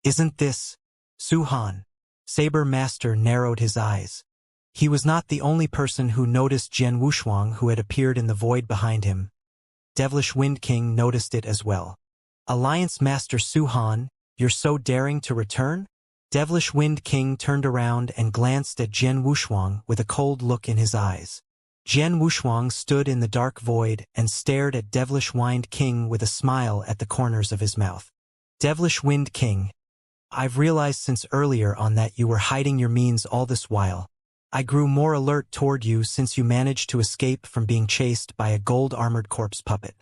Isn't this Suhan? Saber Master narrowed his eyes. He was not the only person who noticed Jian Wushuang who had appeared in the void behind him. Devilish Wind King noticed it as well. Alliance Master Suhan, you're so daring to return? Devilish Wind King turned around and glanced at Jian Wushuang with a cold look in his eyes. Jian Wushuang stood in the dark void and stared at Devilish Wind King with a smile at the corners of his mouth. Devilish Wind King, I've realized since earlier on that you were hiding your means all this while. I grew more alert toward you since you managed to escape from being chased by a gold-armored corpse puppet.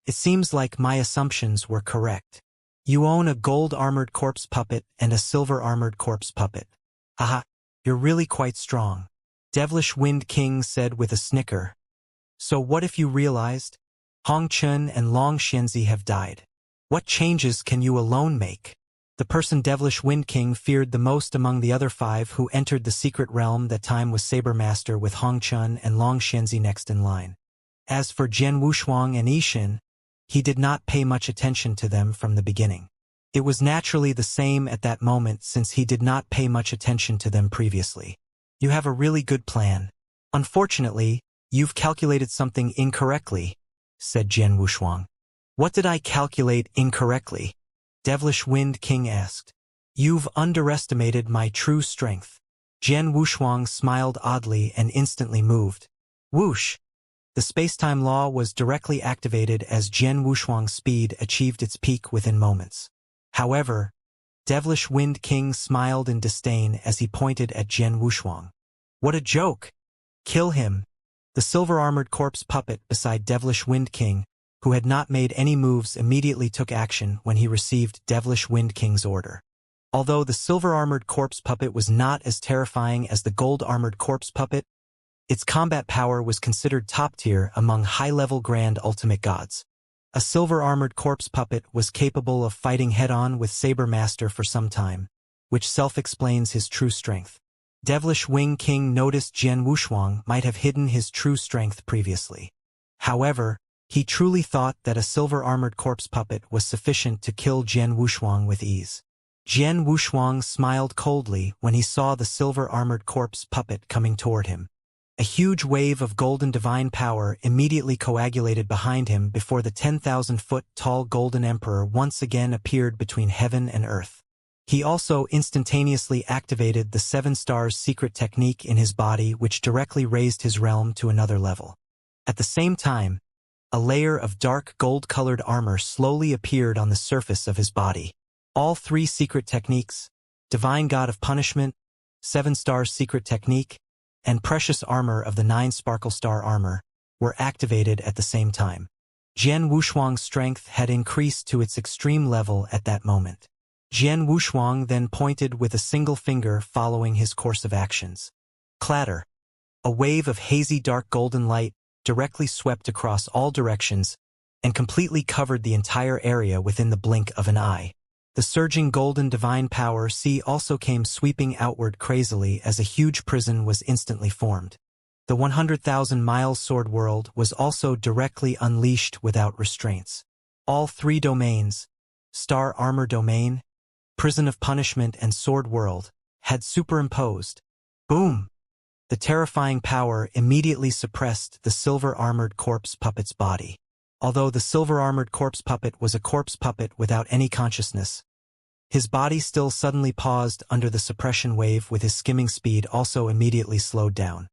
It seems like my assumptions were correct. You own a gold-armored corpse puppet and a silver-armored corpse puppet. Haha, you're really quite strong. Devilish Wind King said with a snicker. So what if you realized? Hong Chun and Long Xianxia have died. What changes can you alone make? The person Devilish Wind King feared the most among the other 5 who entered the secret realm that time was Saber Master with Hong Chun and Long Xianxia next in line. As for Jian Wushuang and Yixin, he did not pay much attention to them from the beginning. It was naturally the same at that moment since he did not pay much attention to them previously. You have a really good plan. Unfortunately, you've calculated something incorrectly, said Jian Wushuang. What did I calculate incorrectly? Devilish Wind King asked. You've underestimated my true strength. Jian Wushuang smiled oddly and instantly moved. Whoosh! The space-time law was directly activated as Jian Wushuang's speed achieved its peak within moments. However, Devilish Wind King smiled in disdain as he pointed at Jian Wushuang. What a joke! Kill him! The silver-armored corpse puppet beside Devilish Wind King, who had not made any moves, immediately took action when he received Devilish Wind King's order. Although the silver-armored corpse puppet was not as terrifying as the gold-armored corpse puppet, its combat power was considered top-tier among high-level Grand Ultimate Gods. A silver-armored corpse puppet was capable of fighting head-on with Saber Master for some time, which self-explains his true strength. Devilish Wing King noticed Jian Wushuang might have hidden his true strength previously. However, he truly thought that a silver-armored corpse puppet was sufficient to kill Jian Wushuang with ease. Jian Wushuang smiled coldly when he saw the silver-armored corpse puppet coming toward him. A huge wave of golden divine power immediately coagulated behind him before the 10,000-foot-tall Golden Emperor once again appeared between heaven and earth. He also instantaneously activated the 7 Stars secret technique in his body, which directly raised his realm to another level. At the same time, a layer of dark gold-colored armor slowly appeared on the surface of his body. All 3 secret techniques, Divine God of Punishment, 7 Stars secret technique, and precious armor of the 9 Sparkle Star armor, were activated at the same time. Jian Wushuang's strength had increased to its extreme level at that moment. Jian Wushuang then pointed with a single finger following his course of actions. Clatter! A wave of hazy dark golden light directly swept across all directions and completely covered the entire area within the blink of an eye. The surging golden divine power also came sweeping outward crazily as a huge prison was instantly formed. The 100,000-mile sword world was also directly unleashed without restraints. All 3 domains, Star Armor Domain, Prison of Punishment and Sword World, had superimposed. Boom! The terrifying power immediately suppressed the silver-armored corpse puppet's body. Although the silver-armored corpse puppet was a corpse puppet without any consciousness, his body still suddenly paused under the suppression wave, with his skimming speed also immediately slowed down.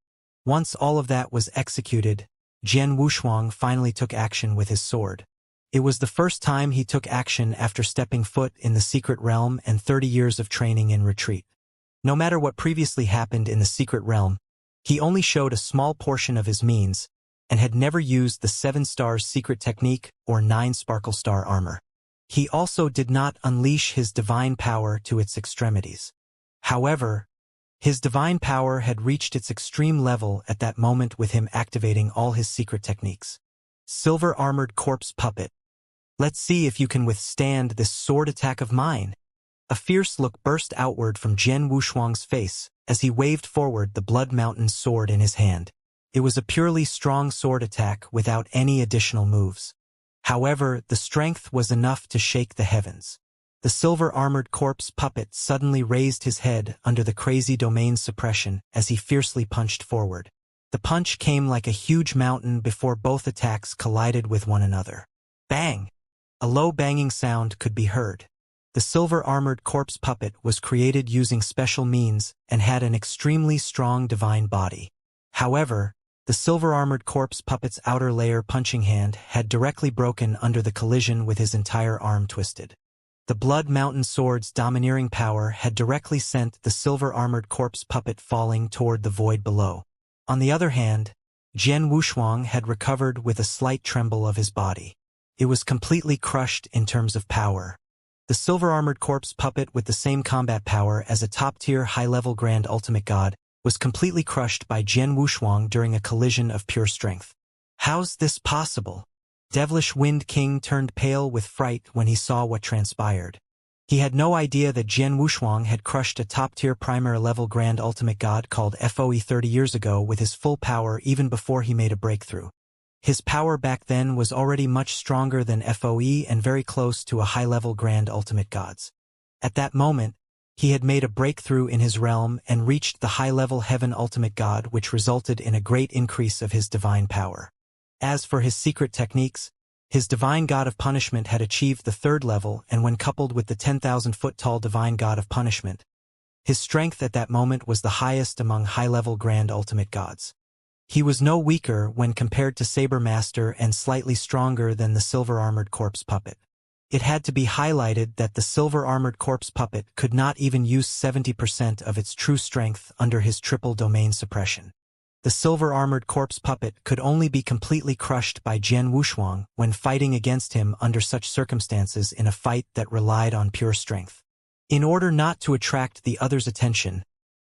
Once all of that was executed, Jian Wushuang finally took action with his sword. It was the first time he took action after stepping foot in the secret realm and 30 years of training in retreat. No matter what previously happened in the secret realm, he only showed a small portion of his means, and had never used the 7 Stars secret technique or 9 Sparkle Star armor. He also did not unleash his divine power to its extremities. However, his divine power had reached its extreme level at that moment, with him activating all his secret techniques. Silver-armored corpse puppet. Let's see if you can withstand this sword attack of mine. A fierce look burst outward from Jian Wushuang's face as he waved forward the Blood Mountain sword in his hand. It was a purely strong sword attack without any additional moves. However, the strength was enough to shake the heavens. The silver-armored corpse puppet suddenly raised his head under the crazy domain's suppression as he fiercely punched forward. The punch came like a huge mountain before both attacks collided with one another. Bang! A low banging sound could be heard. The silver-armored corpse puppet was created using special means and had an extremely strong divine body. However, the silver-armored corpse puppet's outer layer punching hand had directly broken under the collision with his entire arm twisted. The Blood Mountain Sword's domineering power had directly sent the silver-armored corpse puppet falling toward the void below. On the other hand, Jian Wushuang had recovered with a slight tremble of his body. It was completely crushed in terms of power. The silver-armored corpse puppet, with the same combat power as a top-tier high-level Grand Ultimate God, was completely crushed by Jian Wushuang during a collision of pure strength. How's this possible? Devilish Wind King turned pale with fright when he saw what transpired. He had no idea that Jian Wushuang had crushed a top-tier primary-level Grand Ultimate God called FOE 30 years ago with his full power even before he made a breakthrough. His power back then was already much stronger than FOE and very close to a high-level Grand Ultimate Gods. At that moment, he had made a breakthrough in his realm and reached the high-level Heaven Ultimate God, which resulted in a great increase of his divine power. As for his secret techniques, his divine god of punishment had achieved the 3rd level, and when coupled with the 10,000-foot-tall divine god of punishment, his strength at that moment was the highest among high-level Grand Ultimate Gods. He was no weaker when compared to Saber Master and slightly stronger than the silver-armored corpse puppet. It had to be highlighted that the silver-armored corpse puppet could not even use 70% of its true strength under his triple domain suppression. The silver-armored corpse puppet could only be completely crushed by Jian Wushuang when fighting against him under such circumstances in a fight that relied on pure strength. In order not to attract the other's attention,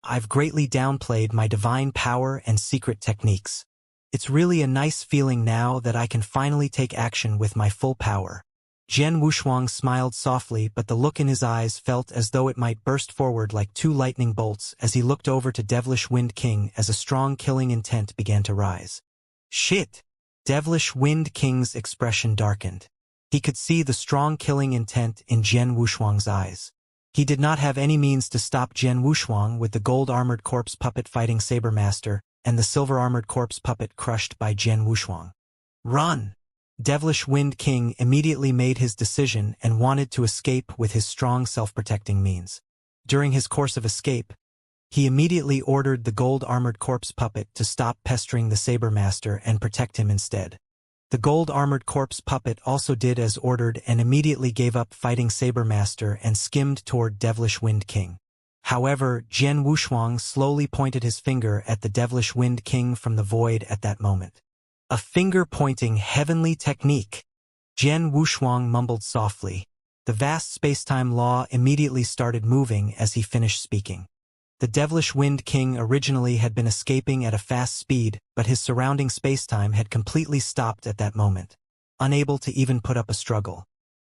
I've greatly downplayed my divine power and secret techniques. It's really a nice feeling now that I can finally take action with my full power. Jian Wushuang smiled softly, but the look in his eyes felt as though it might burst forward like 2 lightning bolts as he looked over to Devilish Wind King as a strong killing intent began to rise. Shit! Devilish Wind King's expression darkened. He could see the strong killing intent in Jian Wushuang's eyes. He did not have any means to stop Jian Wushuang with the gold-armored corpse puppet fighting Saber Master and the silver-armored corpse puppet crushed by Jian Wushuang. Run! Devilish Wind King immediately made his decision and wanted to escape with his strong self-protecting means. During his course of escape, he immediately ordered the gold-armored corpse puppet to stop pestering the Saber Master and protect him instead. The gold-armored corpse puppet also did as ordered and immediately gave up fighting Saber Master and skimmed toward Devilish Wind King. However, Jian Wushuang slowly pointed his finger at the Devilish Wind King from the void at that moment. A finger-pointing heavenly technique. Jian Wushuang mumbled softly. The vast space-time law immediately started moving as he finished speaking. The Devilish Wind King originally had been escaping at a fast speed, but his surrounding space-time had completely stopped at that moment, unable to even put up a struggle.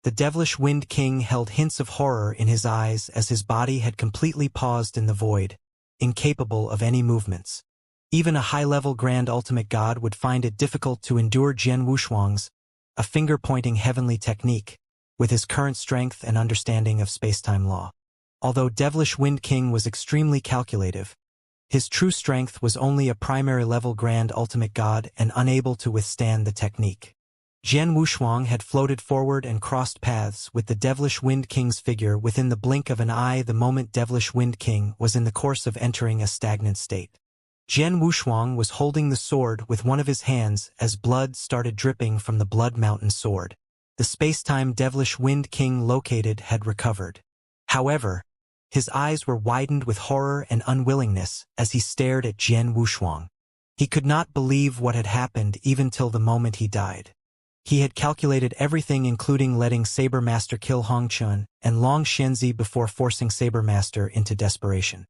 The Devilish Wind King held hints of horror in his eyes as his body had completely paused in the void, incapable of any movements. Even a high-level Grand Ultimate God would find it difficult to endure Jian Wushuang's, a finger-pointing heavenly technique, with his current strength and understanding of space-time law. Although Devilish Wind King was extremely calculative, his true strength was only a primary-level Grand Ultimate God and unable to withstand the technique. Jian Wushuang had floated forward and crossed paths with the Devilish Wind King's figure within the blink of an eye the moment Devilish Wind King was in the course of entering a stagnant state. Jian Wushuang was holding the sword with one of his hands as blood started dripping from the Blood Mountain Sword. The space-time Devilish Wind King located had recovered. However, his eyes were widened with horror and unwillingness as he stared at Jian Wushuang. He could not believe what had happened even till the moment he died. He had calculated everything, including letting Saber Master kill Hongchun and Long Xianzi before forcing Saber Master into desperation.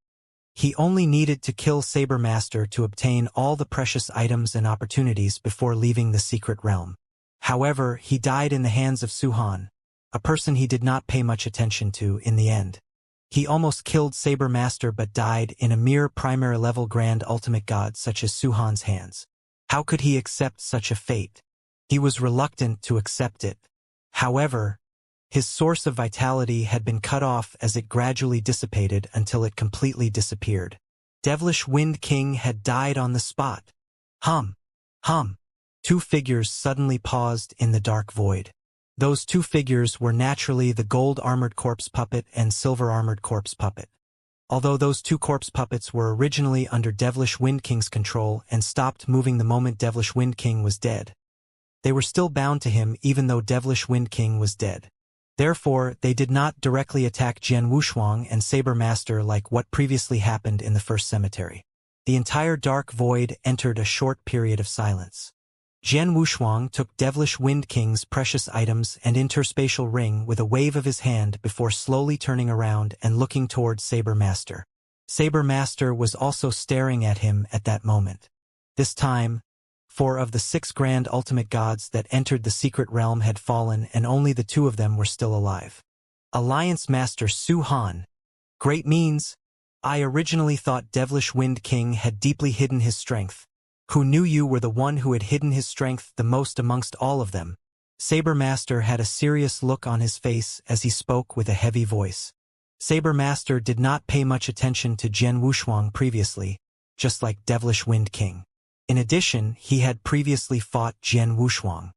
He only needed to kill Saber Master to obtain all the precious items and opportunities before leaving the secret realm. However, he died in the hands of Su Han, a person he did not pay much attention to in the end. He almost killed Saber Master but died in a mere primary-level Grand Ultimate God such as Su Han's hands. How could he accept such a fate? He was reluctant to accept it. However, His source of vitality had been cut off as it gradually dissipated until it completely disappeared. Devilish Wind King had died on the spot. Hum. Hum. Two figures suddenly paused in the dark void. Those two figures were naturally the gold-armored corpse puppet and silver-armored corpse puppet. Although those two corpse puppets were originally under Devilish Wind King's control and stopped moving the moment Devilish Wind King was dead, they were still bound to him even though Devilish Wind King was dead. Therefore, they did not directly attack Jian Wushuang and Saber Master like what previously happened in the first cemetery. The entire dark void entered a short period of silence. Jian Wushuang took Devilish Wind King's precious items and interspatial ring with a wave of his hand before slowly turning around and looking toward Saber Master. Saber Master was also staring at him at that moment. This time, 4 of the 6 grand ultimate gods that entered the secret realm had fallen and only the 2 of them were still alive. Alliance Master Su Han. Great means. I originally thought Devilish Wind King had deeply hidden his strength. Who knew you were the one who had hidden his strength the most amongst all of them? Saber Master had a serious look on his face as he spoke with a heavy voice. Saber Master did not pay much attention to Jian Wushuang previously, just like Devilish Wind King. In addition, he had previously fought Jian Wushuang.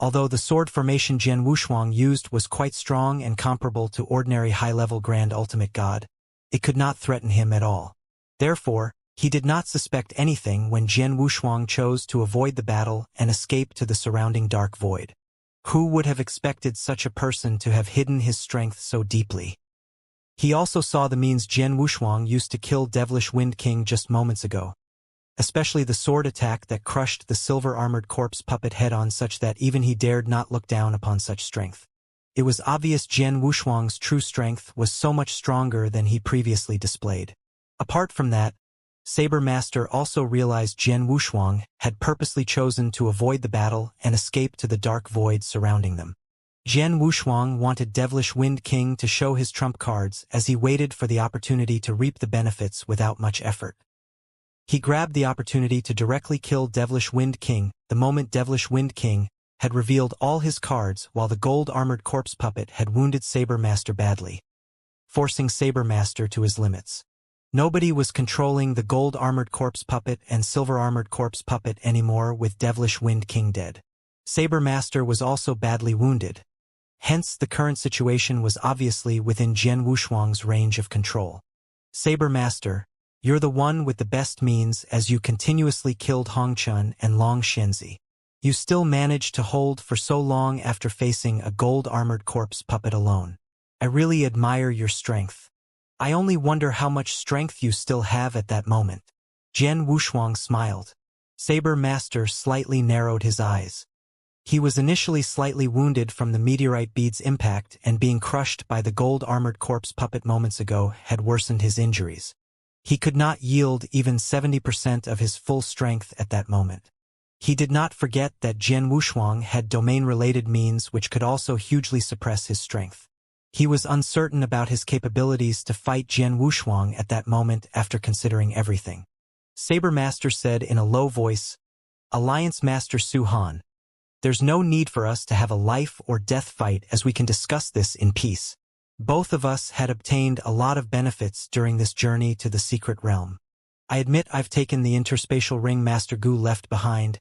Although the sword formation Jian Wushuang used was quite strong and comparable to ordinary high-level Grand Ultimate God, it could not threaten him at all. Therefore, he did not suspect anything when Jian Wushuang chose to avoid the battle and escape to the surrounding dark void. Who would have expected such a person to have hidden his strength so deeply? He also saw the means Jian Wushuang used to kill Devilish Wind King just moments ago, especially the sword attack that crushed the silver-armored corpse puppet head-on such that even he dared not look down upon such strength. It was obvious Jian Wushuang's true strength was so much stronger than he previously displayed. Apart from that, Saber Master also realized Jian Wushuang had purposely chosen to avoid the battle and escape to the dark void surrounding them. Jian Wushuang wanted Devilish Wind King to show his trump cards as he waited for the opportunity to reap the benefits without much effort. He grabbed the opportunity to directly kill Devilish Wind King the moment Devilish Wind King had revealed all his cards while the gold-armored corpse puppet had wounded Saber Master badly, forcing Saber Master to his limits. Nobody was controlling the gold-armored corpse puppet and silver-armored corpse puppet anymore with Devilish Wind King dead. Saber Master was also badly wounded. Hence, the current situation was obviously within Jian Wushuang's range of control. Saber Master, you're the one with the best means as you continuously killed Hongchun and Long Shenzi. You still managed to hold for so long after facing a gold-armored corpse puppet alone. I really admire your strength. I only wonder how much strength you still have at that moment. Jian Wushuang smiled. Saber Master slightly narrowed his eyes. He was initially slightly wounded from the meteorite bead's impact, and being crushed by the gold-armored corpse puppet moments ago had worsened his injuries. He could not yield even 70% of his full strength at that moment. He did not forget that Jian Wushuang had domain-related means which could also hugely suppress his strength. He was uncertain about his capabilities to fight Jian Wushuang at that moment after considering everything. Saber Master said in a low voice, Alliance Master Su Han, there's no need for us to have a life or death fight as we can discuss this in peace. Both of us had obtained a lot of benefits during this journey to the secret realm. I admit I've taken the interspatial ring Master Gu left behind,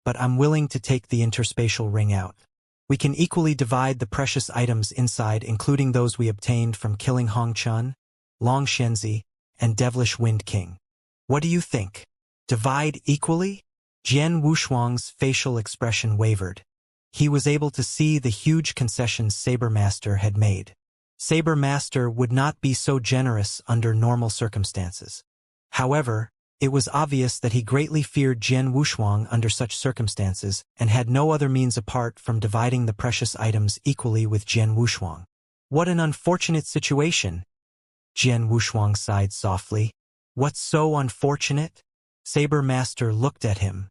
but I'm willing to take the interspatial ring out. We can equally divide the precious items inside, including those we obtained from killing Hongchun, Long Shenzi, and Devilish Wind King. What do you think? Divide equally? Jian Wushuang's facial expression wavered. He was able to see the huge concessions Saber Master had made. Saber Master would not be so generous under normal circumstances. However, it was obvious that he greatly feared Jian Wushuang under such circumstances and had no other means apart from dividing the precious items equally with Jian Wushuang. What an unfortunate situation! Jian Wushuang sighed softly. What's so unfortunate? Saber Master looked at him.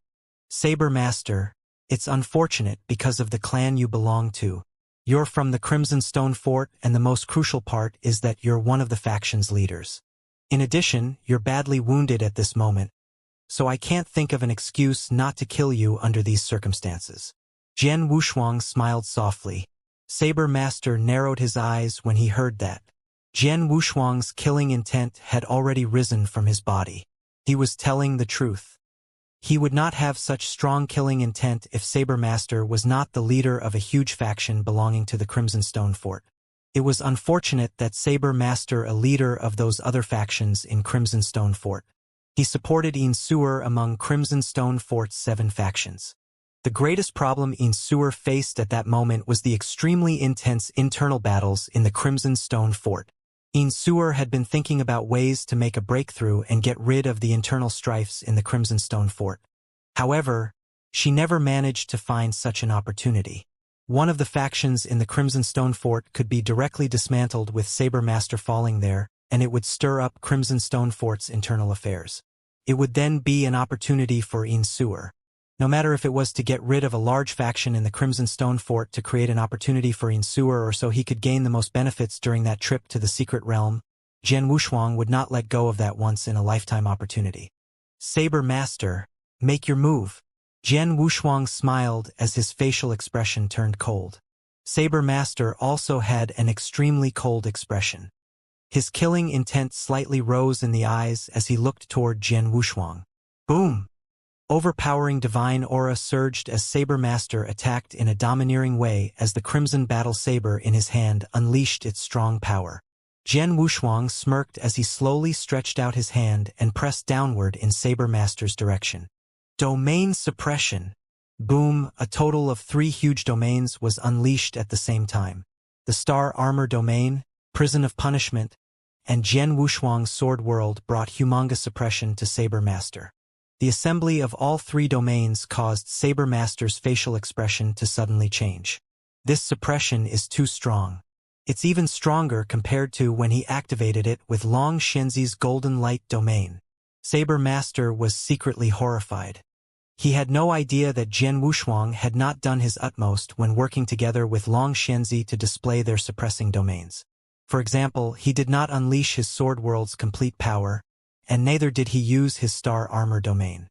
Saber Master, it's unfortunate because of the clan you belong to. You're from the Crimson Stone Fort, and the most crucial part is that you're one of the faction's leaders. In addition, you're badly wounded at this moment, so I can't think of an excuse not to kill you under these circumstances. Jian Wushuang smiled softly. Saber Master narrowed his eyes when he heard that. Jian Wushuang's killing intent had already risen from his body. He was telling the truth. He would not have such strong killing intent if Saber Master was not the leader of a huge faction belonging to the Crimson Stone Fort. It was unfortunate that Saber Master, a leader of those other factions in Crimson Stone Fort. He supported Yin Suer among Crimson Stone Fort's 7 factions. The greatest problem Yin Suer faced at that moment was the extremely intense internal battles in the Crimson Stone Fort. Yin Suer had been thinking about ways to make a breakthrough and get rid of the internal strifes in the Crimson Stone Fort. However, she never managed to find such an opportunity. One of the factions in the Crimson Stone Fort could be directly dismantled with Saber Master falling there, and it would stir up Crimson Stone Fort's internal affairs. It would then be an opportunity for Yin Suer. No matter if it was to get rid of a large faction in the Crimson Stone Fort to create an opportunity for Yin Suer or so he could gain the most benefits during that trip to the secret realm, Jian Wushuang would not let go of that once-in-a-lifetime opportunity. Saber Master, make your move. Jian Wushuang smiled as his facial expression turned cold. Saber Master also had an extremely cold expression. His killing intent slightly rose in the eyes as he looked toward Jian Wushuang. Boom! Overpowering divine aura surged as Saber Master attacked in a domineering way as the crimson battle saber in his hand unleashed its strong power. Jian Wushuang smirked as he slowly stretched out his hand and pressed downward in Saber Master's direction. Domain suppression. Boom, a total of 3 huge domains was unleashed at the same time. The Star Armor Domain, Prison of Punishment, and Jian Wushuang's Sword World brought humongous suppression to Saber Master. The assembly of all 3 domains caused Saber Master's facial expression to suddenly change. This suppression is too strong. It's even stronger compared to when he activated it with Long Shenzi's Golden Light Domain. Saber Master was secretly horrified. He had no idea that Jian Wushuang had not done his utmost when working together with Long Shenzi to display their suppressing domains. For example, he did not unleash his Sword World's complete power, and neither did he use his Star Armor Domain.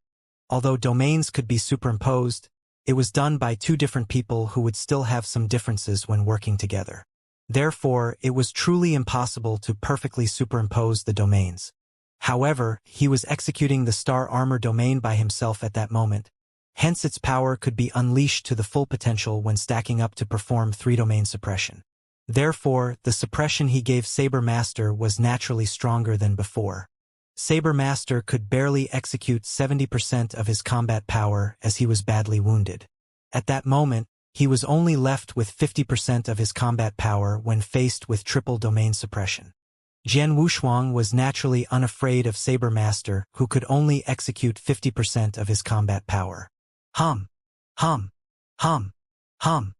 Although domains could be superimposed, it was done by 2 different people who would still have some differences when working together. Therefore, it was truly impossible to perfectly superimpose the domains. However, he was executing the Star Armor Domain by himself at that moment. Hence its power could be unleashed to the full potential when stacking up to perform 3-domain suppression. Therefore, the suppression he gave Saber Master was naturally stronger than before. Saber Master could barely execute 70% of his combat power as he was badly wounded. At that moment, he was only left with 50% of his combat power when faced with triple domain suppression. Jian Wushuang was naturally unafraid of Saber Master, who could only execute 50% of his combat power. Hum. Hum. Hum. Hum.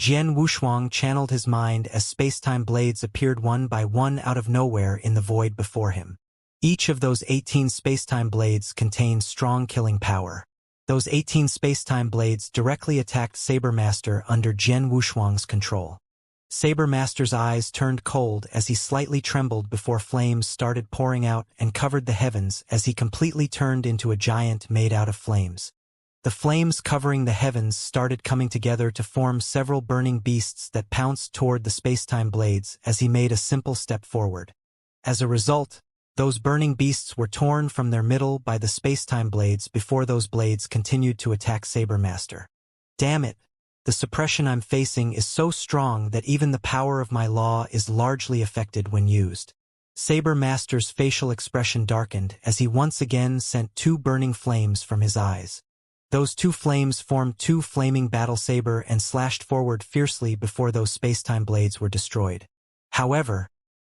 Jian Wushuang channeled his mind as spacetime blades appeared one by one out of nowhere in the void before him. Each of those 18 spacetime blades contained strong killing power. Those 18 spacetime blades directly attacked Saber Master under Jian Wushuang's control. Saber Master's eyes turned cold as he slightly trembled before flames started pouring out and covered the heavens as he completely turned into a giant made out of flames. The flames covering the heavens started coming together to form several burning beasts that pounced toward the spacetime blades as he made a simple step forward. As a result, those burning beasts were torn from their middle by the spacetime blades before those blades continued to attack Saber Master. Damn it! The suppression I'm facing is so strong that even the power of my law is largely affected when used. Saber Master's facial expression darkened as he once again sent 2 burning flames from his eyes. Those 2 flames formed 2 flaming battle saber and slashed forward fiercely before those spacetime blades were destroyed. However,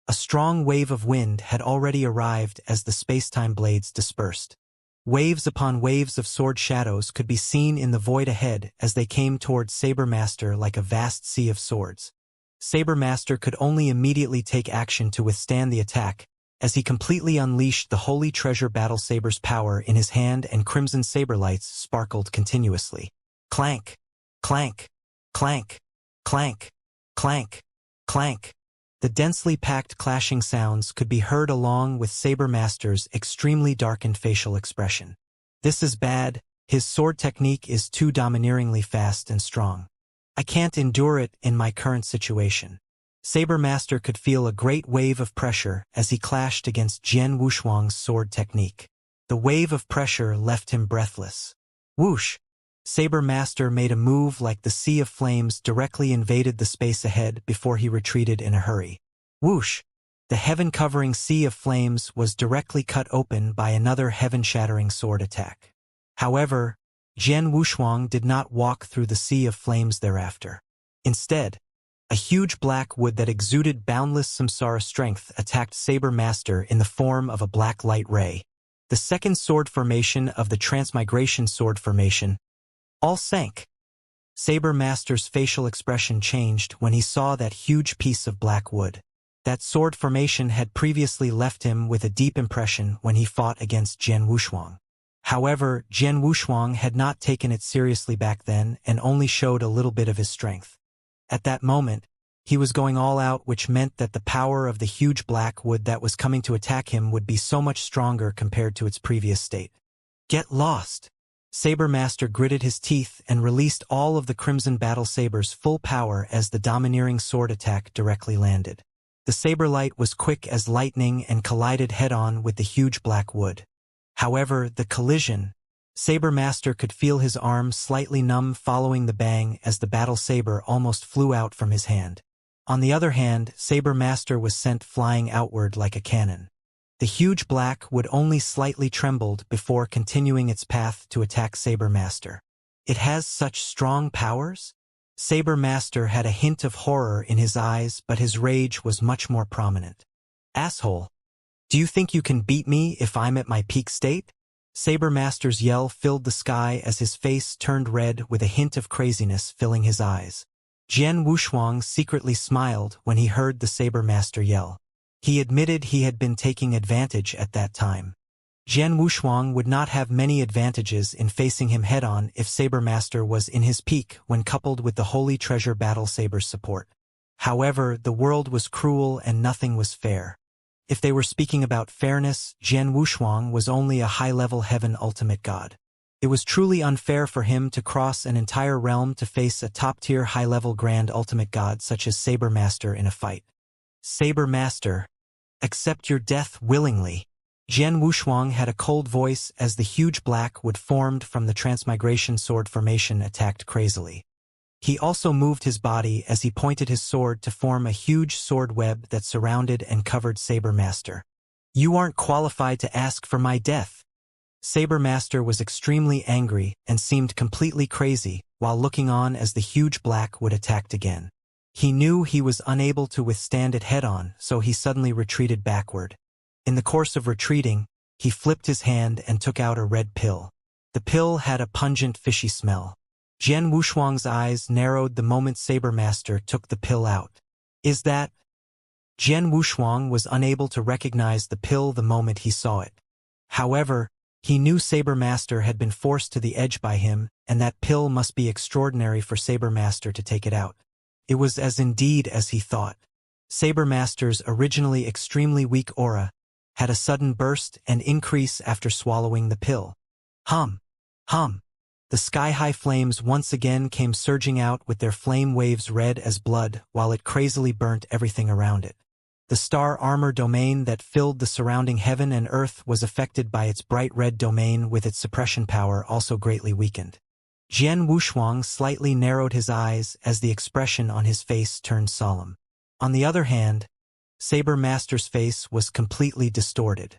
a strong wave of wind had already arrived as the spacetime blades dispersed. Waves upon waves of sword shadows could be seen in the void ahead as they came towards Saber Master like a vast sea of swords. Saber Master could only immediately take action to withstand the attack, as he completely unleashed the Holy Treasure Battle Saber's power in his hand and crimson saber lights sparkled continuously. Clank! Clank! Clank! Clank! Clank! Clank! The densely packed clashing sounds could be heard along with Saber Master's extremely darkened facial expression. This is bad, his sword technique is too domineeringly fast and strong. I can't endure it in my current situation. Saber Master could feel a great wave of pressure as he clashed against Jian Wushuang's sword technique. The wave of pressure left him breathless. Whoosh! Saber Master made a move like the sea of flames directly invaded the space ahead before he retreated in a hurry. Whoosh! The heaven-covering sea of flames was directly cut open by another heaven-shattering sword attack. However, Jian Wushuang did not walk through the sea of flames thereafter. Instead, a huge black wood that exuded boundless samsara strength attacked Saber Master in the form of a black light ray. The second sword formation of the Transmigration sword formation all sank. Saber Master's facial expression changed when he saw that huge piece of black wood. That sword formation had previously left him with a deep impression when he fought against Jian Wushuang. However, Jian Wushuang had not taken it seriously back then and only showed a little bit of his strength. At that moment, he was going all out, which meant that the power of the huge black wood that was coming to attack him would be so much stronger compared to its previous state. Get lost! Saber Master gritted his teeth and released all of the Crimson Battle Saber's full power as the domineering sword attack directly landed. The saber light was quick as lightning and collided head-on with the huge black wood. However, the collision, Saber Master could feel his arm slightly numb following the bang as the battle saber almost flew out from his hand. On the other hand, Saber Master was sent flying outward like a cannon. The huge black wood only slightly trembled before continuing its path to attack Saber Master. It has such strong powers? Saber Master had a hint of horror in his eyes, but his rage was much more prominent. Asshole! Do you think you can beat me if I'm at my peak state? Saber Master's yell filled the sky as his face turned red with a hint of craziness filling his eyes. Jian Wushuang secretly smiled when he heard the Saber Master yell. He admitted he had been taking advantage at that time. Jian Wushuang would not have many advantages in facing him head-on if Saber Master was in his peak when coupled with the Holy Treasure Battle Saber's support. However, the world was cruel and nothing was fair. If they were speaking about fairness, Jian Wushuang was only a high-level heaven ultimate god. It was truly unfair for him to cross an entire realm to face a top-tier high-level grand ultimate god such as Saber Master in a fight. Saber Master, accept your death willingly. Jian Wushuang had a cold voice as the huge black wood formed from the Transmigration sword formation attacked crazily. He also moved his body as he pointed his sword to form a huge sword web that surrounded and covered Saber Master. You aren't qualified to ask for my death. Saber Master was extremely angry and seemed completely crazy while looking on as the huge black wood attacked again. He knew he was unable to withstand it head-on, so he suddenly retreated backward. In the course of retreating, he flipped his hand and took out a red pill. The pill had a pungent fishy smell. Jian Wushuang's eyes narrowed the moment Saber Master took the pill out. Is that? Jian Wushuang was unable to recognize the pill the moment he saw it. However, he knew Saber Master had been forced to the edge by him, and that pill must be extraordinary for Saber Master to take it out. It was as indeed as he thought. Saber Master's originally extremely weak aura had a sudden burst and increase after swallowing the pill. Hum! Hum! The sky-high flames once again came surging out with their flame waves red as blood while it crazily burnt everything around it. The star armor domain that filled the surrounding heaven and earth was affected by its bright red domain, with its suppression power also greatly weakened. Jian Wushuang slightly narrowed his eyes as the expression on his face turned solemn. On the other hand, Saber Master's face was completely distorted.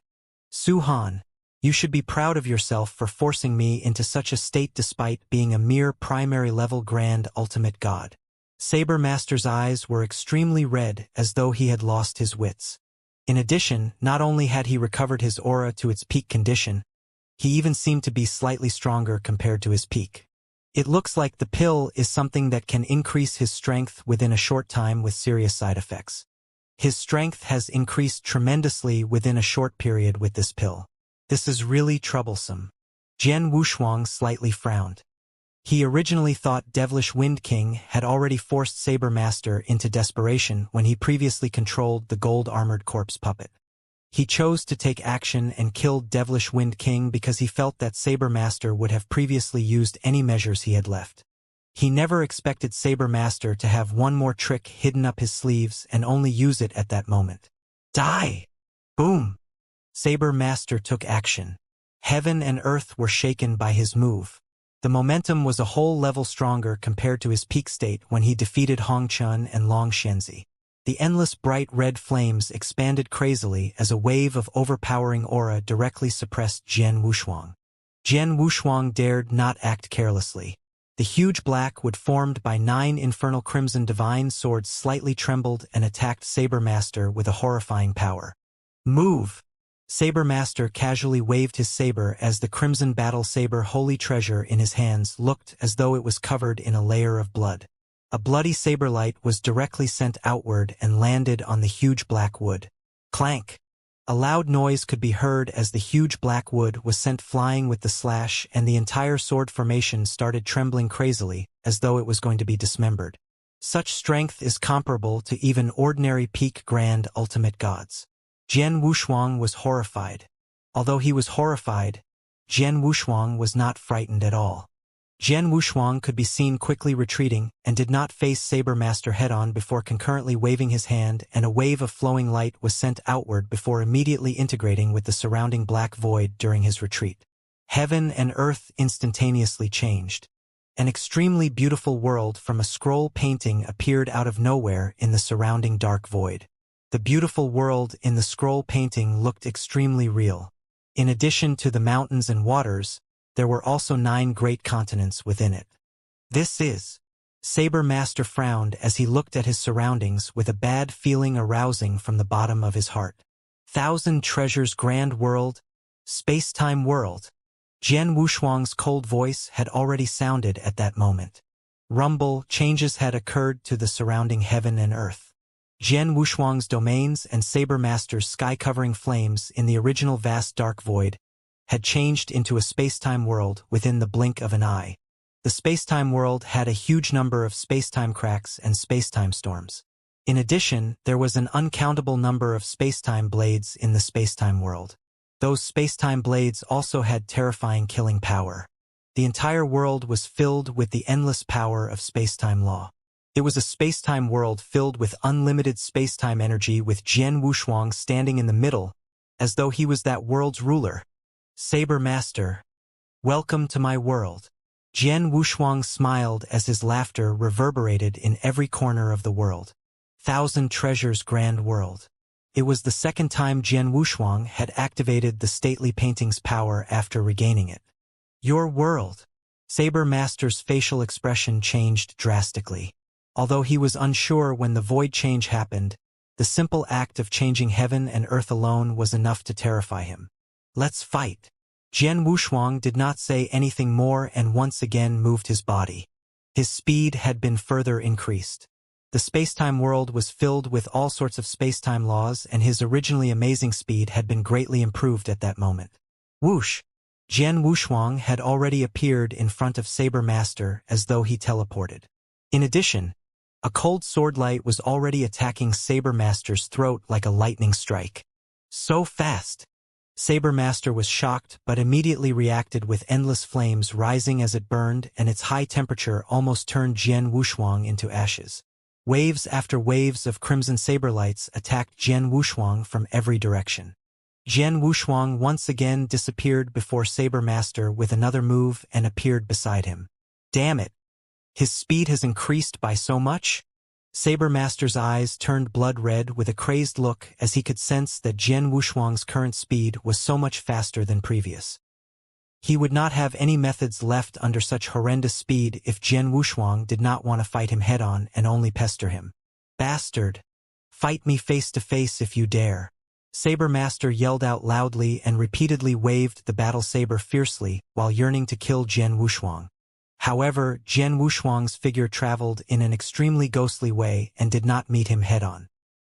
Su Han, you should be proud of yourself for forcing me into such a state despite being a mere primary-level grand ultimate god. Saber Master's eyes were extremely red as though he had lost his wits. In addition, not only had he recovered his aura to its peak condition, he even seemed to be slightly stronger compared to his peak. It looks like the pill is something that can increase his strength within a short time with serious side effects. His strength has increased tremendously within a short period with this pill. This is really troublesome. Jian Wushuang slightly frowned. He originally thought Devilish Wind King had already forced Saber Master into desperation when he previously controlled the gold-armored corpse puppet. He chose to take action and killed Devilish Wind King because he felt that Saber Master would have previously used any measures he had left. He never expected Saber Master to have one more trick hidden up his sleeves and only use it at that moment. Die! Boom! Saber Master took action. Heaven and earth were shaken by his move. The momentum was a whole level stronger compared to his peak state when he defeated Hongchun and Long Shenzi. The endless bright red flames expanded crazily as a wave of overpowering aura directly suppressed Jian Wushuang. Jian Wushuang dared not act carelessly. The huge black wood formed by 9 infernal crimson divine swords slightly trembled and attacked Saber Master with a horrifying power. Move! Saber Master casually waved his saber as the crimson battle saber holy treasure in his hands looked as though it was covered in a layer of blood. A bloody saber light was directly sent outward and landed on the huge black wood. Clank! A loud noise could be heard as the huge black wood was sent flying with the slash, and the entire sword formation started trembling crazily, as though it was going to be dismembered. Such strength is comparable to even ordinary peak grand ultimate gods. Jian Wushuang was horrified. Although he was horrified, Jian Wushuang was not frightened at all. Jian Wushuang could be seen quickly retreating and did not face Saber Master head-on before concurrently waving his hand, and a wave of flowing light was sent outward before immediately integrating with the surrounding black void during his retreat. Heaven and earth instantaneously changed. An extremely beautiful world from a scroll painting appeared out of nowhere in the surrounding dark void. The beautiful world in the scroll painting looked extremely real. In addition to the mountains and waters, there were also 9 great continents within it. This is... Saber Master frowned as he looked at his surroundings with a bad feeling arousing from the bottom of his heart. 1,000 treasures grand world, space-time world. Jian Wushuang's cold voice had already sounded at that moment. Rumble changes had occurred to the surrounding heaven and earth. Jian Wushuang's domains and Saber Master's sky-covering flames in the original vast dark void had changed into a space-time world within the blink of an eye. The space-time world had a huge number of space-time cracks and space-time storms. In addition, there was an uncountable number of space-time blades in the space-time world. Those space-time blades also had terrifying killing power. The entire world was filled with the endless power of space-time law. It was a space-time world filled with unlimited space-time energy, with Jian Wushuang standing in the middle, as though he was that world's ruler. Saber Master, welcome to my world. Jian Wushuang smiled as his laughter reverberated in every corner of the world. 1,000 treasures grand world. It was the second time Jian Wushuang had activated the stately painting's power after regaining it. Your world. Saber Master's facial expression changed drastically. Although he was unsure when the void change happened, the simple act of changing heaven and earth alone was enough to terrify him. Let's fight. Jian Wushuang did not say anything more and once again moved his body. His speed had been further increased. The space-time world was filled with all sorts of space-time laws, and his originally amazing speed had been greatly improved at that moment. Whoosh! Jian Wushuang had already appeared in front of Saber Master as though he teleported. In addition, a cold sword light was already attacking Saber Master's throat like a lightning strike. So fast! Saber Master was shocked but immediately reacted with endless flames rising as it burned, and its high temperature almost turned Jian Wushuang into ashes. Waves after waves of crimson saber lights attacked Jian Wushuang from every direction. Jian Wushuang once again disappeared before Saber Master with another move and appeared beside him. Damn it! His speed has increased by so much? Saber Master's eyes turned blood red with a crazed look as he could sense that Jian Wushuang's current speed was so much faster than previous. He would not have any methods left under such horrendous speed if Jian Wushuang did not want to fight him head-on and only pester him. Bastard! Fight me face to face if you dare! Saber Master yelled out loudly and repeatedly waved the battle saber fiercely while yearning to kill Jian Wushuang. However, Jian Wushuang's figure traveled in an extremely ghostly way and did not meet him head-on.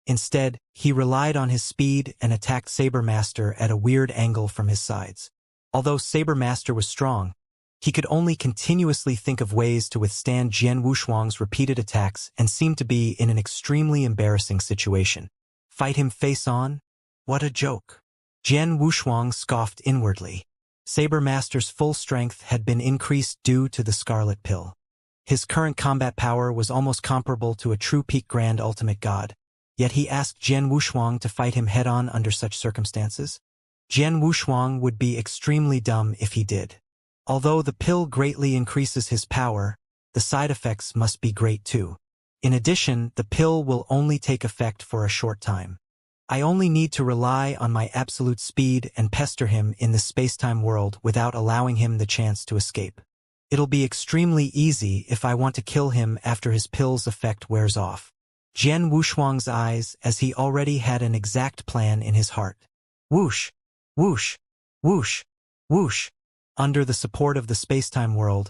Instead, he relied on his speed and attacked Saber Master at a weird angle from his sides. Although Saber Master was strong, he could only continuously think of ways to withstand Jian Wushuang's repeated attacks and seemed to be in an extremely embarrassing situation. Fight him face-on? What a joke! Jian Wushuang scoffed inwardly. Saber Master's full strength had been increased due to the scarlet pill. His current combat power was almost comparable to a true peak Grand Ultimate God. Yet he asked Jian Wushuang to fight him head-on under such circumstances? Jian Wushuang would be extremely dumb if he did. Although the pill greatly increases his power, the side effects must be great too. In addition, the pill will only take effect for a short time. I only need to rely on my absolute speed and pester him in the space-time world without allowing him the chance to escape. It'll be extremely easy if I want to kill him after his pill's effect wears off. Jian Wushuang's eyes, as he already had an exact plan in his heart. Whoosh, whoosh, whoosh, whoosh. Under the support of the space-time world,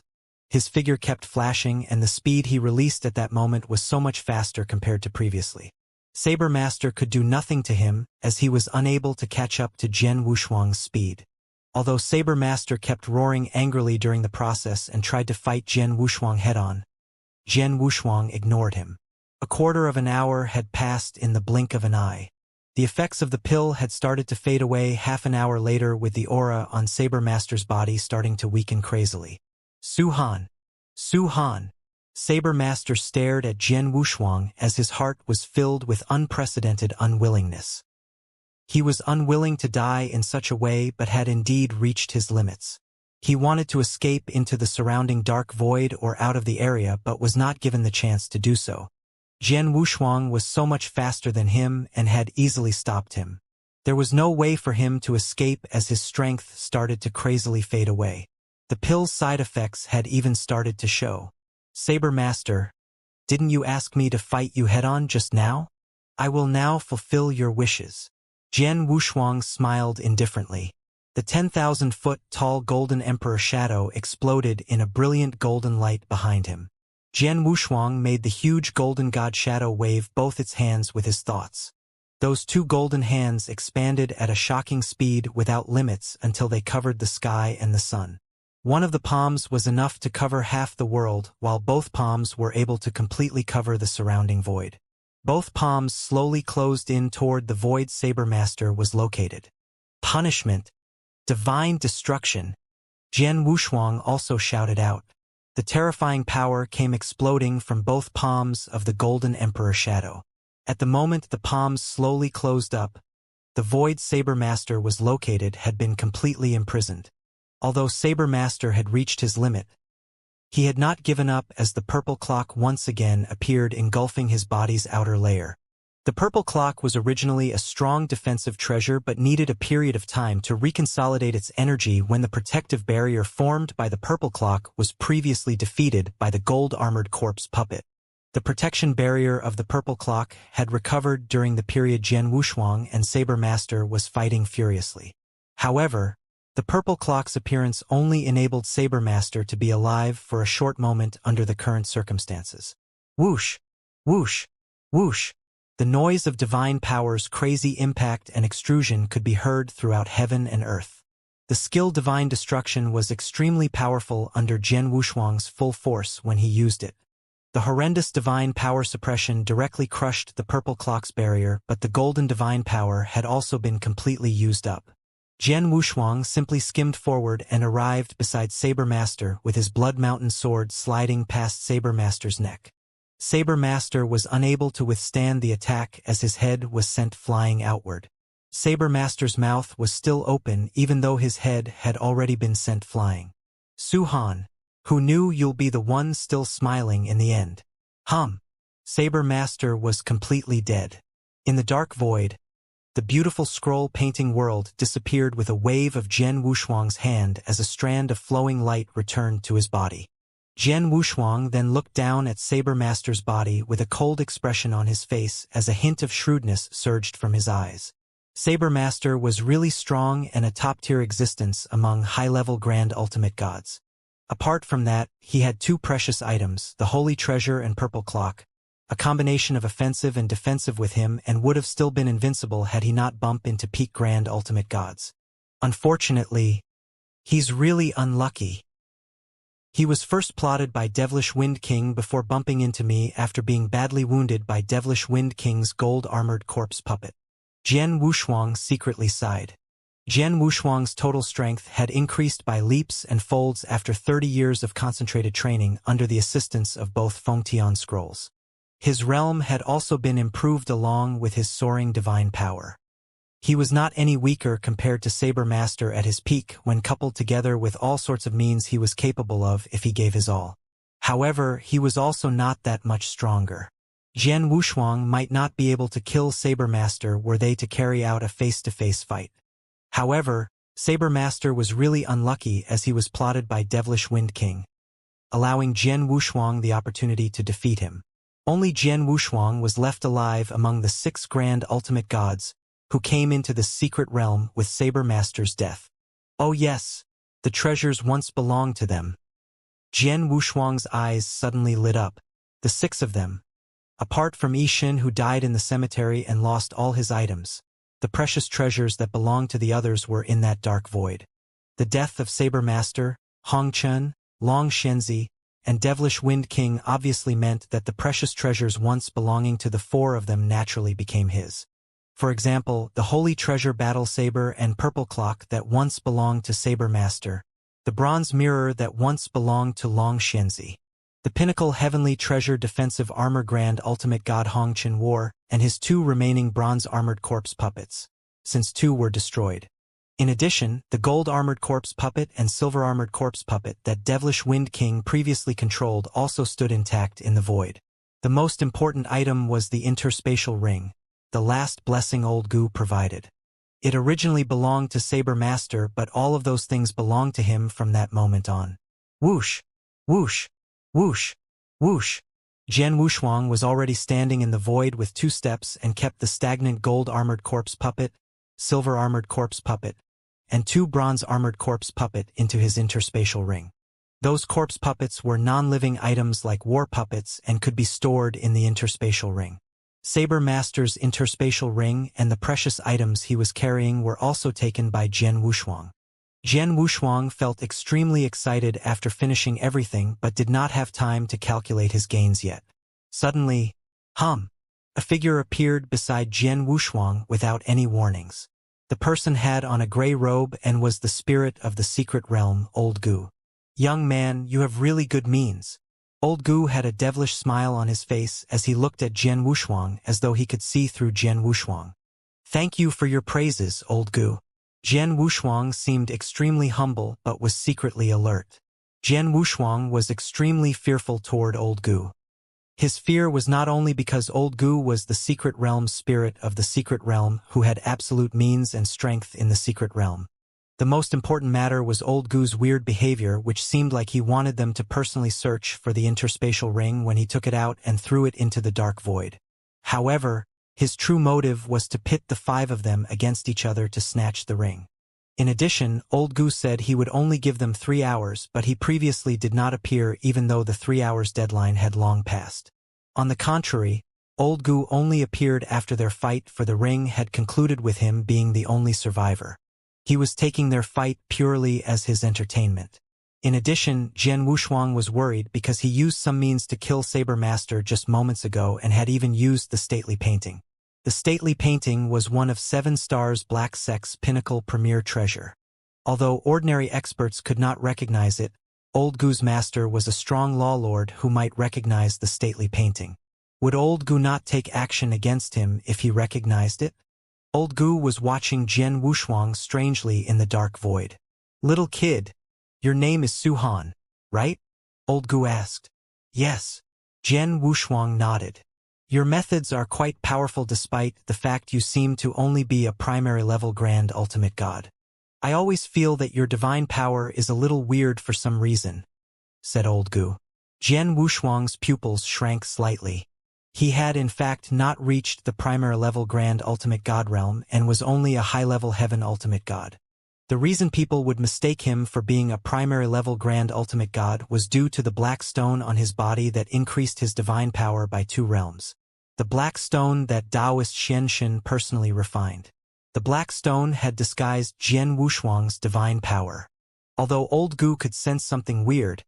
his figure kept flashing, and the speed he released at that moment was so much faster compared to previously. Saber Master could do nothing to him, as he was unable to catch up to Jian Wushuang's speed. Although Saber Master kept roaring angrily during the process and tried to fight Jian Wushuang head-on, Jian Wushuang ignored him. A quarter of an hour had passed in the blink of an eye. The effects of the pill had started to fade away half an hour later, with the aura on Saber Master's body starting to weaken crazily. Su-Han! Su-Han! Saber Master stared at Jian Wushuang as his heart was filled with unprecedented unwillingness. He was unwilling to die in such a way, but had indeed reached his limits. He wanted to escape into the surrounding dark void or out of the area, but was not given the chance to do so. Jian Wushuang was so much faster than him and had easily stopped him. There was no way for him to escape as his strength started to crazily fade away. The pill's side effects had even started to show. Saber Master, didn't you ask me to fight you head-on just now? I will now fulfill your wishes. Jian Wushuang smiled indifferently. The 10,000-foot-tall Golden Emperor shadow exploded in a brilliant golden light behind him. Jian Wushuang made the huge Golden God shadow wave both its hands with his thoughts. Those two golden hands expanded at a shocking speed without limits until they covered the sky and the sun. One of the palms was enough to cover half the world, while both palms were able to completely cover the surrounding void. Both palms slowly closed in toward the void Saber Master was located. Punishment! Divine destruction! Jian Wushuang also shouted out. The terrifying power came exploding from both palms of the Golden Emperor shadow. At the moment the palms slowly closed up, the void Saber Master was located had been completely imprisoned. Although Saber Master had reached his limit, he had not given up as the purple clock once again appeared, engulfing his body's outer layer. The purple clock was originally a strong defensive treasure but needed a period of time to reconsolidate its energy when the protective barrier formed by the purple clock was previously defeated by the gold-armored corpse puppet. The protection barrier of the purple clock had recovered during the period Jian Wushuang and Saber Master was fighting furiously. However, the purple clock's appearance only enabled Saber Master to be alive for a short moment under the current circumstances. Whoosh! Whoosh! Whoosh! The noise of divine power's crazy impact and extrusion could be heard throughout heaven and earth. The skill Divine Destruction was extremely powerful under Jian Wushuang's full force when he used it. The horrendous divine power suppression directly crushed the purple clock's barrier, but the golden divine power had also been completely used up. Jian Wushuang simply skimmed forward and arrived beside Saber Master with his Blood Mountain sword sliding past Saber Master's neck. Saber Master was unable to withstand the attack as his head was sent flying outward. Saber Master's mouth was still open even though his head had already been sent flying. Su-Han, who knew you'll be the one still smiling in the end? Saber Master was completely dead. In the dark void, the beautiful scroll-painting world disappeared with a wave of Jian Wushuang's hand as a strand of flowing light returned to his body. Jian Wushuang then looked down at Saber Master's body with a cold expression on his face as a hint of shrewdness surged from his eyes. Saber Master was really strong and a top-tier existence among high-level Grand Ultimate Gods. Apart from that, he had two precious items, the Holy Treasure and Purple Clock, a combination of offensive and defensive with him, and would have still been invincible had he not bumped into peak Grand Ultimate Gods. Unfortunately, he's really unlucky. He was first plotted by Devilish Wind King before bumping into me after being badly wounded by Devilish Wind King's gold-armored corpse puppet. Jian Wushuang secretly sighed. Jian Wushuang's total strength had increased by leaps and folds after 30 years of concentrated training under the assistance of both Fengtian scrolls. His realm had also been improved along with his soaring divine power. He was not any weaker compared to Saber Master at his peak when coupled together with all sorts of means he was capable of if he gave his all. However, he was also not that much stronger. Jian Wushuang might not be able to kill Saber Master were they to carry out a face-to-face fight. However, Saber Master was really unlucky as he was plotted by Devilish Wind King, allowing Jian Wushuang the opportunity to defeat him. Only Jian Wushuang was left alive among the 6 grand ultimate gods, who came into the secret realm with Saber Master's death. Oh yes, the treasures once belonged to them. Jian Wushuang's eyes suddenly lit up. The 6 of them. Apart from Yixin who died in the cemetery and lost all his items, the precious treasures that belonged to the others were in that dark void. The death of Saber Master, Hongchen, Long Shenzi, and Devilish Wind King obviously meant that the precious treasures once belonging to the 4 of them naturally became his. For example, the Holy Treasure Battle Saber and Purple Clock that once belonged to Saber Master, the Bronze Mirror that once belonged to Long Shenzi, the Pinnacle Heavenly Treasure Defensive Armor Grand Ultimate God Hongchen wore, and his 2 remaining Bronze Armored Corpse puppets, since 2 were destroyed. In addition, the Gold Armored Corpse puppet and Silver Armored Corpse puppet that Devilish Wind King previously controlled also stood intact in the void. The most important item was the interspatial ring, the last blessing Old Gu provided. It originally belonged to Saber Master, but all of those things belonged to him from that moment on. Whoosh! Whoosh! Whoosh! Whoosh! Jian Wushuang was already standing in the void with 2 steps and kept the stagnant Gold Armored Corpse puppet, Silver Armored Corpse puppet, and 2 Bronze Armored Corpse puppet into his interspatial ring. Those corpse puppets were non-living items like war puppets and could be stored in the interspatial ring. Saber Master's interspatial ring and the precious items he was carrying were also taken by Jian Wushuang. Jian Wushuang felt extremely excited after finishing everything but did not have time to calculate his gains yet. Suddenly, a figure appeared beside Jian Wushuang without any warnings. The person had on a gray robe and was the spirit of the secret realm, Old Gu. Young man, you have really good means. Old Gu had a devilish smile on his face as he looked at Jian Wushuang as though he could see through Jian Wushuang. Thank you for your praises, Old Gu. Jian Wushuang seemed extremely humble but was secretly alert. Jian Wushuang was extremely fearful toward Old Gu. His fear was not only because Old Gu was the secret realm spirit of the secret realm who had absolute means and strength in the secret realm. The most important matter was Old Gu's weird behavior, which seemed like he wanted them to personally search for the interspatial ring when he took it out and threw it into the dark void. However, his true motive was to pit the 5 of them against each other to snatch the ring. In addition, Old Gu said he would only give them 3 hours, but he previously did not appear even though the 3 hours deadline had long passed. On the contrary, Old Gu only appeared after their fight for the ring had concluded with him being the only survivor. He was taking their fight purely as his entertainment. In addition, Jian Wushuang was worried because he used some means to kill Saber Master just moments ago and had even used the stately painting. The stately painting was one of 7 Stars Black Sect's pinnacle premier treasure. Although ordinary experts could not recognize it, Old Gu's master was a strong law lord who might recognize the stately painting. Would Old Gu not take action against him if he recognized it? Old Gu was watching Jian Wushuang strangely in the dark void. Little kid, your name is Suhan, right? Old Gu asked. Yes. Jian Wushuang nodded. Your methods are quite powerful despite the fact you seem to only be a primary level grand ultimate god. I always feel that your divine power is a little weird for some reason, said Old Gu. Jian Wushuang's pupils shrank slightly. He had in fact not reached the primary level grand ultimate god realm and was only a high-level heaven ultimate god. The reason people would mistake him for being a primary level grand ultimate god was due to the black stone on his body that increased his divine power by 2 realms. The black stone that Taoist Xianxia personally refined. The black stone had disguised Jian Wushuang's divine power. Although Old Gu could sense something weird,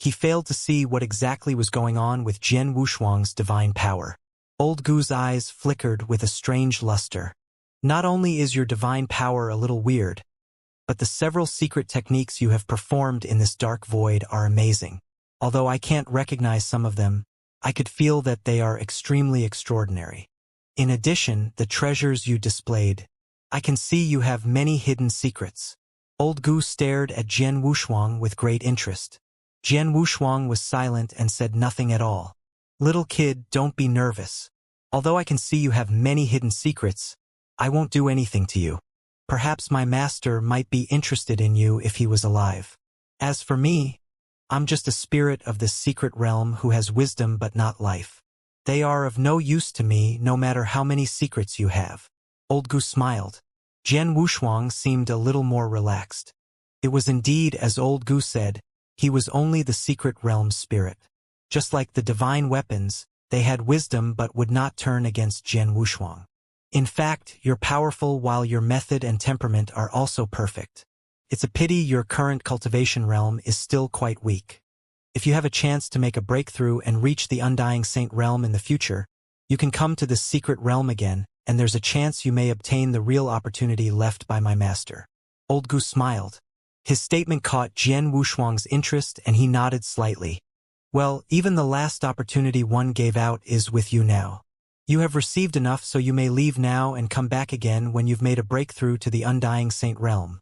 he failed to see what exactly was going on with Jian Wushuang's divine power. Old Gu's eyes flickered with a strange luster. Not only is your divine power a little weird, but the several secret techniques you have performed in this dark void are amazing. Although I can't recognize some of them, I could feel that they are extremely extraordinary. In addition, the treasures you displayed, I can see you have many hidden secrets. Old Gu stared at Jian Wushuang with great interest. Jian Wushuang was silent and said nothing at all. Little kid, don't be nervous. Although I can see you have many hidden secrets, I won't do anything to you. Perhaps my master might be interested in you if he was alive. As for me, I'm just a spirit of this secret realm who has wisdom but not life. They are of no use to me no matter how many secrets you have. Old Gu smiled. Jian Wushuang seemed a little more relaxed. It was indeed as Old Gu said, he was only the secret realm's spirit. Just like the divine weapons, they had wisdom but would not turn against Jian Wushuang. In fact, you're powerful while your method and temperament are also perfect. It's a pity your current cultivation realm is still quite weak. If you have a chance to make a breakthrough and reach the Undying Saint realm in the future, you can come to this secret realm again, and there's a chance you may obtain the real opportunity left by my master. Old Gu smiled. His statement caught Jian Wushuang's interest and he nodded slightly. Well, even the last opportunity one gave out is with you now. You have received enough so you may leave now and come back again when you've made a breakthrough to the Undying Saint realm,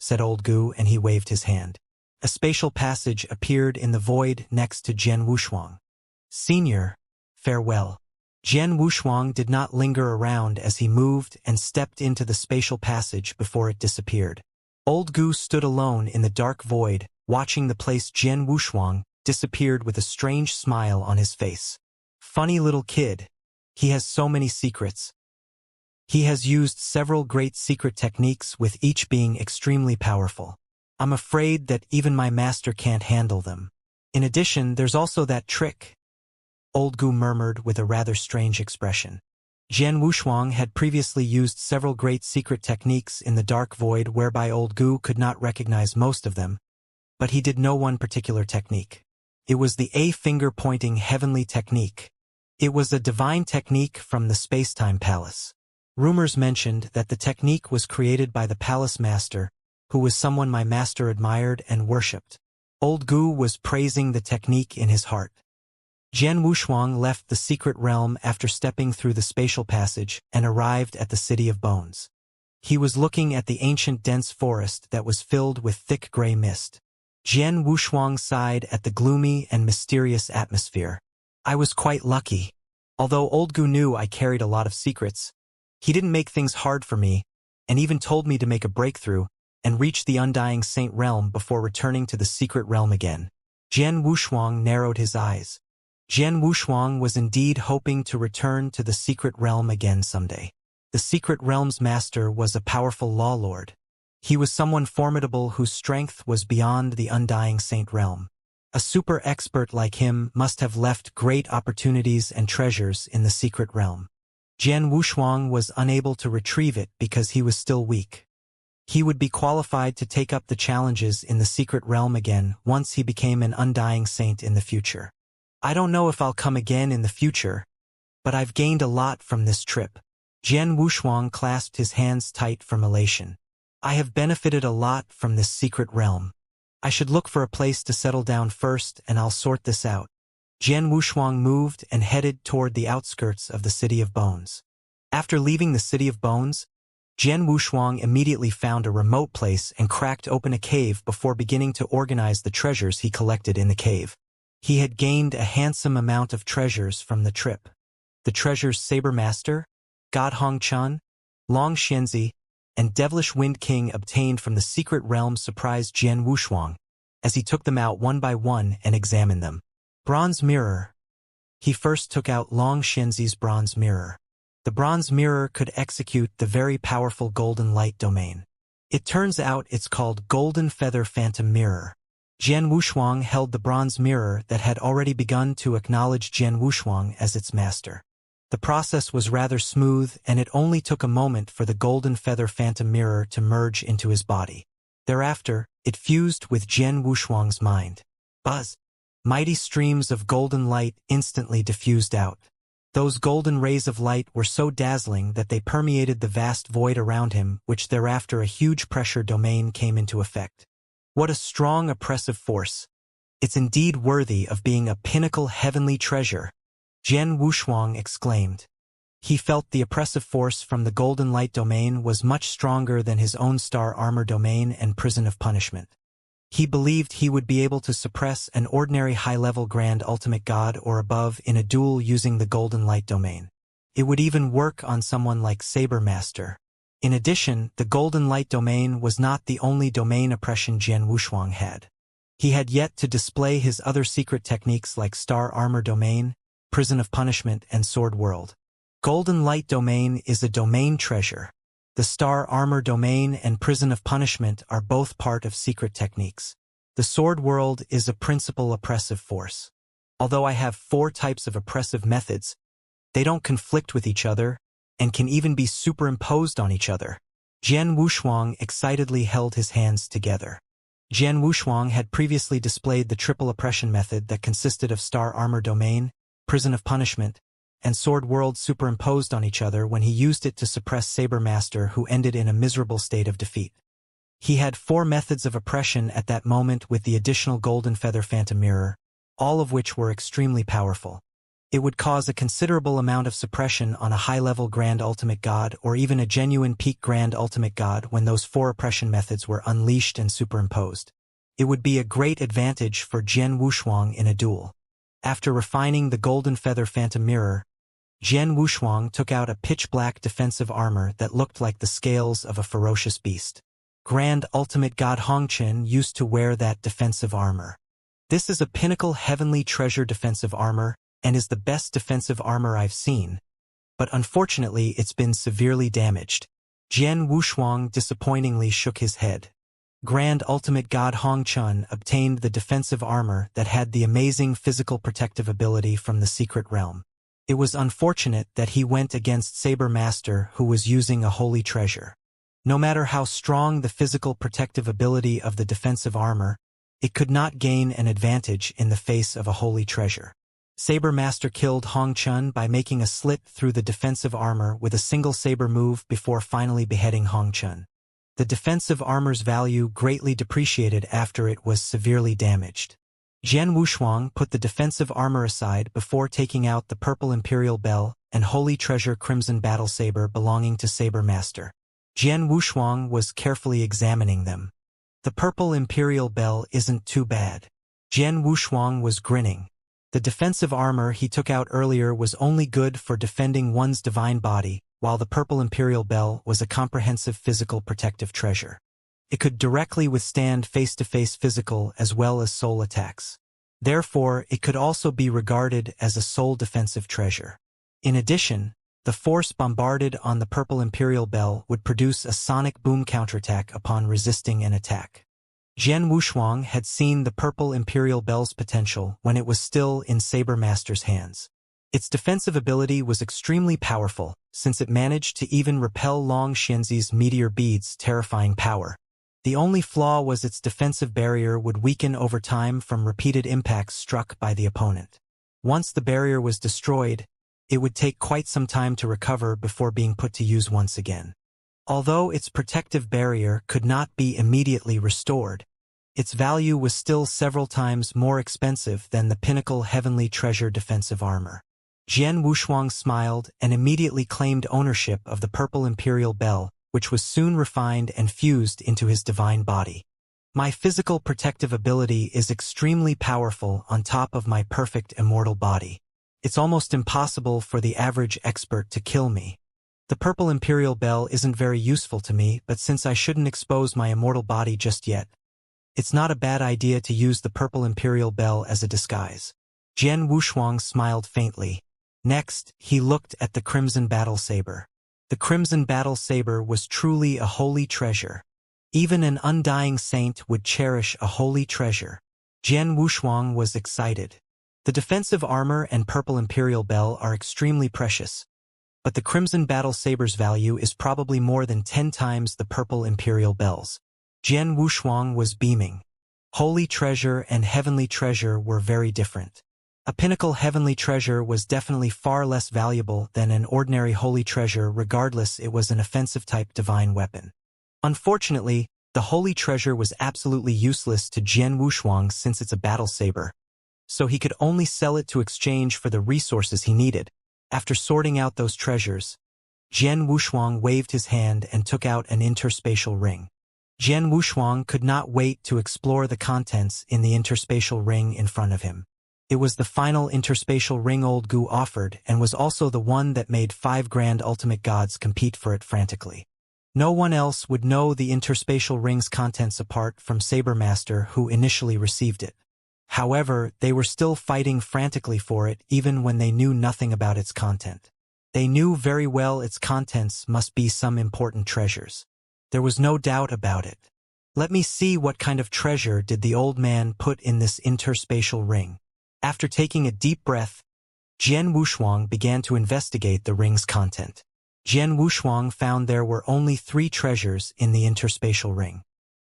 said Old Gu, and he waved his hand. A spatial passage appeared in the void next to Jian Wushuang. Senior, farewell. Jian Wushuang did not linger around as he moved and stepped into the spatial passage before it disappeared. Old Gu stood alone in the dark void, watching the place Jian Wushuang disappeared with a strange smile on his face. Funny little kid. He has so many secrets. He has used several great secret techniques with each being extremely powerful. I'm afraid that even my master can't handle them. In addition, there's also that trick, Old Gu murmured with a rather strange expression. Jian Wushuang had previously used several great secret techniques in the dark void whereby Old Gu could not recognize most of them, but he did know one particular technique. It was the A-finger-pointing heavenly technique. It was a divine technique from the space-time palace. Rumors mentioned that the technique was created by the palace master, who was someone my master admired and worshipped. Old Gu was praising the technique in his heart. Jian Wushuang left the secret realm after stepping through the spatial passage and arrived at the City of Bones. He was looking at the ancient dense forest that was filled with thick gray mist. Jian Wushuang sighed at the gloomy and mysterious atmosphere. I was quite lucky. Although Old Gu knew I carried a lot of secrets, he didn't make things hard for me, and even told me to make a breakthrough and reach the Undying Saint realm before returning to the secret realm again. Jian Wushuang narrowed his eyes. Jian Wushuang was indeed hoping to return to the secret realm again someday. The secret realm's master was a powerful law lord. He was someone formidable whose strength was beyond the Undying Saint realm. A super expert like him must have left great opportunities and treasures in the secret realm. Jian Wushuang was unable to retrieve it because he was still weak. He would be qualified to take up the challenges in the secret realm again once he became an Undying Saint in the future. I don't know if I'll come again in the future, but I've gained a lot from this trip. Jian Wushuang clasped his hands tight from elation. I have benefited a lot from this secret realm. I should look for a place to settle down first and I'll sort this out. Jian Wushuang moved and headed toward the outskirts of the City of Bones. After leaving the City of Bones, Jian Wushuang immediately found a remote place and cracked open a cave before beginning to organize the treasures he collected in the cave. He had gained a handsome amount of treasures from the trip. The treasures Saber Master, God Hongchun, Long Xianxia, and Devilish Wind King obtained from the secret realm surprised Jian Wushuang, as he took them out one by one and examined them. Bronze Mirror. He first took out Long Xianxia's Bronze Mirror. The Bronze Mirror could execute the very powerful Golden Light domain. It turns out it's called Golden Feather Phantom Mirror. Jian Wushuang held the Bronze Mirror that had already begun to acknowledge Jian Wushuang as its master. The process was rather smooth, and it only took a moment for the Golden Feather Phantom Mirror to merge into his body. Thereafter, it fused with Jian Wushuang's mind. Buzz! Mighty streams of golden light instantly diffused out. Those golden rays of light were so dazzling that they permeated the vast void around him, which thereafter a huge pressure domain came into effect. What a strong oppressive force! It's indeed worthy of being a pinnacle heavenly treasure, Jian Wushuang exclaimed. He felt the oppressive force from the golden light domain was much stronger than his own star armor domain and prison of punishment. He believed he would be able to suppress an ordinary high-level grand ultimate god or above in a duel using the golden light domain. It would even work on someone like Saber Master. In addition, the golden light domain was not the only domain oppression Jian Wushuang had. He had yet to display his other secret techniques like star armor domain, prison of punishment, and sword world. Golden light domain is a domain treasure. The star armor domain and prison of punishment are both part of secret techniques. The sword world is a principal oppressive force. Although I have 4 types of oppressive methods, they don't conflict with each other and can even be superimposed on each other. Jian Wushuang excitedly held his hands together. Jian Wushuang had previously displayed the triple oppression method that consisted of star armor domain, prison of punishment, and sword world superimposed on each other when he used it to suppress Saber Master, who ended in a miserable state of defeat. He had 4 methods of oppression at that moment with the additional golden feather phantom mirror, all of which were extremely powerful. It would cause a considerable amount of suppression on a high-level grand ultimate god or even a genuine peak grand ultimate god when those 4 oppression methods were unleashed and superimposed. It would be a great advantage for Jian Wushuang in a duel. After refining the golden feather phantom mirror, Jian Wushuang took out a pitch-black defensive armor that looked like the scales of a ferocious beast. Grand Ultimate God Hongqin used to wear that defensive armor. This is a pinnacle heavenly treasure defensive armor and is the best defensive armor I've seen, but unfortunately it's been severely damaged. Jian Wushuang disappointingly shook his head. Grand Ultimate God Hongqin obtained the defensive armor that had the amazing physical protective ability from the secret realm. It was unfortunate that he went against Saber Master, who was using a holy treasure. No matter how strong the physical protective ability of the defensive armor, it could not gain an advantage in the face of a holy treasure. Saber Master killed Hongqin by making a slit through the defensive armor with a single saber move before finally beheading Hongqin. The defensive armor's value greatly depreciated after it was severely damaged. Jian Wushuang put the defensive armor aside before taking out the purple imperial bell and holy treasure crimson battle saber belonging to Saber Master. Jian Wushuang was carefully examining them. The purple imperial bell isn't too bad. Jian Wushuang was grinning. The defensive armor he took out earlier was only good for defending one's divine body, while the purple imperial bell was a comprehensive physical protective treasure. It could directly withstand face-to-face physical as well as soul attacks. Therefore, it could also be regarded as a soul defensive treasure. In addition, the force bombarded on the purple imperial bell would produce a sonic boom counterattack upon resisting an attack. Jian Wushuang had seen the purple imperial bell's potential when it was still in Saber Master's hands. Its defensive ability was extremely powerful, since it managed to even repel Long Xianxi's meteor bead's terrifying power. The only flaw was its defensive barrier would weaken over time from repeated impacts struck by the opponent. Once the barrier was destroyed, it would take quite some time to recover before being put to use once again. Although its protective barrier could not be immediately restored, its value was still several times more expensive than the pinnacle heavenly treasure defensive armor. Jian Wushuang smiled and immediately claimed ownership of the purple imperial bell, which was soon refined and fused into his divine body. My physical protective ability is extremely powerful on top of my perfect immortal body. It's almost impossible for the average expert to kill me. The purple imperial bell isn't very useful to me, but since I shouldn't expose my immortal body just yet, it's not a bad idea to use the purple imperial bell as a disguise. Jian Wushuang smiled faintly. Next, he looked at the crimson battle saber. The crimson battle saber was truly a holy treasure. Even an undying saint would cherish a holy treasure. Jian Wushuang was excited. The defensive armor and purple imperial bell are extremely precious, but the crimson battle saber's value is probably more than 10 times the purple imperial bell's. Jian Wushuang was beaming. Holy treasure and heavenly treasure were very different. A pinnacle heavenly treasure was definitely far less valuable than an ordinary holy treasure, regardless it was an offensive-type divine weapon. Unfortunately, the holy treasure was absolutely useless to Jian Wushuang since it's a battle saber, so he could only sell it to exchange for the resources he needed. After sorting out those treasures, Jian Wushuang waved his hand and took out an interspatial ring. Jian Wushuang could not wait to explore the contents in the interspatial ring in front of him. It was the final interspatial ring Old Gu offered and was also the one that made 5 grand ultimate gods compete for it frantically. No one else would know the interspatial ring's contents apart from Saber Master, who initially received it. However, they were still fighting frantically for it even when they knew nothing about its content. They knew very well its contents must be some important treasures. There was no doubt about it. Let me see what kind of treasure did the old man put in this interspatial ring. After taking a deep breath, Jian Wushuang began to investigate the ring's content. Jian Wushuang found there were only 3 treasures in the interspatial ring.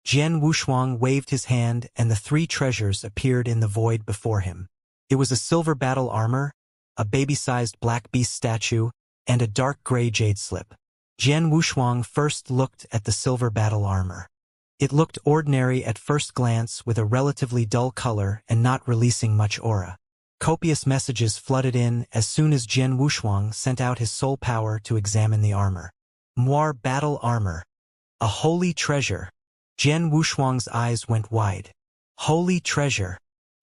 Jian Wushuang waved his hand and the 3 treasures appeared in the void before him. It was a silver battle armor, a baby-sized black beast statue, and a dark gray jade slip. Jian Wushuang first looked at the silver battle armor. It looked ordinary at first glance with a relatively dull color and not releasing much aura. Copious messages flooded in as soon as Jian Wushuang sent out his soul power to examine the armor. Moir battle armor. A holy treasure. Jian Wushuang's eyes went wide. Holy treasure.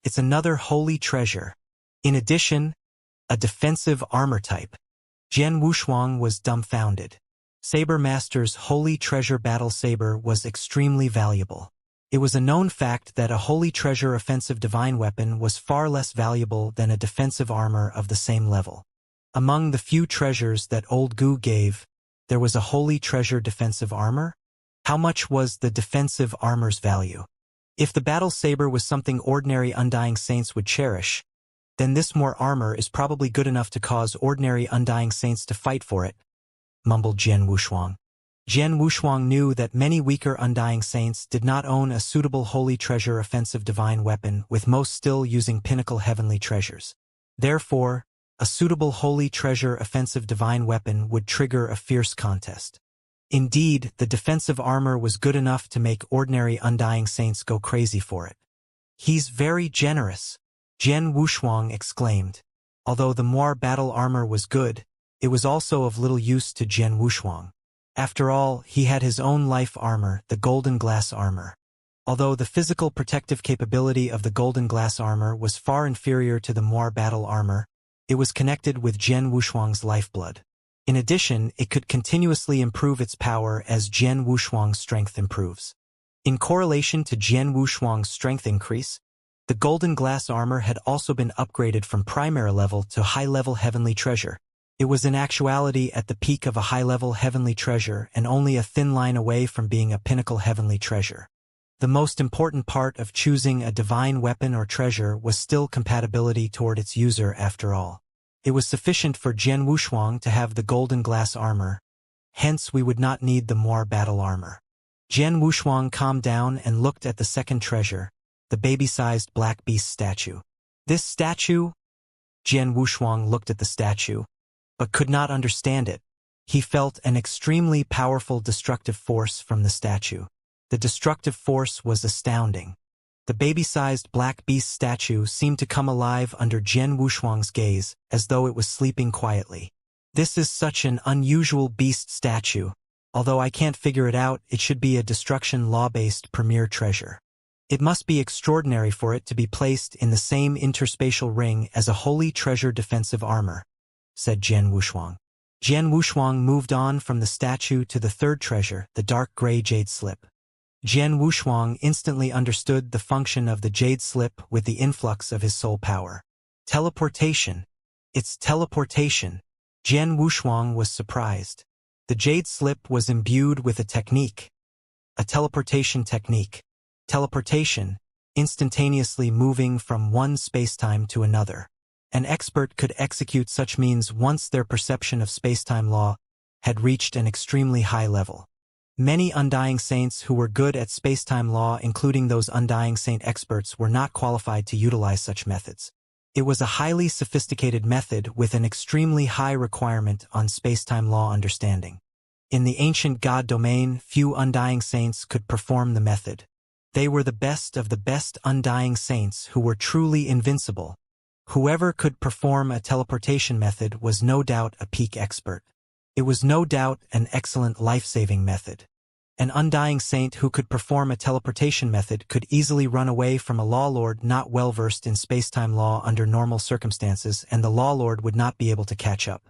It's another holy treasure. In addition, a defensive armor type. Jian Wushuang was dumbfounded. Saber Master's Holy Treasure Battle Saber was extremely valuable. It was a known fact that a Holy Treasure offensive divine weapon was far less valuable than a defensive armor of the same level. Among the few treasures that Old Gu gave, there was a Holy Treasure defensive armor? How much was the defensive armor's value? If the Battle Saber was something ordinary Undying Saints would cherish, then this more armor is probably good enough to cause ordinary Undying Saints to fight for it, mumbled Jian Wushuang. Jian Wushuang knew that many weaker Undying Saints did not own a suitable Holy Treasure offensive divine weapon, with most still using pinnacle heavenly treasures. Therefore, a suitable Holy Treasure offensive divine weapon would trigger a fierce contest. Indeed, the defensive armor was good enough to make ordinary Undying Saints go crazy for it. He's very generous, Jian Wushuang exclaimed. Although the Moir battle armor was good, it was also of little use to Jian Wushuang. After all, he had his own life armor, the Golden Glass armor. Although the physical protective capability of the Golden Glass armor was far inferior to the Moir battle armor, it was connected with Jian Wushuang's lifeblood. In addition, it could continuously improve its power as Jian Wushuang's strength improves. In correlation to Jian Wushuang's strength increase, the Golden Glass armor had also been upgraded from primary level to high-level heavenly treasure. It was in actuality at the peak of a high-level heavenly treasure and only a thin line away from being a pinnacle heavenly treasure. The most important part of choosing a divine weapon or treasure was still compatibility toward its user after all. It was sufficient for Jian Wushuang to have the Golden Glass armor, hence we would not need the Moir battle armor. Jian Wushuang calmed down and looked at the second treasure, the baby-sized black beast statue. This statue? Jian Wushuang looked at the statue, but could not understand it. He felt an extremely powerful destructive force from the statue. The destructive force was astounding. The baby-sized black beast statue seemed to come alive under Jian Wushuang's gaze, as though it was sleeping quietly. This is such an unusual beast statue. Although I can't figure it out, it should be a destruction law-based premier treasure. It must be extraordinary for it to be placed in the same interspatial ring as a holy treasure defensive armor, said Jian Wushuang. Jian Wushuang moved on from the statue to the third treasure, the dark gray jade slip. Jian Wushuang instantly understood the function of the jade slip with the influx of his soul power. Teleportation. It's teleportation. Jian Wushuang was surprised. The jade slip was imbued with a technique. A teleportation technique. Teleportation, instantaneously moving from one spacetime to another. An expert could execute such means once their perception of spacetime law had reached an extremely high level. Many Undying Saints who were good at spacetime law, including those Undying Saint experts, were not qualified to utilize such methods. It was a highly sophisticated method with an extremely high requirement on spacetime law understanding. In the ancient god domain, few undying saints could perform the method. They were the best of the best undying saints who were truly invincible. Whoever could perform a teleportation method was no doubt a peak expert. It was no doubt an excellent life-saving method. An undying saint who could perform a teleportation method could easily run away from a law lord not well versed in spacetime law under normal circumstances, and the law lord would not be able to catch up.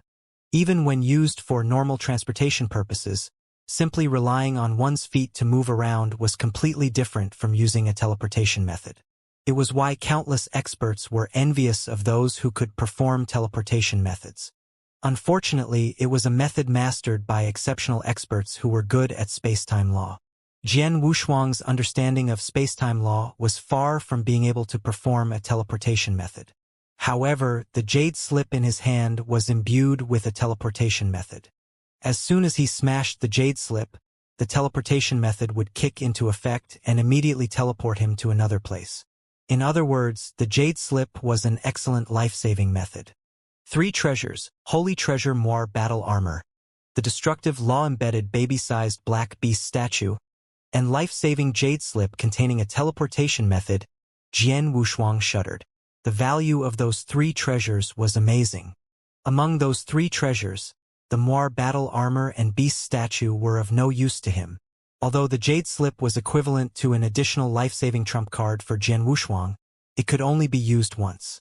Even when used for normal transportation purposes, simply relying on one's feet to move around was completely different from using a teleportation method. It was why countless experts were envious of those who could perform teleportation methods. Unfortunately, it was a method mastered by exceptional experts who were good at spacetime law. Jian Wushuang's understanding of spacetime law was far from being able to perform a teleportation method. However, the jade slip in his hand was imbued with a teleportation method. As soon as he smashed the jade slip, the teleportation method would kick into effect and immediately teleport him to another place. In other words, the jade slip was an excellent life-saving method. 3 treasures: Holy Treasure Moir Battle Armor, the destructive law-embedded baby-sized black beast statue, and life-saving jade slip containing a teleportation method. Jian Wushuang shuddered. The value of those 3 treasures was amazing. Among those 3 treasures, the Moir battle armor and beast statue were of no use to him. Although the jade slip was equivalent to an additional life-saving trump card for Jian Wushuang, it could only be used once.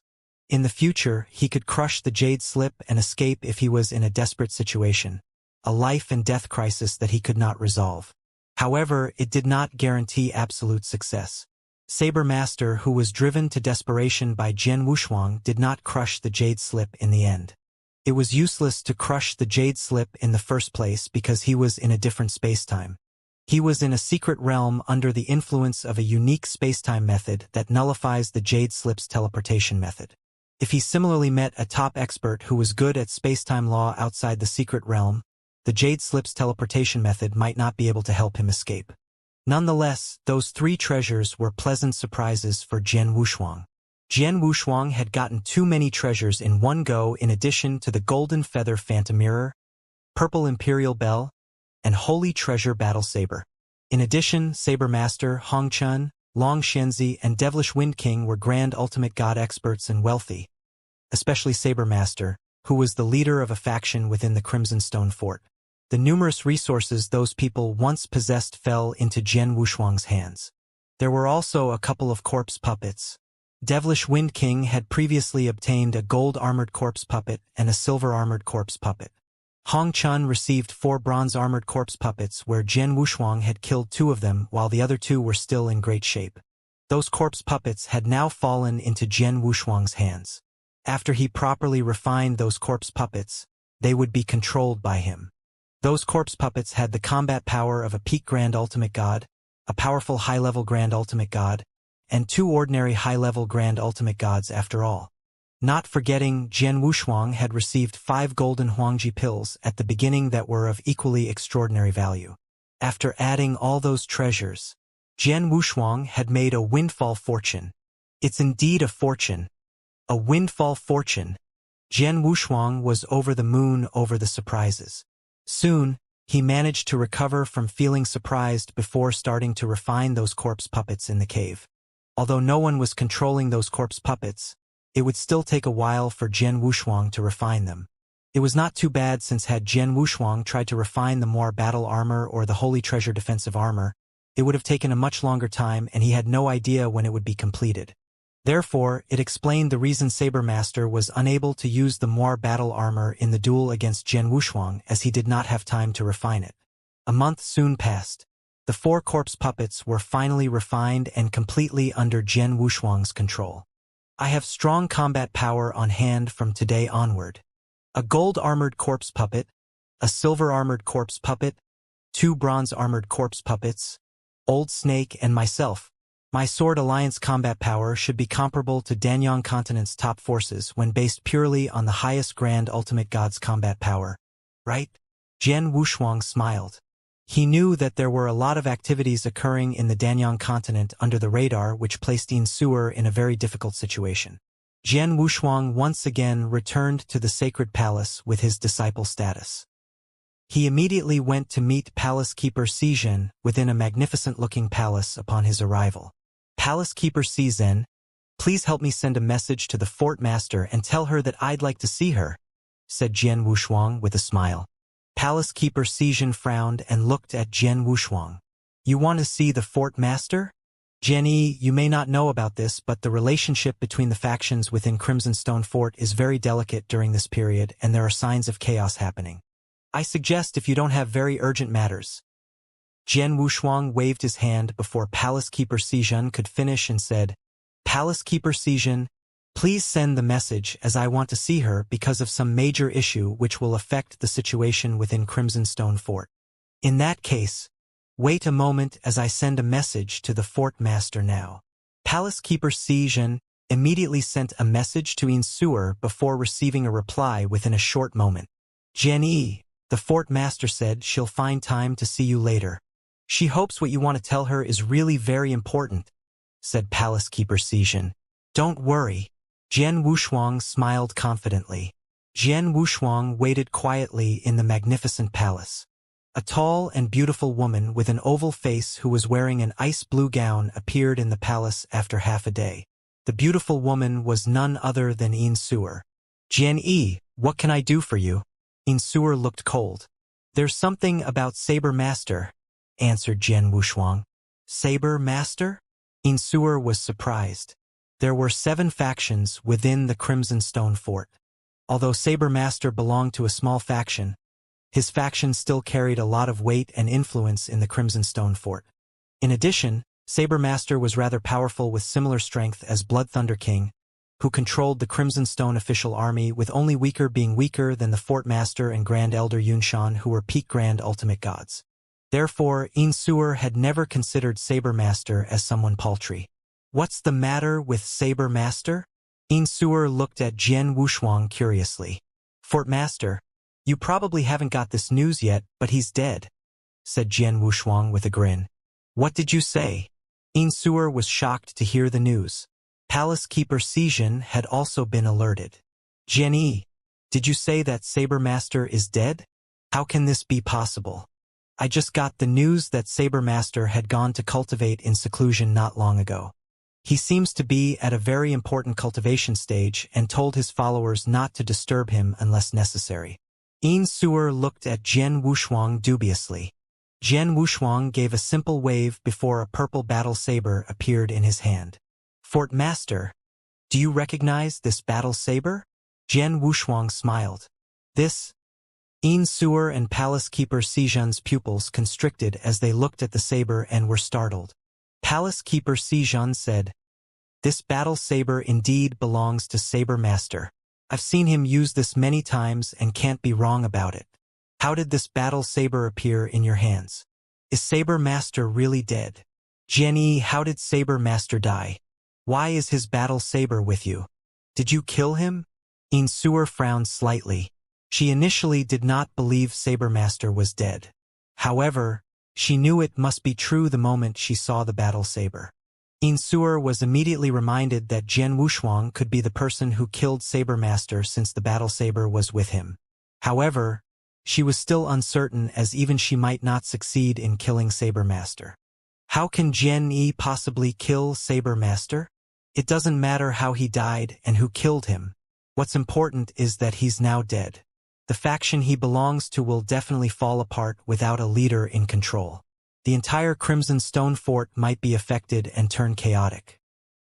In the future, he could crush the jade slip and escape if he was in a desperate situation, a life-and-death crisis that he could not resolve. However, it did not guarantee absolute success. Saber Master, who was driven to desperation by Jian Wushuang, did not crush the jade slip in the end. It was useless to crush the jade slip in the first place because he was in a different spacetime. He was in a secret realm under the influence of a unique spacetime method that nullifies the jade slip's teleportation method. If he similarly met a top expert who was good at spacetime law outside the secret realm, the jade slip's teleportation method might not be able to help him escape. Nonetheless, those 3 treasures were pleasant surprises for Jian Wushuang. Jian Wushuang had gotten too many treasures in one go in addition to the Golden Feather Phantom Mirror, Purple Imperial Bell, and Holy Treasure Battle Saber. In addition, Saber Master, Hong Chun, Long Xianxia, and Devilish Wind King were grand ultimate god experts and wealthy, especially Saber Master, who was the leader of a faction within the Crimson Stone Fort. The numerous resources those people once possessed fell into Jian Wushuang's hands. There were also a couple of corpse puppets. Devilish Wind King had previously obtained a gold-armored corpse puppet and a silver-armored corpse puppet. Hong Chun received 4 bronze-armored corpse puppets where Jian Wushuang had killed 2 of them while the other 2 were still in great shape. Those corpse puppets had now fallen into Jian Wushuang's hands. After he properly refined those corpse puppets, they would be controlled by him. Those corpse puppets had the combat power of a peak Grand Ultimate God, a powerful high-level Grand Ultimate God, and 2 ordinary high-level Grand Ultimate Gods after all. Not forgetting, Jian Wushuang had received 5 golden Huangji pills at the beginning that were of equally extraordinary value. After adding all those treasures, Jian Wushuang had made a windfall fortune. It's indeed a fortune. A windfall fortune. Jian Wushuang was over the moon over the surprises. Soon, he managed to recover from feeling surprised before starting to refine those corpse puppets in the cave. Although no one was controlling those corpse puppets, it would still take a while for Jian Wushuang to refine them. It was not too bad since had Jian Wushuang tried to refine the Moir battle armor or the Holy Treasure defensive armor, it would have taken a much longer time and he had no idea when it would be completed. Therefore, it explained the reason Saber Master was unable to use the Moir battle armor in the duel against Jian Wushuang as he did not have time to refine it. A month soon passed. The 4 corpse puppets were finally refined and completely under Jian Wushuang's control. I have strong combat power on hand from today onward. A gold-armored corpse puppet, a silver-armored corpse puppet, 2 bronze-armored corpse puppets, Old Snake and myself. My Sword Alliance combat power should be comparable to Danyang Continent's top forces when based purely on the highest Grand Ultimate God's combat power. Right? Jian Wushuang smiled. He knew that there were a lot of activities occurring in the Danyang continent under the radar which placed Sewer in a very difficult situation. Jian Wushuang once again returned to the sacred palace with his disciple status. He immediately went to meet Palace Keeper Xizhen within a magnificent-looking palace upon his arrival. Palace Keeper Xizhen, please help me send a message to the fort master and tell her that I'd like to see her, said Jian Wushuang with a smile. Palace Keeper Xizhen frowned and looked at Jian Wushuang. You want to see the fort master? Jian Yi, you may not know about this, but the relationship between the factions within Crimson Stone Fort is very delicate during this period, and there are signs of chaos happening. I suggest if you don't have very urgent matters. Jian Wushuang waved his hand before Palace Keeper Xizhen could finish and said, Palace Keeper Xizhen, please send the message as I want to see her because of some major issue which will affect the situation within Crimson Stone Fort. In that case, wait a moment as I send a message to the fort master now. Palace Keeper Xizhen immediately sent a message to Insure before receiving a reply within a short moment. Jian Yi, the fort master said she'll find time to see you later. She hopes what you want to tell her is really very important, said Palace Keeper Xizhen. Don't worry. Jian Wushuang smiled confidently. Jian Wushuang waited quietly in the magnificent palace. A tall and beautiful woman with an oval face who was wearing an ice blue gown appeared in the palace after half a day. The beautiful woman was none other than Insure. Jian Yi, what can I do for you? Insure looked cold. There's something about Saber Master, answered Jian Wushuang. Saber Master? Insure was surprised. There were 7 factions within the Crimson Stone Fort. Although Saber Master belonged to a small faction, his faction still carried a lot of weight and influence in the Crimson Stone Fort. In addition, Saber Master was rather powerful with similar strength as Blood Thunder King, who controlled the Crimson Stone official army, with only weaker being weaker than the Fort Master and Grand Elder Yunshan, who were peak Grand Ultimate Gods. Therefore, Insure had never considered Saber Master as someone paltry. What's the matter with Saber Master? Insure looked at Jian Wushuang curiously. Fort Master, you probably haven't got this news yet, but he's dead, said Jian Wushuang with a grin. What did you say? Insure was shocked to hear the news. Palace Keeper Xizhen had also been alerted. Jian Yi, did you say that Saber Master is dead? How can this be possible? I just got the news that Saber Master had gone to cultivate in seclusion not long ago. He seems to be at a very important cultivation stage and told his followers not to disturb him unless necessary. Insure looked at Jian Wushuang dubiously. Jian Wushuang gave a simple wave before a purple battle saber appeared in his hand. Fort Master, do you recognize this battle saber? Jian Wushuang smiled. This? Insure and Palace Keeper Xizhen's pupils constricted as they looked at the saber and were startled. Palace Keeper Xizhen said, This battle saber indeed belongs to Saber Master. I've seen him use this many times and can't be wrong about it. How did this battle saber appear in your hands? Is Saber Master really dead? Jian Yi, how did Saber Master die? Why is his battle saber with you? Did you kill him? Insure frowned slightly. She initially did not believe Saber Master was dead. However, she knew it must be true the moment she saw the battle saber. Insure was immediately reminded that Jian Wushuang could be the person who killed Saber Master since the battle saber was with him. However, she was still uncertain, as even she might not succeed in killing Saber Master. How can Jian Yi possibly kill Saber Master? It doesn't matter how he died and who killed him. What's important is that he's now dead. The faction he belongs to will definitely fall apart without a leader in control. The entire Crimson Stone Fort might be affected and turn chaotic.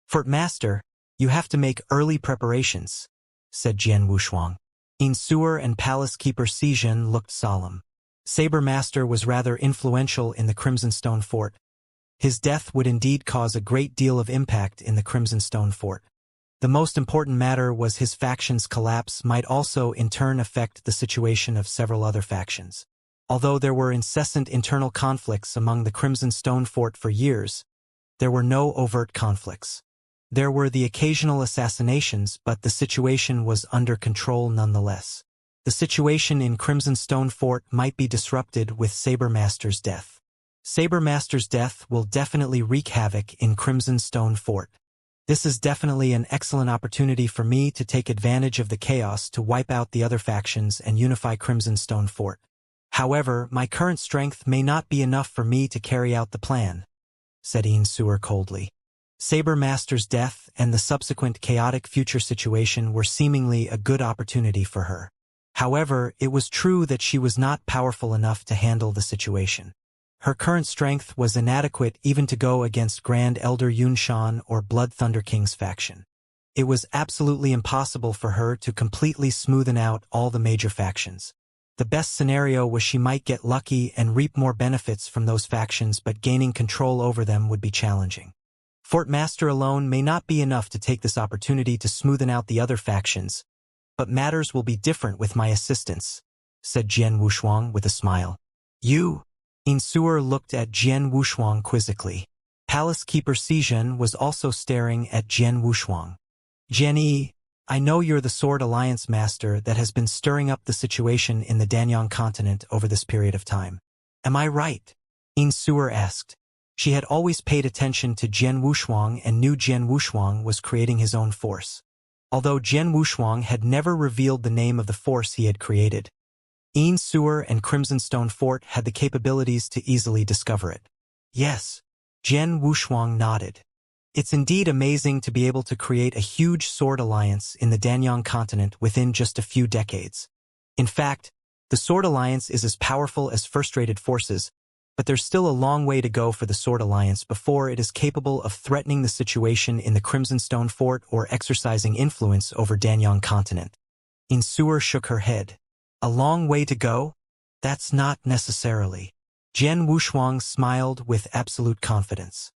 Fort Master, you have to make early preparations, said Jian Wushuang. Insure and Palace Keeper Xizhen looked solemn. Saber Master was rather influential in the Crimson Stone Fort. His death would indeed cause a great deal of impact in the Crimson Stone Fort. The most important matter was his faction's collapse might also in turn affect the situation of several other factions. Although there were incessant internal conflicts among the Crimson Stone Fort for years, there were no overt conflicts. There were the occasional assassinations, but the situation was under control nonetheless. The situation in Crimson Stone Fort might be disrupted with Saber Master's death. Saber Master's death will definitely wreak havoc in Crimson Stone Fort. This is definitely an excellent opportunity for me to take advantage of the chaos to wipe out the other factions and unify Crimson Stone Fort. However, my current strength may not be enough for me to carry out the plan, said Xianxia coldly. Saber Master's death and the subsequent chaotic future situation were seemingly a good opportunity for her. However, it was true that she was not powerful enough to handle the situation. Her current strength was inadequate even to go against Grand Elder Yunshan or Blood Thunder King's faction. It was absolutely impossible for her to completely smoothen out all the major factions. The best scenario was she might get lucky and reap more benefits from those factions, but gaining control over them would be challenging. Fort Master alone may not be enough to take this opportunity to smoothen out the other factions, but matters will be different with my assistance, said Jian Wushuang with a smile. You? Xianxia looked at Jian Wushuang quizzically. Palace Keeper Xizhen was also staring at Jian Wushuang. Jian, I know you're the Sword Alliance Master that has been stirring up the situation in the Danyang continent over this period of time. Am I right? Xianxia asked. She had always paid attention to Jian Wushuang and knew Jian Wushuang was creating his own force. Although Jian Wushuang had never revealed the name of the force he had created, Xianxia and Crimson Stone Fort had the capabilities to easily discover it. Yes, Jian Wushuang nodded. It's indeed amazing to be able to create a huge sword alliance in the Danyang continent within just a few decades. In fact, the Sword Alliance is as powerful as first-rated forces, but there's still a long way to go for the Sword Alliance before it is capable of threatening the situation in the Crimson Stone Fort or exercising influence over Danyang continent. Xianxia shook her head. A long way to go? That's not necessarily. Jian Wushuang smiled with absolute confidence.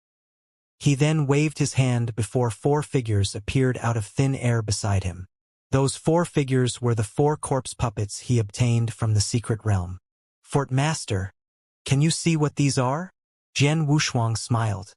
He then waved his hand before 4 figures appeared out of thin air beside him. Those 4 figures were the 4 corpse puppets he obtained from the secret realm. Fort Master, can you see what these are? Jian Wushuang smiled.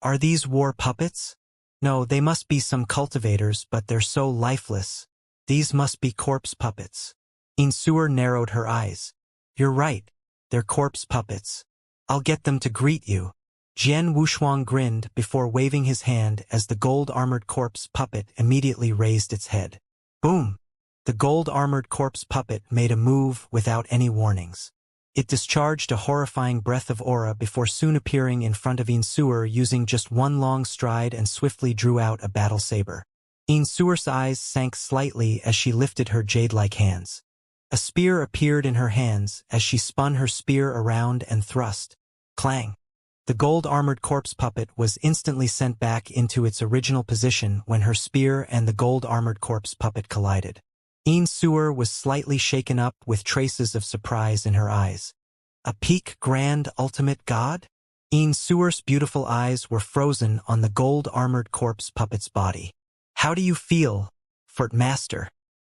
Are these war puppets? No, they must be some cultivators, but they're so lifeless. These must be corpse puppets. Xianxia narrowed her eyes. You're right, they're corpse puppets. I'll get them to greet you. Jian Wushuang grinned before waving his hand as the gold-armored corpse puppet immediately raised its head. Boom! The gold-armored corpse puppet made a move without any warnings. It discharged a horrifying breath of aura before soon appearing in front of Xianxia using just one long stride and swiftly drew out a battle saber. Xianxia's eyes sank slightly as she lifted her jade-like hands. A spear appeared in her hands as she spun her spear around and thrust. Clang! The gold-armored corpse puppet was instantly sent back into its original position when her spear and the gold-armored corpse puppet collided. Xianxia was slightly shaken up with traces of surprise in her eyes. A peak grand ultimate god? Xianxia's beautiful eyes were frozen on the gold-armored corpse puppet's body. How do you feel, Fort Master?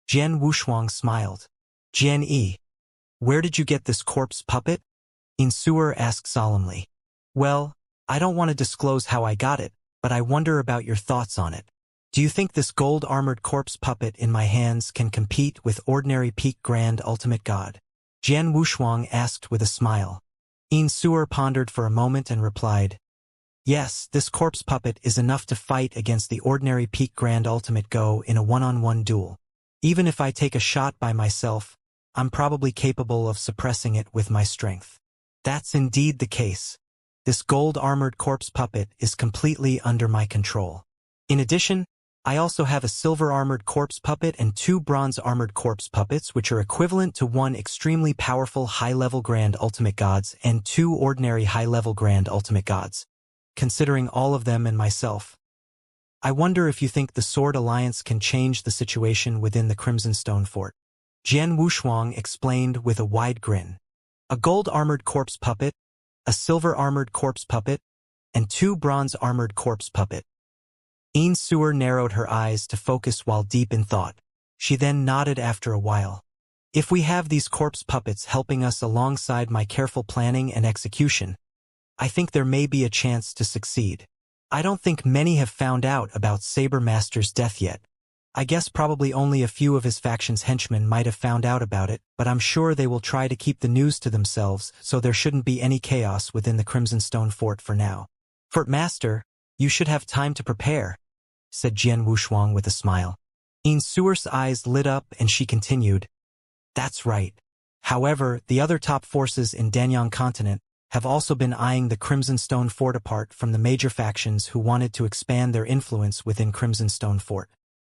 Jian Wushuang smiled. Jian, where did you get this corpse puppet? Xianxia asked solemnly. Well, I don't want to disclose how I got it, but I wonder about your thoughts on it. Do you think this gold-armored corpse puppet in my hands can compete with ordinary peak grand ultimate god? Jian Wushuang asked with a smile. Xianxia pondered for a moment and replied, yes, this corpse puppet is enough to fight against the ordinary peak grand ultimate go in a one-on-one duel. Even if I take a shot by myself, I'm probably capable of suppressing it with my strength. That's indeed the case. This gold-armored corpse puppet is completely under my control. In addition, I also have a silver-armored corpse puppet and 2 bronze-armored corpse puppets, which are equivalent to 1 extremely powerful high-level grand ultimate gods and 2 ordinary high-level grand ultimate gods. Considering all of them and myself, I wonder if you think the Sword Alliance can change the situation within the Crimson Stone Fort. Jian Wushuang explained with a wide grin. A gold-armored corpse puppet, a silver-armored corpse puppet, and 2 bronze-armored corpse puppet. Xianxia narrowed her eyes to focus while deep in thought. She then nodded after a while. If we have these corpse puppets helping us alongside my careful planning and execution, I think there may be a chance to succeed. I don't think many have found out about Saber Master's death yet. I guess probably only a few of his faction's henchmen might have found out about it, but I'm sure they will try to keep the news to themselves, so there shouldn't be any chaos within the Crimson Stone Fort for now. Fort Master, you should have time to prepare. said Jian Wushuang with a smile. Yin Suer's eyes lit up and she continued, "That's right. However, the other top forces in Danyang continent have also been eyeing the Crimson Stone Fort apart from the major factions who wanted to expand their influence within Crimson Stone Fort.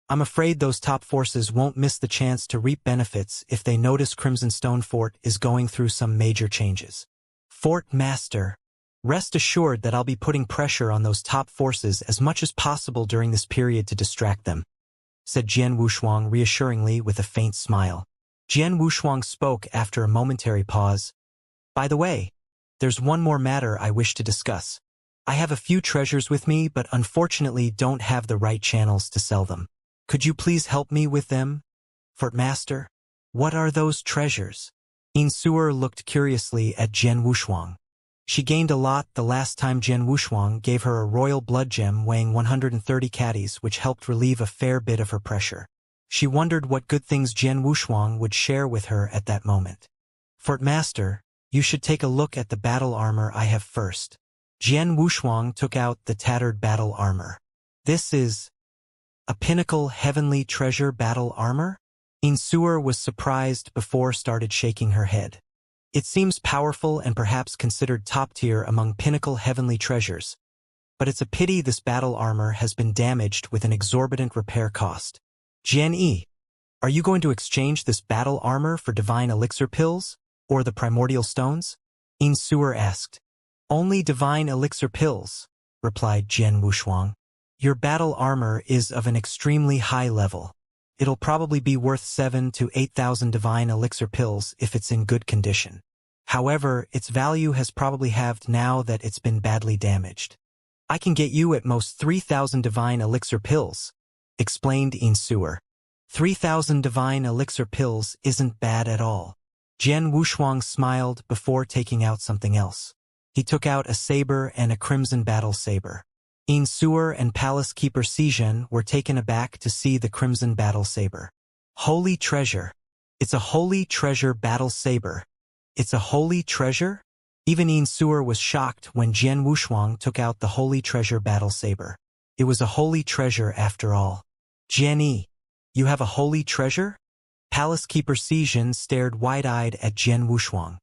I'm afraid those top forces won't miss the chance to reap benefits if they notice Crimson Stone Fort is going through some major changes. Fort Master, rest assured that I'll be putting pressure on those top forces as much as possible during this period to distract them," said Jian Wushuang reassuringly with a faint smile. Jian Wushuang spoke after a momentary pause. "By the way, there's one more matter I wish to discuss. I have a few treasures with me but unfortunately don't have the right channels to sell them. Could you please help me with them, Fort Master?" "What are those treasures?" Yin Suer looked curiously at Jian Wushuang. She gained a lot the last time Jian Wushuang gave her a royal blood gem weighing 130 caddies, which helped relieve a fair bit of her pressure. She wondered what good things Jian Wushuang would share with her at that moment. "Fort Master, you should take a look at the battle armor I have first." Jian Wushuang took out the tattered battle armor. "This is a pinnacle heavenly treasure battle armor?" Yin Suer was surprised before started shaking her head. "It seems powerful and perhaps considered top tier among pinnacle heavenly treasures. But it's a pity this battle armor has been damaged with an exorbitant repair cost. Jian Yi, are you going to exchange this battle armor for divine elixir pills, or the primordial stones?" Yin Suer asked. "Only divine elixir pills," replied Jian Wushuang. "Your battle armor is of an extremely high level. It'll probably be worth 7,000 to 8,000 divine elixir pills if it's in good condition. However, its value has probably halved now that it's been badly damaged. I can get you at most 3,000 divine elixir pills," explained Yin Suer. 3,000 divine elixir pills isn't bad at all. Jian Wushuang smiled before taking out something else. He took out a saber and a crimson battle saber. Yin Suer and Palace Keeper Xianxia were taken aback to see the crimson battle saber. "Holy treasure! It's a holy treasure battle saber. It's a holy treasure?" Even Yin Suer was shocked when Jian Wushuang took out the holy treasure battle saber. It was a holy treasure after all. "Jian Yi, you have a holy treasure?" Palace Keeper Xianxia stared wide-eyed at Jian Wushuang.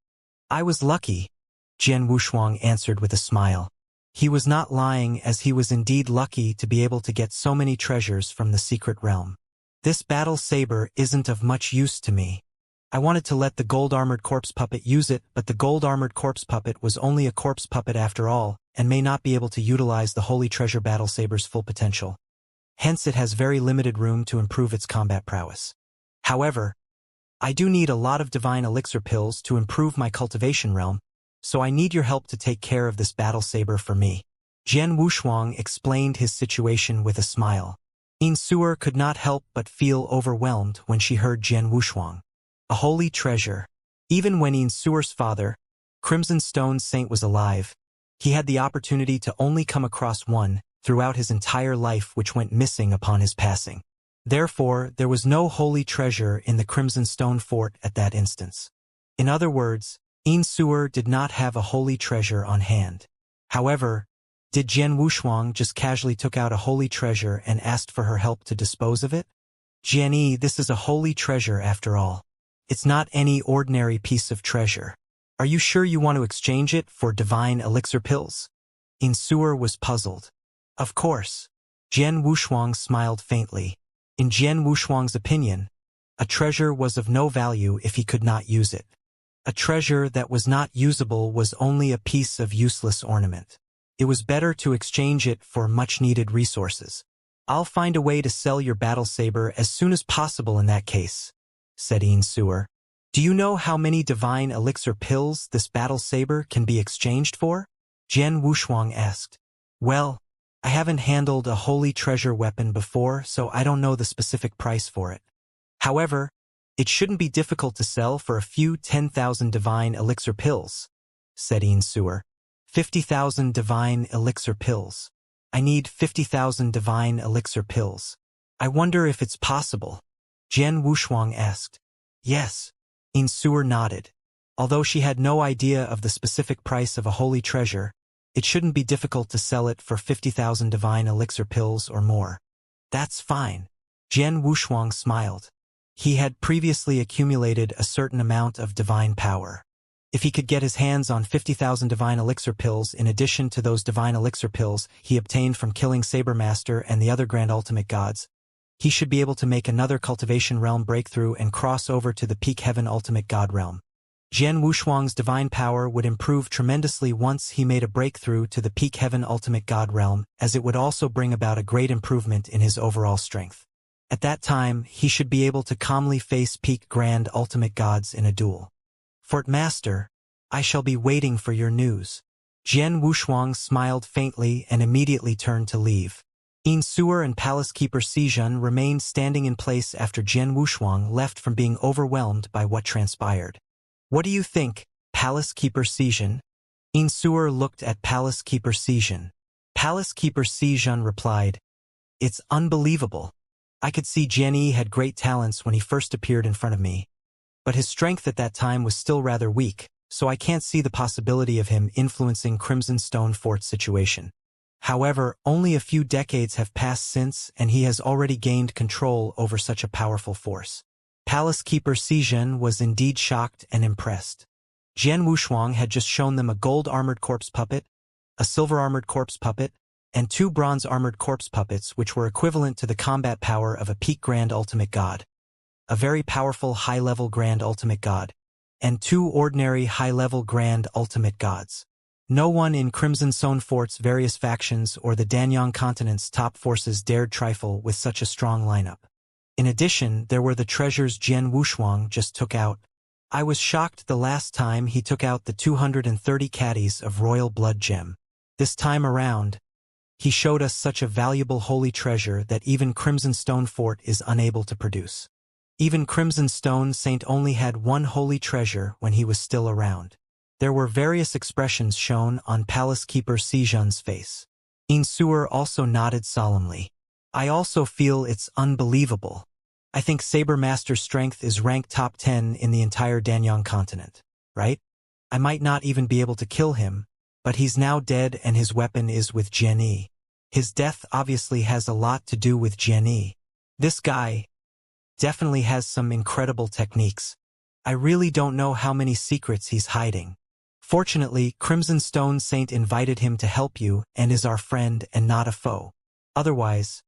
"I was lucky," Jian Wushuang answered with a smile. He was not lying, as he was indeed lucky to be able to get so many treasures from the secret realm. "This battle saber isn't of much use to me. I wanted to let the gold-armored corpse puppet use it, but the gold-armored corpse puppet was only a corpse puppet after all, and may not be able to utilize the holy treasure battle saber's full potential. Hence it has very limited room to improve its combat prowess. However, I do need a lot of divine elixir pills to improve my cultivation realm, so I need your help to take care of this battle saber for me." Jian Wushuang explained his situation with a smile. Yin Suer could not help but feel overwhelmed when she heard Jian Wushuang. A holy treasure. Even when Yin Suer's father, Crimson Stone Saint, was alive, he had the opportunity to only come across one throughout his entire life, which went missing upon his passing. Therefore, there was no holy treasure in the Crimson Stone Fort at that instance. In other words, Yin Suer did not have a holy treasure on hand. However, did Jian Wushuang just casually took out a holy treasure and asked for her help to dispose of it? "Jian Yi, this is a holy treasure after all. It's not any ordinary piece of treasure. Are you sure you want to exchange it for divine elixir pills?" Yin Suer was puzzled. "Of course." Jian Wushuang smiled faintly. In Jian Wushuang's opinion, a treasure was of no value if he could not use it. A treasure that was not usable was only a piece of useless ornament. It was better to exchange it for much-needed resources. "I'll find a way to sell your battle saber as soon as possible in that case," said Yin Suer. "Do you know how many divine elixir pills this battle saber can be exchanged for?" Jian Wushuang asked. "Well, I haven't handled a holy treasure weapon before, so I don't know the specific price for it. However, it shouldn't be difficult to sell for a few 10,000 divine elixir pills," said Yin Suer. 50,000 divine elixir pills. I need 50,000 divine elixir pills. I wonder if it's possible." Jian Wushuang asked. "Yes." Yin Suer nodded. Although she had no idea of the specific price of a holy treasure, it shouldn't be difficult to sell it for 50,000 divine elixir pills or more. That's fine. Jian Wushuang smiled. He had previously accumulated a certain amount of divine power. If he could get his hands on 50,000 divine elixir pills in addition to those divine elixir pills he obtained from killing Sabermaster and the other grand ultimate gods, he should be able to make another cultivation realm breakthrough and cross over to the peak heaven ultimate god realm. Jian Wushuang's divine power would improve tremendously once he made a breakthrough to the peak heaven ultimate god realm, as it would also bring about a great improvement in his overall strength. At that time, he should be able to calmly face peak grand ultimate gods in a duel. Fort Master, I shall be waiting for your news. Jian Wushuang smiled faintly and immediately turned to leave. Yin Suer and Palace Keeper Xizhen remained standing in place after Jian Wushuang left from being overwhelmed by what transpired. What do you think, Palace Keeper Xizhen? Yin Suer looked at Palace Keeper Xizhen. Palace Keeper Xizhen replied, It's unbelievable. I could see Jian Yi had great talents when he first appeared in front of me. But his strength at that time was still rather weak, so I can't see the possibility of him influencing Crimson Stone Fort's situation. However, only a few decades have passed since, and he has already gained control over such a powerful force. Palace Keeper Xizhen was indeed shocked and impressed. Jian Wushuang had just shown them a gold-armored corpse puppet, a silver-armored corpse puppet, and 2 bronze-armored corpse puppets which were equivalent to the combat power of a peak grand ultimate god, a very powerful high-level grand ultimate god, and 2 ordinary high-level grand ultimate gods. No one in Crimson Stone Fort's various factions or the Danyang continent's top forces dared trifle with such a strong lineup. In addition, there were the treasures Jian Wushuang just took out. I was shocked the last time he took out the 230 caddies of royal blood gem. This time around, he showed us such a valuable holy treasure that even Crimson Stone Fort is unable to produce. Even Crimson Stone Saint only had one holy treasure when he was still around. There were various expressions shown on Palace Keeper Xizhen's face. Yin Suer also nodded solemnly. I also feel it's unbelievable. I think Sabermaster's strength is ranked top 10 in the entire Danyang continent, right? I might not even be able to kill him, but he's now dead and his weapon is with Jian Yi. His death obviously has a lot to do with Jian Yi. This guy definitely has some incredible techniques. I really don't know how many secrets he's hiding. Fortunately, Crimson Stone Saint invited him to help you and is our friend and not a foe. Otherwise,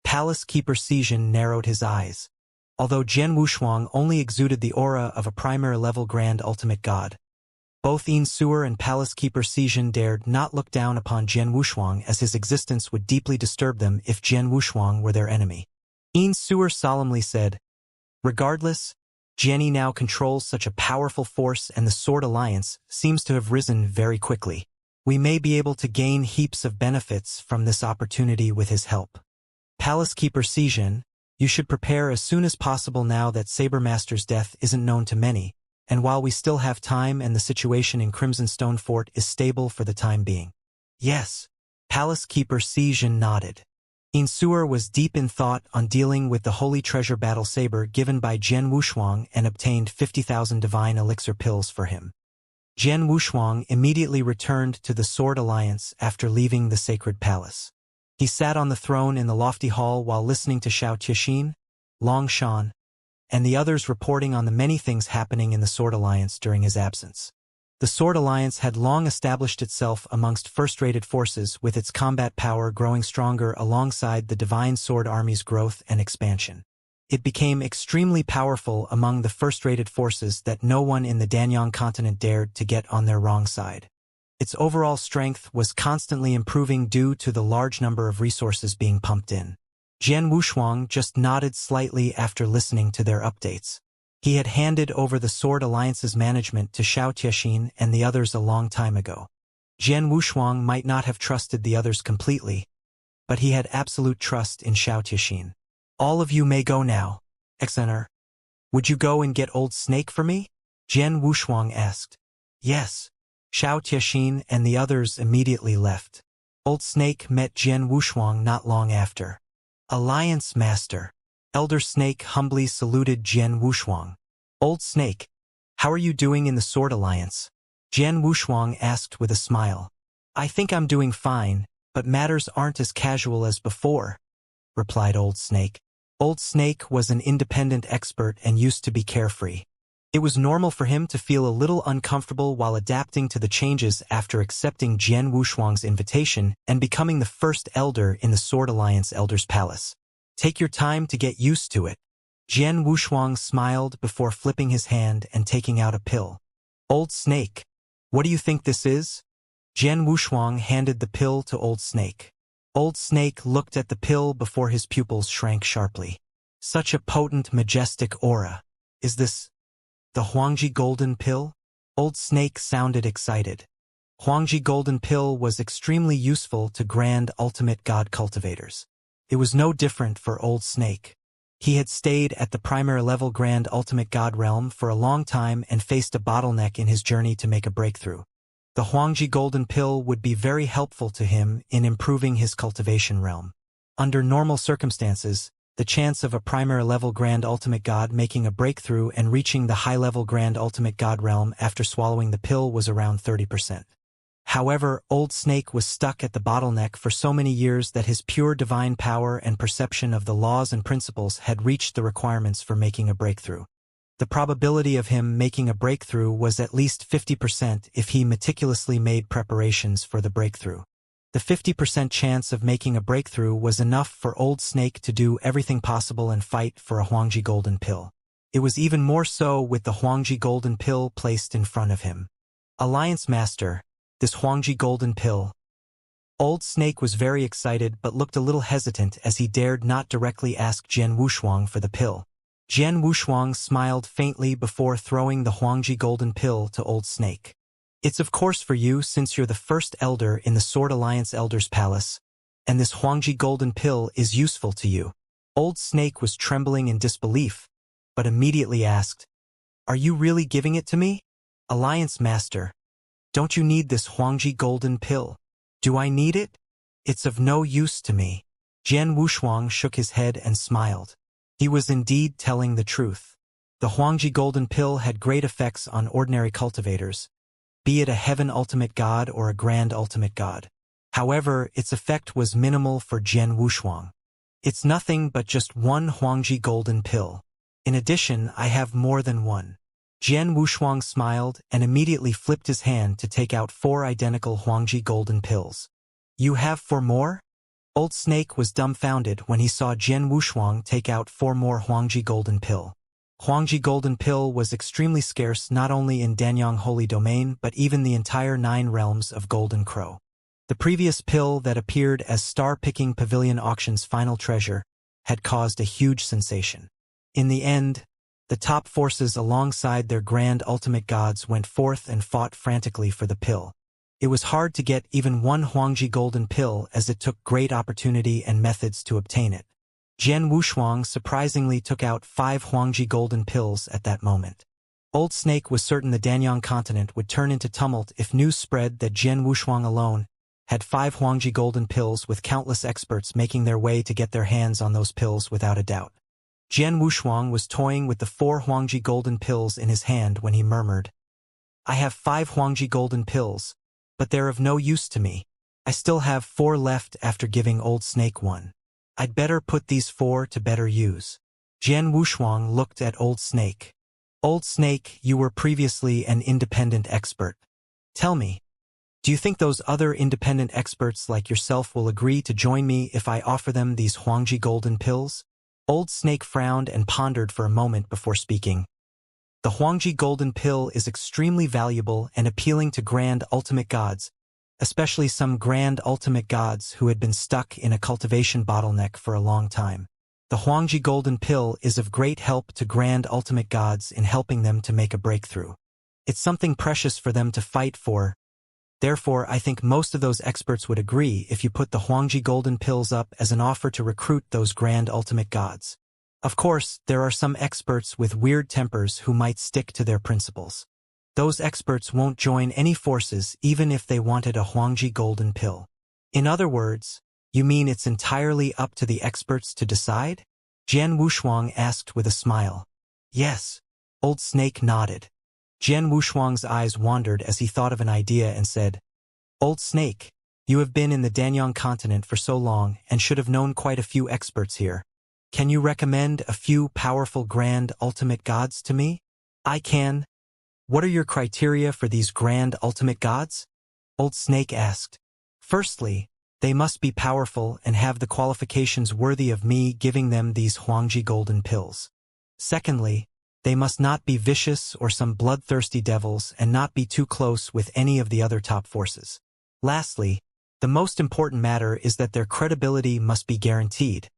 Palace Keeper Xizhen narrowed his eyes. Although Jian Wushuang only exuded the aura of a primary-level grand ultimate god, both Yin Suer and Palace Keeper Xizhen dared not look down upon Jian Wushuang, as his existence would deeply disturb them if Jian Wushuang were their enemy. Yin Suer solemnly said, Regardless, Jian Yi now controls such a powerful force and the Sword Alliance seems to have risen very quickly. We may be able to gain heaps of benefits from this opportunity with his help. Palace Keeper Xizhen, you should prepare as soon as possible now that Sabermaster's death isn't known to many, and while we still have time and the situation in Crimson Stone Fort is stable for the time being. Yes. Palace Keeper Xizhen nodded. Yin Suer was deep in thought on dealing with the Holy Treasure Battle Saber given by Jian Wushuang and obtained 50,000 divine elixir pills for him. Jian Wushuang immediately returned to the Sword Alliance after leaving the Sacred Palace. He sat on the throne in the lofty hall while listening to Xianxia, Long Shan, and the others reporting on the many things happening in the Sword Alliance during his absence. The Sword Alliance had long established itself amongst first-rated forces, with its combat power growing stronger alongside the Divine Sword Army's growth and expansion. It became extremely powerful among the first-rated forces that no one in the Danyang continent dared to get on their wrong side. Its overall strength was constantly improving due to the large number of resources being pumped in. Jian Wushuang just nodded slightly after listening to their updates. He had handed over the Sword Alliance's management to Xianxia and the others a long time ago. Jian Wushuang might not have trusted the others completely, but he had absolute trust in Xianxia. All of you may go now. Exener, would you go and get Old Snake for me? Jian Wushuang asked. Yes. Xianxia and the others immediately left. Old Snake met Jian Wushuang not long after. Alliance Master. Elder Snake humbly saluted Jian Wushuang. Old Snake, how are you doing in the Sword Alliance? Jian Wushuang asked with a smile. I think I'm doing fine, but matters aren't as casual as before. replied Old Snake. Old Snake was an independent expert and used to be carefree. It was normal for him to feel a little uncomfortable while adapting to the changes after accepting Jian Wushuang's invitation and becoming the first elder in the Sword Alliance Elder's Palace. Take your time to get used to it. Jian Wushuang smiled before flipping his hand and taking out a pill. Old Snake, what do you think this is? Jian Wushuang handed the pill to Old Snake. Old Snake looked at the pill before his pupils shrank sharply. Such a potent, majestic aura. Is this the Huangji Golden Pill? Old Snake sounded excited. Huangji Golden Pill was extremely useful to Grand Ultimate God cultivators. It was no different for Old Snake. He had stayed at the primary level Grand Ultimate God realm for a long time and faced a bottleneck in his journey to make a breakthrough. The Huangji Golden Pill would be very helpful to him in improving his cultivation realm. Under normal circumstances, the chance of a primary level Grand Ultimate God making a breakthrough and reaching the high-level Grand Ultimate God realm after swallowing the pill was around 30%. However, Old Snake was stuck at the bottleneck for so many years that his pure divine power and perception of the laws and principles had reached the requirements for making a breakthrough. The probability of him making a breakthrough was at least 50% if he meticulously made preparations for the breakthrough. The 50% chance of making a breakthrough was enough for Old Snake to do everything possible and fight for a Huangji Golden Pill. It was even more so with the Huangji Golden Pill placed in front of him. Alliance Master, this Huangji Golden Pill. Old Snake was very excited but looked a little hesitant as he dared not directly ask Jian Wushuang for the pill. Jian Wushuang smiled faintly before throwing the Huangji Golden Pill to Old Snake. It's of course for you since you're the first elder in the Sword Alliance Elder's Palace, and this Huangji Golden Pill is useful to you. Old Snake was trembling in disbelief, but immediately asked, Are you really giving it to me? Alliance Master, don't you need this Huangji Golden Pill? Do I need it? It's of no use to me. Jian Wushuang shook his head and smiled. He was indeed telling the truth. The Huangji Golden Pill had great effects on ordinary cultivators, be it a Heaven Ultimate God or a Grand Ultimate God. However, its effect was minimal for Jian Wushuang. It's nothing but just one Huangji Golden Pill. In addition, I have more than one. Jian Wushuang smiled and immediately flipped his hand to take out 4 identical Huangji Golden Pills. You have 4 more? Old Snake was dumbfounded when he saw Jian Wushuang take out 4 more Huangji Golden Pill. Huangji Golden Pill was extremely scarce not only in Danyang Holy Domain but even the entire 9 realms of Golden Crow. The previous pill that appeared as Star-Picking Pavilion Auction's final treasure had caused a huge sensation. In the end, the top forces alongside their Grand Ultimate Gods went forth and fought frantically for the pill. It was hard to get even one Huangji Golden Pill as it took great opportunity and methods to obtain it. Jian Wushuang surprisingly took out 5 Huangji Golden Pills at that moment. Old Snake was certain the Danyang continent would turn into tumult if news spread that Jian Wushuang alone had 5 Huangji Golden Pills, with countless experts making their way to get their hands on those pills without a doubt. Jian Wushuang was toying with the 4 Huangji Golden Pills in his hand when he murmured, I have 5 Huangji Golden Pills, but they're of no use to me. I still have 4 left after giving Old Snake 1. I'd better put these 4 to better use. Jian Wushuang looked at Old Snake. Old Snake, you were previously an independent expert. Tell me, do you think those other independent experts like yourself will agree to join me if I offer them these Huangji Golden Pills? Old Snake frowned and pondered for a moment before speaking. The Huangji Golden Pill is extremely valuable and appealing to Grand Ultimate Gods, especially some Grand Ultimate Gods who had been stuck in a cultivation bottleneck for a long time. The Huangji Golden Pill is of great help to Grand Ultimate Gods in helping them to make a breakthrough. It's something precious for them to fight for. Therefore, I think most of those experts would agree if you put the Huangji Golden Pills up as an offer to recruit those Grand Ultimate Gods. Of course, there are some experts with weird tempers who might stick to their principles. Those experts won't join any forces even if they wanted a Huangji Golden Pill. In other words, you mean it's entirely up to the experts to decide? Jian Wushuang asked with a smile. Yes. Old Snake nodded. Jian Wushuang's eyes wandered as he thought of an idea and said, Old Snake, You have been in the Danyang continent for so long and should have known quite a few experts here. Can you recommend a few powerful grand ultimate gods to me? I can. What are your criteria for these grand ultimate gods? Old Snake asked. Firstly, they must be powerful and have the qualifications worthy of me giving them these Huangji golden pills. Secondly, they must not be vicious or some bloodthirsty devils and not be too close with any of the other top forces. Lastly, the most important matter is that their credibility must be guaranteed,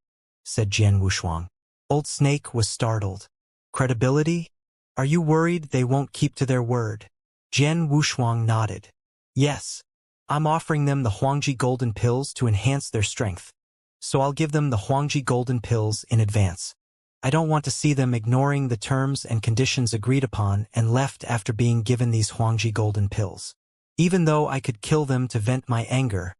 said Jian Wushuang. Old Snake was startled. Credibility? Are you worried they won't keep to their word? Jian Wushuang nodded. Yes. I'm offering them the Huangji golden pills to enhance their strength. So I'll give them the Huangji golden pills in advance. I don't want to see them ignoring the terms and conditions agreed upon and left after being given these Huangji golden pills. Even though I could kill them to vent my anger,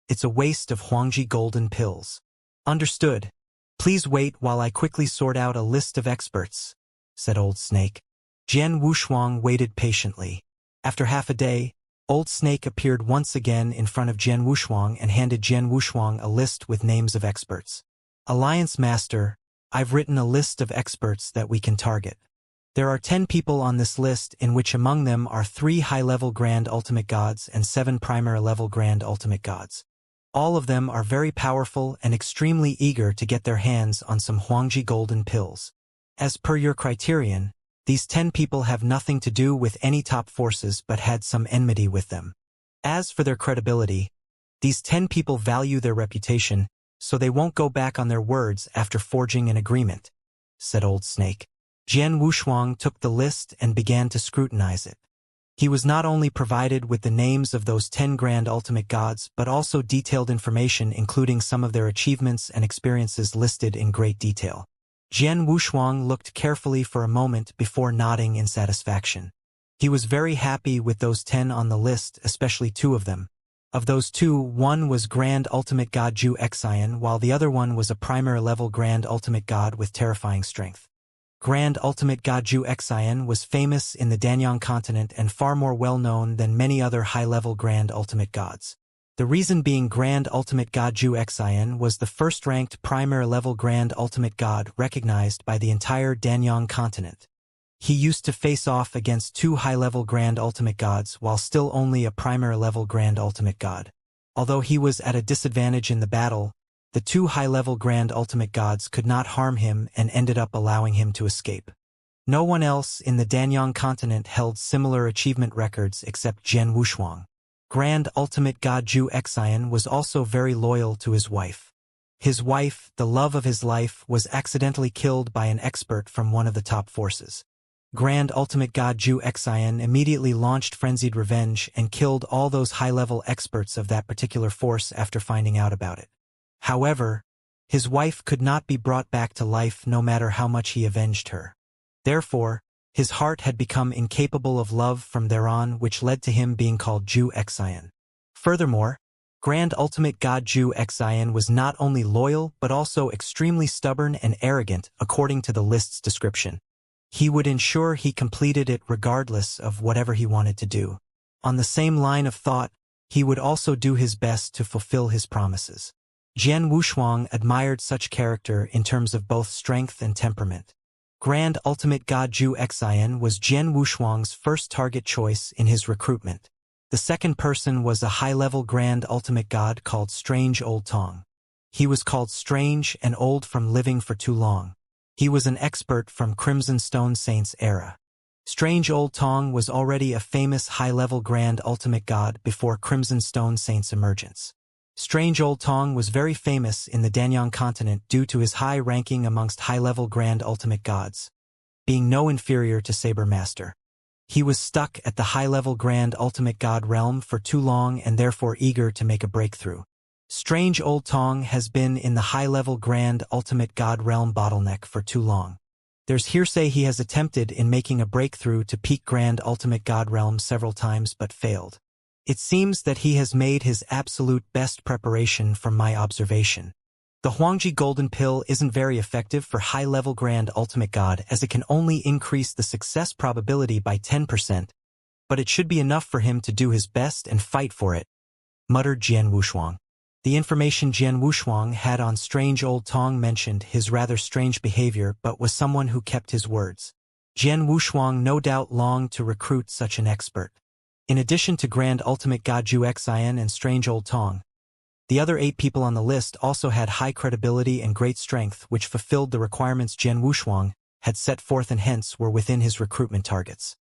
it's a waste of Huangji golden pills. Understood. Please wait while I quickly sort out a list of experts, said Old Snake. Jian Wushuang waited patiently. After half a day, Old Snake appeared once again in front of Jian Wushuang and handed Jian Wushuang a list with names of experts. Alliance Master, I've written a list of experts that we can target. There are 10 people on this list in which among them are 3 high-level Grand Ultimate Gods and 7 primary-level Grand Ultimate Gods. All of them are very powerful and extremely eager to get their hands on some Huangji golden pills. As per your criterion, these 10 people have nothing to do with any top forces but had some enmity with them. As for their credibility, these 10 people value their reputation, so they won't go back on their words after forging an agreement, said Old Snake. Jian Wushuang took the list and began to scrutinize it. He was not only provided with the names of those 10 Grand Ultimate Gods but also detailed information including some of their achievements and experiences listed in great detail. Jian Wushuang looked carefully for a moment before nodding in satisfaction. He was very happy with those 10 on the list, especially 2 of them. Of those 2, one was Grand Ultimate God Xianxia, while the other one was a primary-level Grand Ultimate God with terrifying strength. Grand Ultimate God Xianxia was famous in the Danyang continent and far more well-known than many other high-level Grand Ultimate Gods. The reason being Grand Ultimate God Xianxia was the first-ranked primary-level Grand Ultimate God recognized by the entire Danyang continent. He used to face off against 2 high-level Grand Ultimate Gods while still only a primary-level Grand Ultimate God. Although he was at a disadvantage in the battle, the 2 high-level Grand Ultimate Gods could not harm him and ended up allowing him to escape. No one else in the Danyang continent held similar achievement records except Jian Wushuang. Grand Ultimate God Xianxia was also very loyal to his wife. His wife, the love of his life, was accidentally killed by an expert from one of the top forces. Grand Ultimate God Xianxia immediately launched frenzied revenge and killed all those high-level experts of that particular force after finding out about it. However, his wife could not be brought back to life no matter how much he avenged her. Therefore, his heart had become incapable of love from thereon, which led to him being called Xianxia. Furthermore, Grand Ultimate God Xianxia was not only loyal but also extremely stubborn and arrogant according to the list's description. He would ensure he completed it regardless of whatever he wanted to do. On the same line of thought, he would also do his best to fulfill his promises. Jian Wushuang admired such character in terms of both strength and temperament. Grand Ultimate God Xianxia was Jian Wushuang's first target choice in his recruitment. The second person was a high-level Grand Ultimate God called Strange Old Tong. He was called strange and old from living for too long. He was an expert from Crimson Stone Saints era. Strange Old Tong was already a famous high-level Grand Ultimate God before Crimson Stone Saints' emergence. Strange Old Tong was very famous in the Danyang continent due to his high ranking amongst high-level Grand Ultimate Gods, being no inferior to Saber Master. He was stuck at the high-level Grand Ultimate God realm for too long and therefore eager to make a breakthrough. Strange Old Tong has been in the high-level Grand Ultimate God realm bottleneck for too long. There's hearsay he has attempted in making a breakthrough to peak Grand Ultimate God realm several times but failed. It seems that he has made his absolute best preparation from my observation. The Huangji Golden Pill isn't very effective for high-level Grand Ultimate God as it can only increase the success probability by 10%, but it should be enough for him to do his best and fight for it. muttered Jian Wushuang. The information Jian Wushuang had on strange old Tong mentioned his rather strange behavior but was someone who kept his words. Jian Wushuang no doubt longed to recruit such an expert. In addition to Grand Ultimate God Zhu Xian and strange old Tong, the other 8 people on the list also had high credibility and great strength which fulfilled the requirements Jian Wushuang had set forth and hence were within his recruitment targets.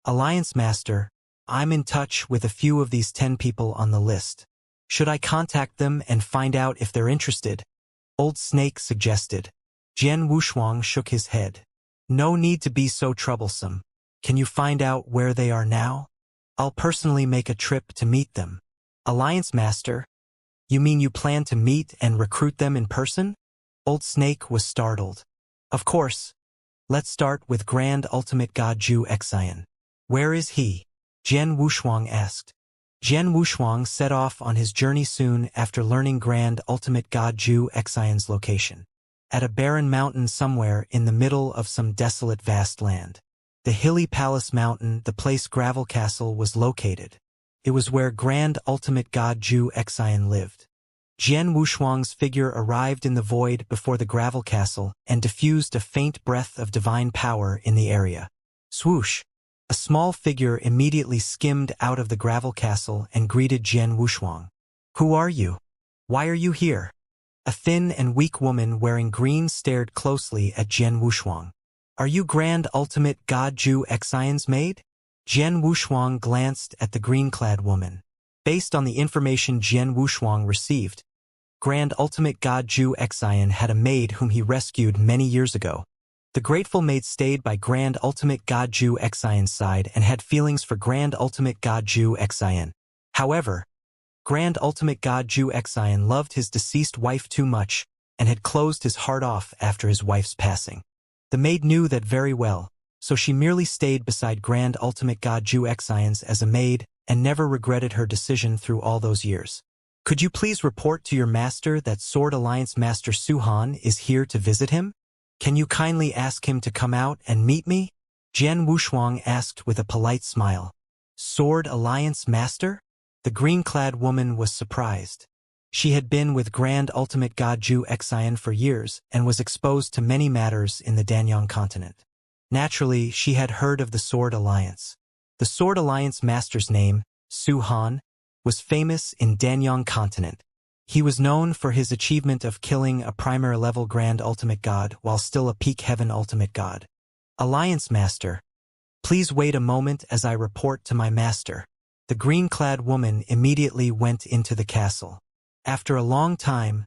Alliance Master, I'm in touch with a few of these 10 people on the list. Should I contact them and find out if they're interested? Old Snake suggested. Jian Wushuang shook his head. No need to be so troublesome. Can you find out where they are now? I'll personally make a trip to meet them. Alliance Master? You mean you plan to meet and recruit them in person? Old Snake was startled. Of course. Let's start with Grand Ultimate God Zhu Xian. Where is he? Jian Wushuang asked. Jian Wushuang set off on his journey soon after learning Grand Ultimate God Zhu Xian's location. At a barren mountain somewhere in the middle of some desolate vast land. The hilly palace mountain, the place Gravel Castle was located. It was where Grand Ultimate God Zhu Xian lived. Jian Wushuang's figure arrived in the void before the Gravel Castle and diffused a faint breath of divine power in the area. Swoosh! A small figure immediately skimmed out of the Gravel Castle and greeted Jian Wushuang. Who are you? Why are you here? A thin and weak woman wearing green stared closely at Jian Wushuang. Are you Grand Ultimate God Zhu Xian's maid? Jian Wushuang glanced at the green-clad woman. Based on the information Jian Wushuang received, Grand Ultimate God Zhu Xian had a maid whom he rescued many years ago. The grateful maid stayed by Grand Ultimate God Zhu Xian's side and had feelings for Grand Ultimate God Zhu Xian. However, Grand Ultimate God Zhu Xian loved his deceased wife too much and had closed his heart off after his wife's passing. The maid knew that very well, so she merely stayed beside Grand Ultimate God Zhu Xian's as a maid and never regretted her decision through all those years. Could you please report to your master that Sword Alliance Master Su Han is here to visit him? Can you kindly ask him to come out and meet me? Jian Wushuang asked with a polite smile. Sword Alliance Master? The green-clad woman was surprised. She had been with Grand Ultimate God Zhu Xian for years and was exposed to many matters in the Danyang continent. Naturally, she had heard of the Sword Alliance. The Sword Alliance Master's name, Su Han, was famous in Danyang continent. He was known for his achievement of killing a primary-level Grand Ultimate God while still a Peak Heaven Ultimate God. Alliance Master, please wait a moment as I report to my master. The green-clad woman immediately went into the castle. After a long time,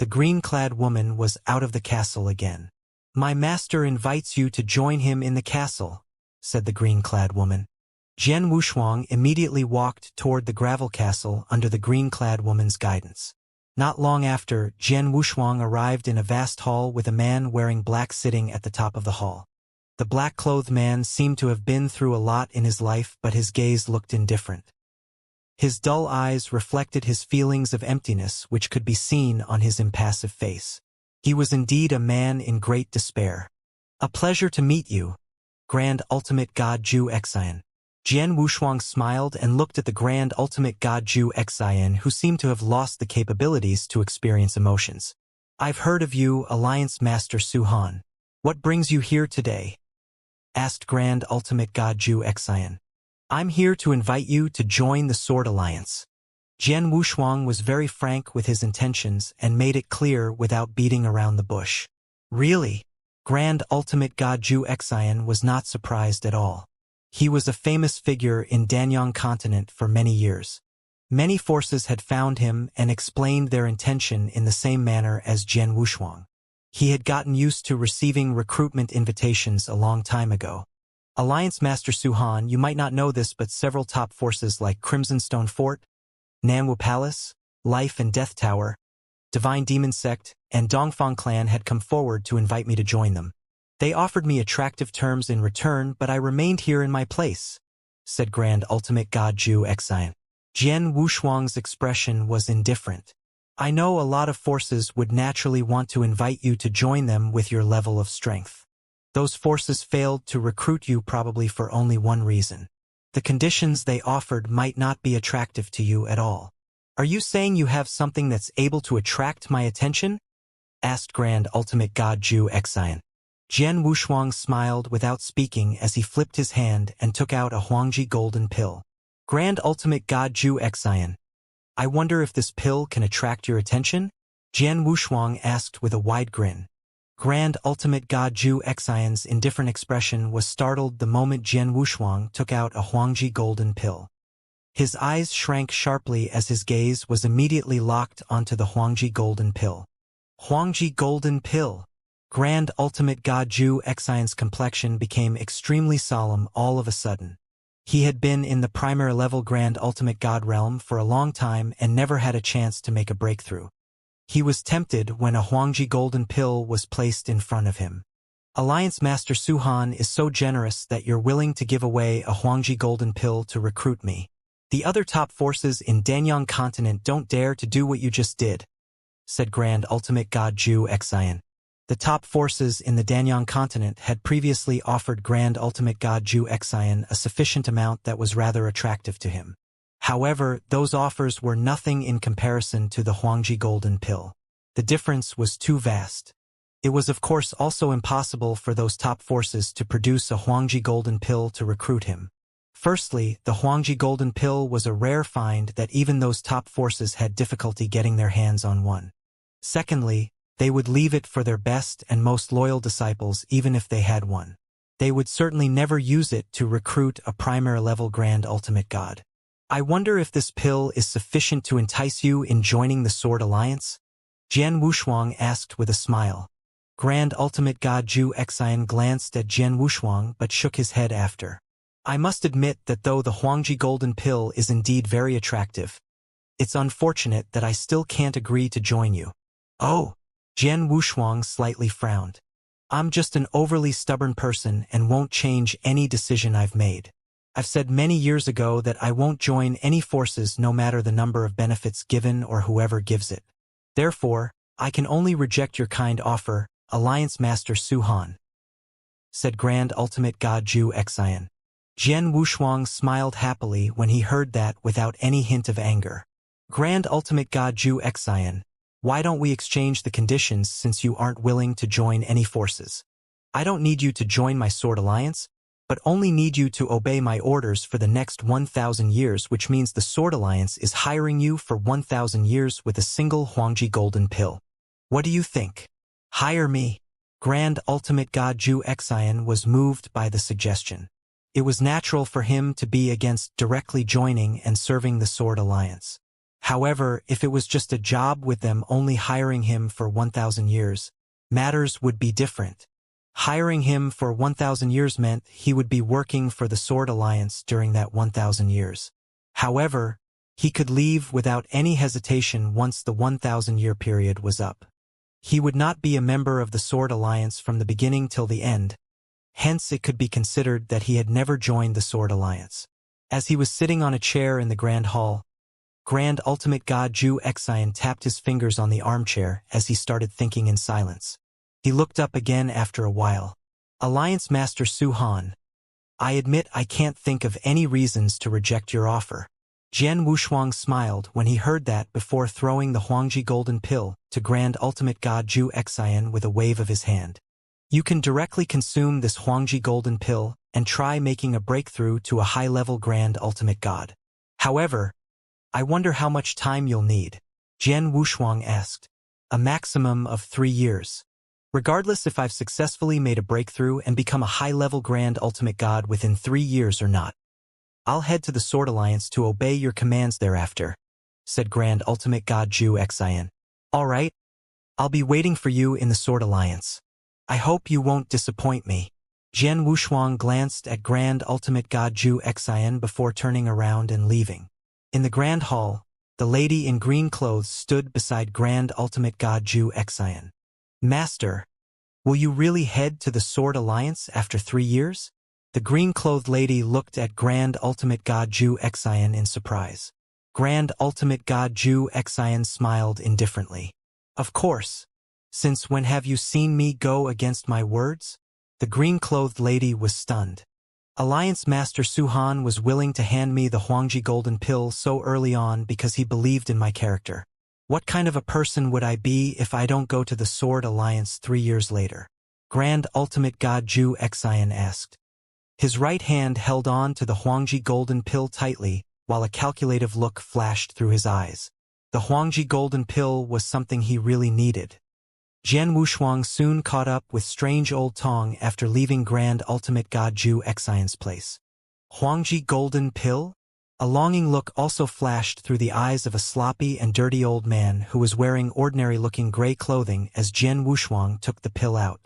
the green-clad woman was out of the castle again. My master invites you to join him in the castle, said the green-clad woman. Jian Wushuang immediately walked toward the Gravel Castle under the green-clad woman's guidance. Not long after, Jian Wushuang arrived in a vast hall with a man wearing black sitting at the top of the hall. The black-clothed man seemed to have been through a lot in his life, but his gaze looked indifferent. His dull eyes reflected his feelings of emptiness which could be seen on his impassive face. He was indeed a man in great despair. A pleasure to meet you, Grand Ultimate God Zhu Xian. Jian Wushuang smiled and looked at the Grand Ultimate God Zhu Xian, who seemed to have lost the capabilities to experience emotions. I've heard of you, Alliance Master Su Han. What brings you here today? Asked Grand Ultimate God Zhu Xian. I'm here to invite you to join the Sword Alliance. Jian Wushuang was very frank with his intentions and made it clear without beating around the bush. Really? Grand Ultimate God Zhu Xian was not surprised at all. He was a famous figure in Danyang continent for many years. Many forces had found him and explained their intention in the same manner as Jian Wushuang. He had gotten used to receiving recruitment invitations a long time ago. Alliance Master Su Han, you might not know this, but several top forces like Crimson Stone Fort, Nanwu Palace, Life and Death Tower, Divine Demon Sect, and Dongfang Clan had come forward to invite me to join them. They offered me attractive terms in return, but I remained here in my place, said Grand Ultimate God Zhu Xian. Jian Wushuang's expression was indifferent. I know a lot of forces would naturally want to invite you to join them with your level of strength. Those forces failed to recruit you probably for only one reason. The conditions they offered might not be attractive to you at all. Are you saying you have something that's able to attract my attention? Asked Grand Ultimate God Zhu Xian. Jian Wushuang smiled without speaking as he flipped his hand and took out a Huangji golden pill. Grand Ultimate God Zhu Xian. I wonder if this pill can attract your attention? Jian Wushuang asked with a wide grin. Grand Ultimate God Zhu Xian's indifferent expression was startled the moment Jian Wushuang took out a Huangji golden pill. His eyes shrank sharply as his gaze was immediately locked onto the Huangji golden pill. Huangji golden pill. Grand Ultimate God Zhu Xian's complexion became extremely solemn all of a sudden. He had been in the primary level Grand Ultimate God realm for a long time and never had a chance to make a breakthrough. He was tempted when a Huangji golden pill was placed in front of him. Alliance Master Su Han is so generous that you're willing to give away a Huangji golden pill to recruit me. The other top forces in Danyang continent don't dare to do what you just did, said Grand Ultimate God Zhu Xian. The top forces in the Danyang continent had previously offered Grand Ultimate God Zhu Xian a sufficient amount that was rather attractive to him. However, those offers were nothing in comparison to the Huangji golden pill. The difference was too vast. It was of course also impossible for those top forces to produce a Huangji golden pill to recruit him. Firstly, the Huangji golden pill was a rare find that even those top forces had difficulty getting their hands on one. Secondly, they would leave it for their best and most loyal disciples even if they had one. They would certainly never use it to recruit a primary level Grand Ultimate God. I wonder if this pill is sufficient to entice you in joining the Sword Alliance? Jian Wushuang asked with a smile. Grand Ultimate God Zhu Xian glanced at Jian Wushuang but shook his head after. I must admit that though the Huangji golden pill is indeed very attractive, it's unfortunate that I still can't agree to join you. Oh, Jian Wushuang slightly frowned. I'm just an overly stubborn person and won't change any decision I've made. I've said many years ago that I won't join any forces no matter the number of benefits given or whoever gives it. Therefore, I can only reject your kind offer, Alliance Master Su Han, said Grand Ultimate God Zhu Xian. Jian Wushuang smiled happily when he heard that without any hint of anger. Grand Ultimate God Zhu Xian, why don't we exchange the conditions since you aren't willing to join any forces? I don't need you to join my Sword Alliance, but only need you to obey my orders for the next 1,000 years, which means the Sword Alliance is hiring you for 1,000 years with a single Huangji golden pill. What do you think? Hire me. Grand Ultimate God Zhu Xian was moved by the suggestion. It was natural for him to be against directly joining and serving the Sword Alliance. However, if it was just a job with them only hiring him for 1,000 years, matters would be different. Hiring him for 1,000 years meant he would be working for the Sword Alliance during that 1,000 years. However, he could leave without any hesitation once the 1,000-year period was up. He would not be a member of the Sword Alliance from the beginning till the end. Hence it could be considered that he had never joined the Sword Alliance. As he was sitting on a chair in the Grand Hall, Grand Ultimate God Zhu Xian tapped his fingers on the armchair as he started thinking in silence. He looked up again after a while. Alliance Master Su Han, I admit I can't think of any reasons to reject your offer. Jian Wushuang smiled when he heard that before throwing the Huangji golden pill to Grand Ultimate God Zhu Xian with a wave of his hand. You can directly consume this Huangji golden pill and try making a breakthrough to a high-level Grand Ultimate God. However, I wonder how much time you'll need. Jian Wushuang asked. A maximum of 3 years. Regardless if I've successfully made a breakthrough and become a high-level Grand Ultimate God within 3 years or not. I'll head to the Sword Alliance to obey your commands thereafter, said Grand Ultimate God Zhu Xian. All right, I'll be waiting for you in the Sword Alliance. I hope you won't disappoint me. Jian Wushuang glanced at Grand Ultimate God Zhu Xian before turning around and leaving. In the Grand Hall, the lady in green clothes stood beside Grand Ultimate God Zhu Xian. Master, will you really head to the Sword Alliance after 3 years? The green-clothed lady looked at Grand Ultimate God Zhu Xian in surprise. Grand Ultimate God Zhu Xian smiled indifferently. Of course. Since when have you seen me go against my words? The green-clothed lady was stunned. Alliance Master Suhan was willing to hand me the Huangji Golden Pill so early on because he believed in my character. What kind of a person would I be if I don't go to the Sword Alliance 3 years later? Grand Ultimate God Zhu Xian asked. His right hand held on to the Huangji Golden Pill tightly, while a calculative look flashed through his eyes. The Huangji Golden Pill was something he really needed. Jian Wushuang soon caught up with strange old Tong after leaving Grand Ultimate God Zhu Xian's place. Huangji Golden Pill? A longing look also flashed through the eyes of a sloppy and dirty old man who was wearing ordinary-looking gray clothing as Jian Wushuang took the pill out.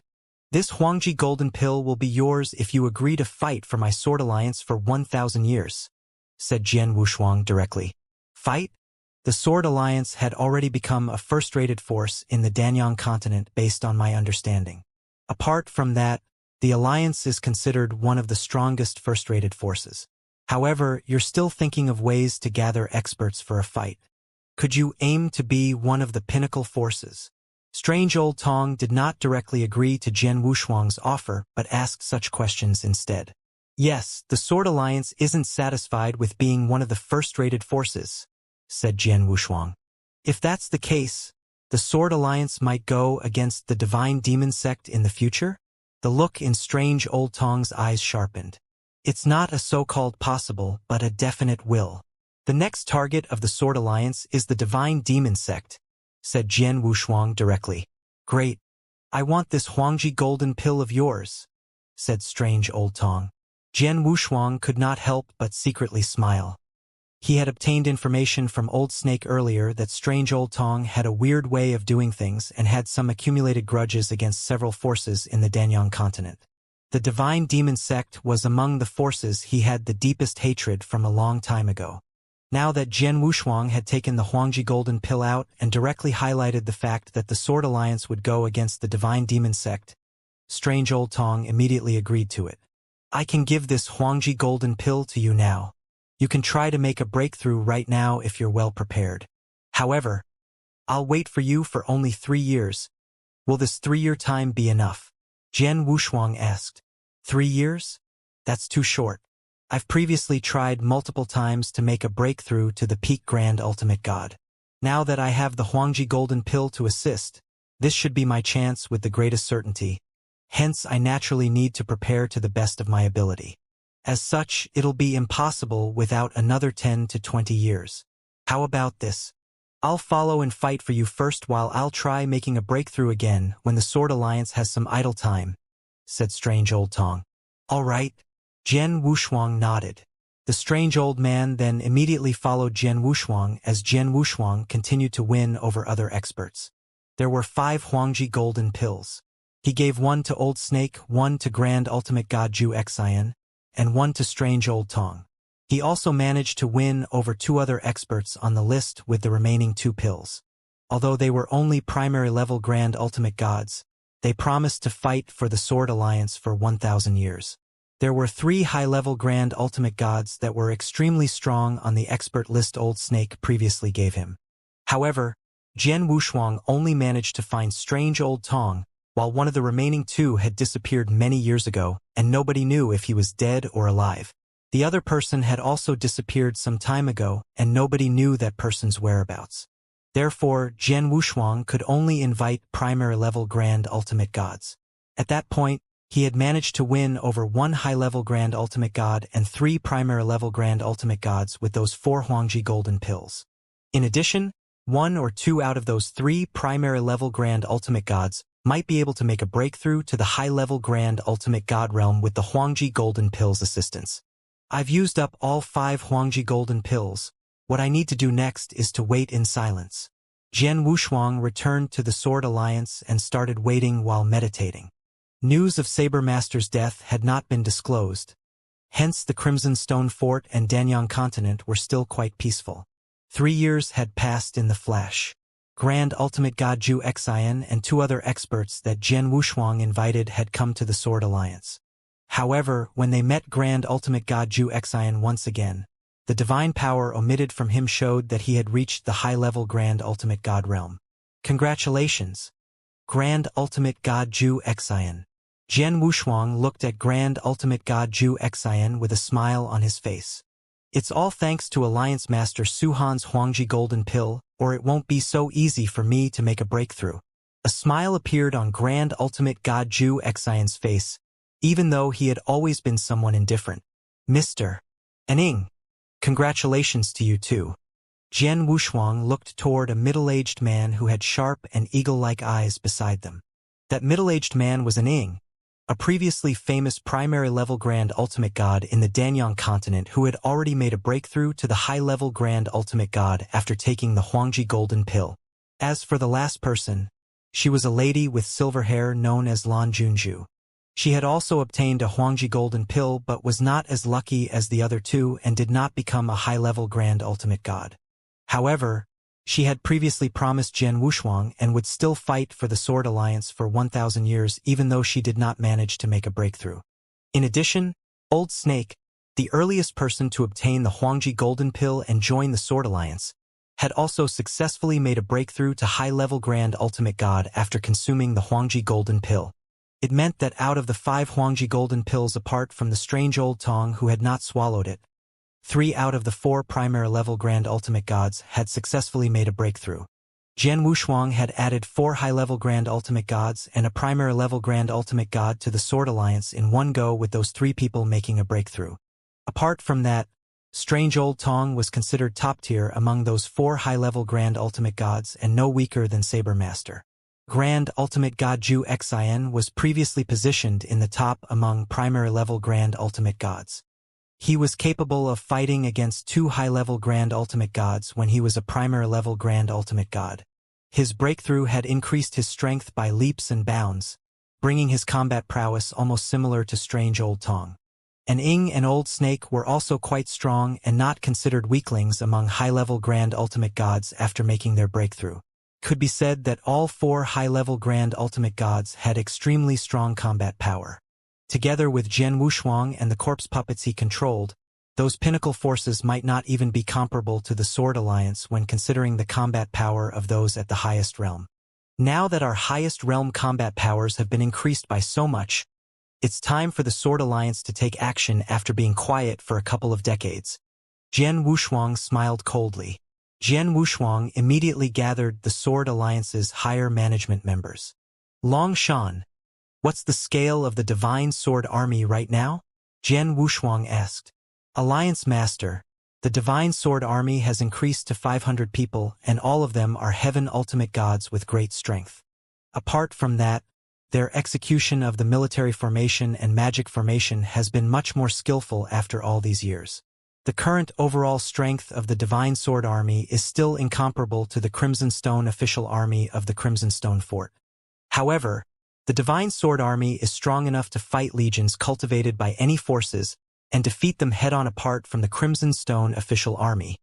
This Huangji Golden Pill will be yours if you agree to fight for my Sword Alliance for 1,000 years, said Jian Wushuang directly. Fight? The Sword Alliance had already become a first-rated force in the Danyang continent based on my understanding. Apart from that, the Alliance is considered one of the strongest first-rated forces. However, you're still thinking of ways to gather experts for a fight. Could you aim to be one of the pinnacle forces? Strange old Tong did not directly agree to Jian Wushuang's offer but asked such questions instead. Yes, the Sword Alliance isn't satisfied with being one of the first-rated forces, said Jian Wushuang. If that's the case, the Sword Alliance might go against the Divine Demon Sect in the future? The look in strange old Tong's eyes sharpened. It's not a so-called possible, but a definite will. The next target of the Sword Alliance is the Divine Demon Sect, said Jian Wushuang directly. Great. I want this Huangji Golden Pill of yours, said strange old Tong. Jian Wushuang could not help but secretly smile. He had obtained information from Old Snake earlier that strange old Tong had a weird way of doing things and had some accumulated grudges against several forces in the Danyang continent. The Divine Demon Sect was among the forces he had the deepest hatred from a long time ago. Now that Jian Wushuang had taken the Huangji Golden Pill out and directly highlighted the fact that the Sword Alliance would go against the Divine Demon Sect, strange old Tong immediately agreed to it. I can give this Huangji Golden Pill to you now. You can try to make a breakthrough right now if you're well prepared. However, I'll wait for you for only 3 years. Will this 3-year time be enough? Jian Wushuang asked. 3 years? That's too short. I've previously tried multiple times to make a breakthrough to the peak Grand Ultimate God. Now that I have the Huangji Golden Pill to assist, this should be my chance with the greatest certainty. Hence, I naturally need to prepare to the best of my ability. As such, it'll be impossible without another 10 to 20 years. How about this? I'll follow and fight for you first while I'll try making a breakthrough again when the Sword Alliance has some idle time, said strange old Tong. All right. Jian Wushuang nodded. The strange old man then immediately followed Jian Wushuang as Jian Wushuang continued to win over other experts. There were 5 Huangji Golden Pills. He gave 1 to Old Snake, 1 to Grand Ultimate God Zhu Xian, and 1 to strange old Tong. He also managed to win over 2 other experts on the list with the remaining 2 pills. Although they were only primary-level Grand Ultimate Gods, they promised to fight for the Sword Alliance for 1,000 years. There were 3 high-level Grand Ultimate Gods that were extremely strong on the expert list Old Snake previously gave him. However, Jian Wushuang only managed to find strange old Tong, while one of the remaining 2 had disappeared many years ago, and nobody knew if he was dead or alive. The other person had also disappeared some time ago, and nobody knew that person's whereabouts. Therefore, Jian Wushuang could only invite primary-level Grand Ultimate Gods. At that point, he had managed to win over 1 high-level Grand Ultimate God and 3 primary-level Grand Ultimate Gods with those 4 Huangji Golden Pills. In addition, 1 or 2 out of those 3 primary-level Grand Ultimate Gods might be able to make a breakthrough to the high-level Grand Ultimate God realm with the Huangji Golden Pills' assistance. I've used up all 5 Huangji Golden Pills. What I need to do next is to wait in silence. Jian Wushuang returned to the Sword Alliance and started waiting while meditating. News of Saber Master's death had not been disclosed. Hence the Crimson Stone Fort and Danyang continent were still quite peaceful. 3 years had passed in the flash. Grand Ultimate God Zhu Xian and 2 other experts that Jian Wushuang invited had come to the Sword Alliance. However, when they met Grand Ultimate God Zhu Xian once again, the divine power omitted from him showed that he had reached the high-level Grand Ultimate God realm. Congratulations, Grand Ultimate God Zhu Xian. Jian Wushuang looked at Grand Ultimate God Zhu Xian with a smile on his face. It's all thanks to Alliance Master Su Han's Huangji Golden Pill, or it won't be so easy for me to make a breakthrough. A smile appeared on Grand Ultimate God Zhu Xian's face, even though he had always been someone indifferent. Mr. Ning, congratulations to you too. Jian Wushuang looked toward a middle-aged man who had sharp and eagle-like eyes beside them. That middle-aged man was Ning, a previously famous primary-level Grand Ultimate God in the Danyang continent who had already made a breakthrough to the high-level Grand Ultimate God after taking the Huangji Golden Pill. As for the last person, she was a lady with silver hair known as Lan Junju. She had also obtained a Huangji Golden Pill but was not as lucky as the other two and did not become a high-level Grand Ultimate God. However, she had previously promised Jian Wushuang and would still fight for the Sword Alliance for 1,000 years even though she did not manage to make a breakthrough. In addition, Old Snake, the earliest person to obtain the Huangji Golden Pill and join the Sword Alliance, had also successfully made a breakthrough to high-level Grand Ultimate God after consuming the Huangji Golden Pill. It meant that out of the 5 Huangji Golden Pills apart from the strange old Tong who had not swallowed it, 3 out of the 4 primary-level Grand Ultimate Gods had successfully made a breakthrough. Jian Wushuang had added 4 high-level Grand Ultimate Gods and a primary-level Grand Ultimate God to the Sword Alliance in one go with those 3 people making a breakthrough. Apart from that, Strange Old Tong was considered top-tier among those 4 high-level Grand Ultimate Gods and no weaker than Saber Master. Grand Ultimate God Zhu Xian was previously positioned in the top among primary-level Grand Ultimate Gods. He was capable of fighting against 2 high-level Grand Ultimate Gods when he was a primary-level Grand Ultimate God. His breakthrough had increased his strength by leaps and bounds, bringing his combat prowess almost similar to Strange Old Tong. Ning and Old Snake were also quite strong and not considered weaklings among high-level Grand Ultimate Gods after making their breakthrough. Could be said that all 4 high-level Grand Ultimate Gods had extremely strong combat power. Together with Jian Wushuang and the corpse puppets he controlled, those pinnacle forces might not even be comparable to the Sword Alliance when considering the combat power of those at the highest realm. Now that our highest realm combat powers have been increased by so much, it's time for the Sword Alliance to take action after being quiet for a couple of decades. Jian Wushuang smiled coldly. Jian Wushuang immediately gathered the Sword Alliance's higher management members. Long Shan, what's the scale of the Divine Sword Army right now? Jian Wushuang asked. Alliance Master, the Divine Sword Army has increased to 500 people and all of them are Heaven Ultimate Gods with great strength. Apart from that, their execution of the military formation and magic formation has been much more skillful after all these years. The current overall strength of the Divine Sword Army is still incomparable to the Crimson Stone official army of the Crimson Stone Fort. However, the Divine Sword Army is strong enough to fight legions cultivated by any forces and defeat them head-on apart from the Crimson Stone official army,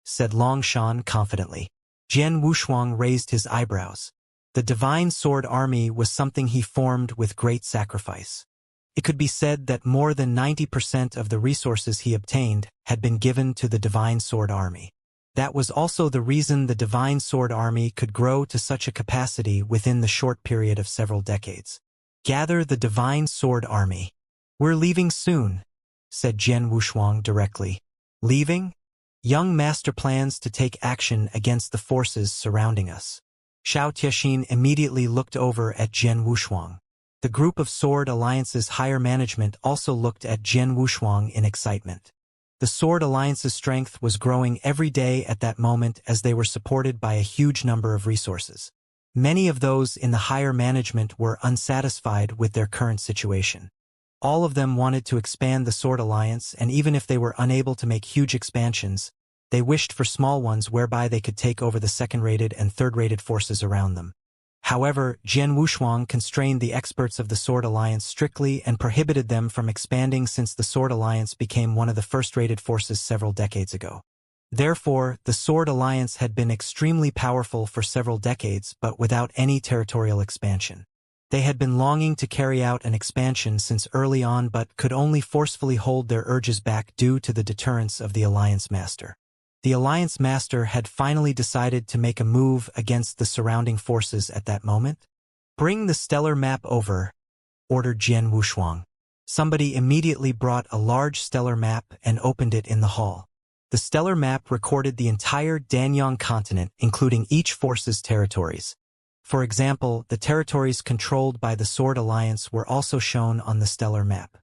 said Long Shan confidently. Jian Wushuang raised his eyebrows. The Divine Sword Army was something he formed with great sacrifice. It could be said that more than 90% of the resources he obtained had been given to the Divine Sword Army. That was also the reason the Divine Sword Army could grow to such a capacity within the short period of several decades. Gather the Divine Sword Army. We're leaving soon, said Jian Wushuang directly. Leaving? Young Master plans to take action against the forces surrounding us. Xiao Tiexin immediately looked over at Jian Wushuang. The group of Sword Alliance's higher management also looked at Jian Wushuang in excitement. The Sword Alliance's strength was growing every day at that moment as they were supported by a huge number of resources. Many of those in the higher management were unsatisfied with their current situation. All of them wanted to expand the Sword Alliance, and even if they were unable to make huge expansions, they wished for small ones whereby they could take over the second-rated and third-rated forces around them. However, Jian Wushuang constrained the experts of the Sword Alliance strictly and prohibited them from expanding since the Sword Alliance became one of the first-rated forces several decades ago. Therefore, the Sword Alliance had been extremely powerful for several decades but without any territorial expansion. They had been longing to carry out an expansion since early on but could only forcefully hold their urges back due to the deterrence of the Alliance Master. The Alliance Master had finally decided to make a move against the surrounding forces at that moment. Bring the stellar map over, ordered Jian Wushuang. Somebody immediately brought a large stellar map and opened it in the hall. The stellar map recorded the entire Danyang continent, including each force's territories. For example, the territories controlled by the Sword Alliance were also shown on the stellar map.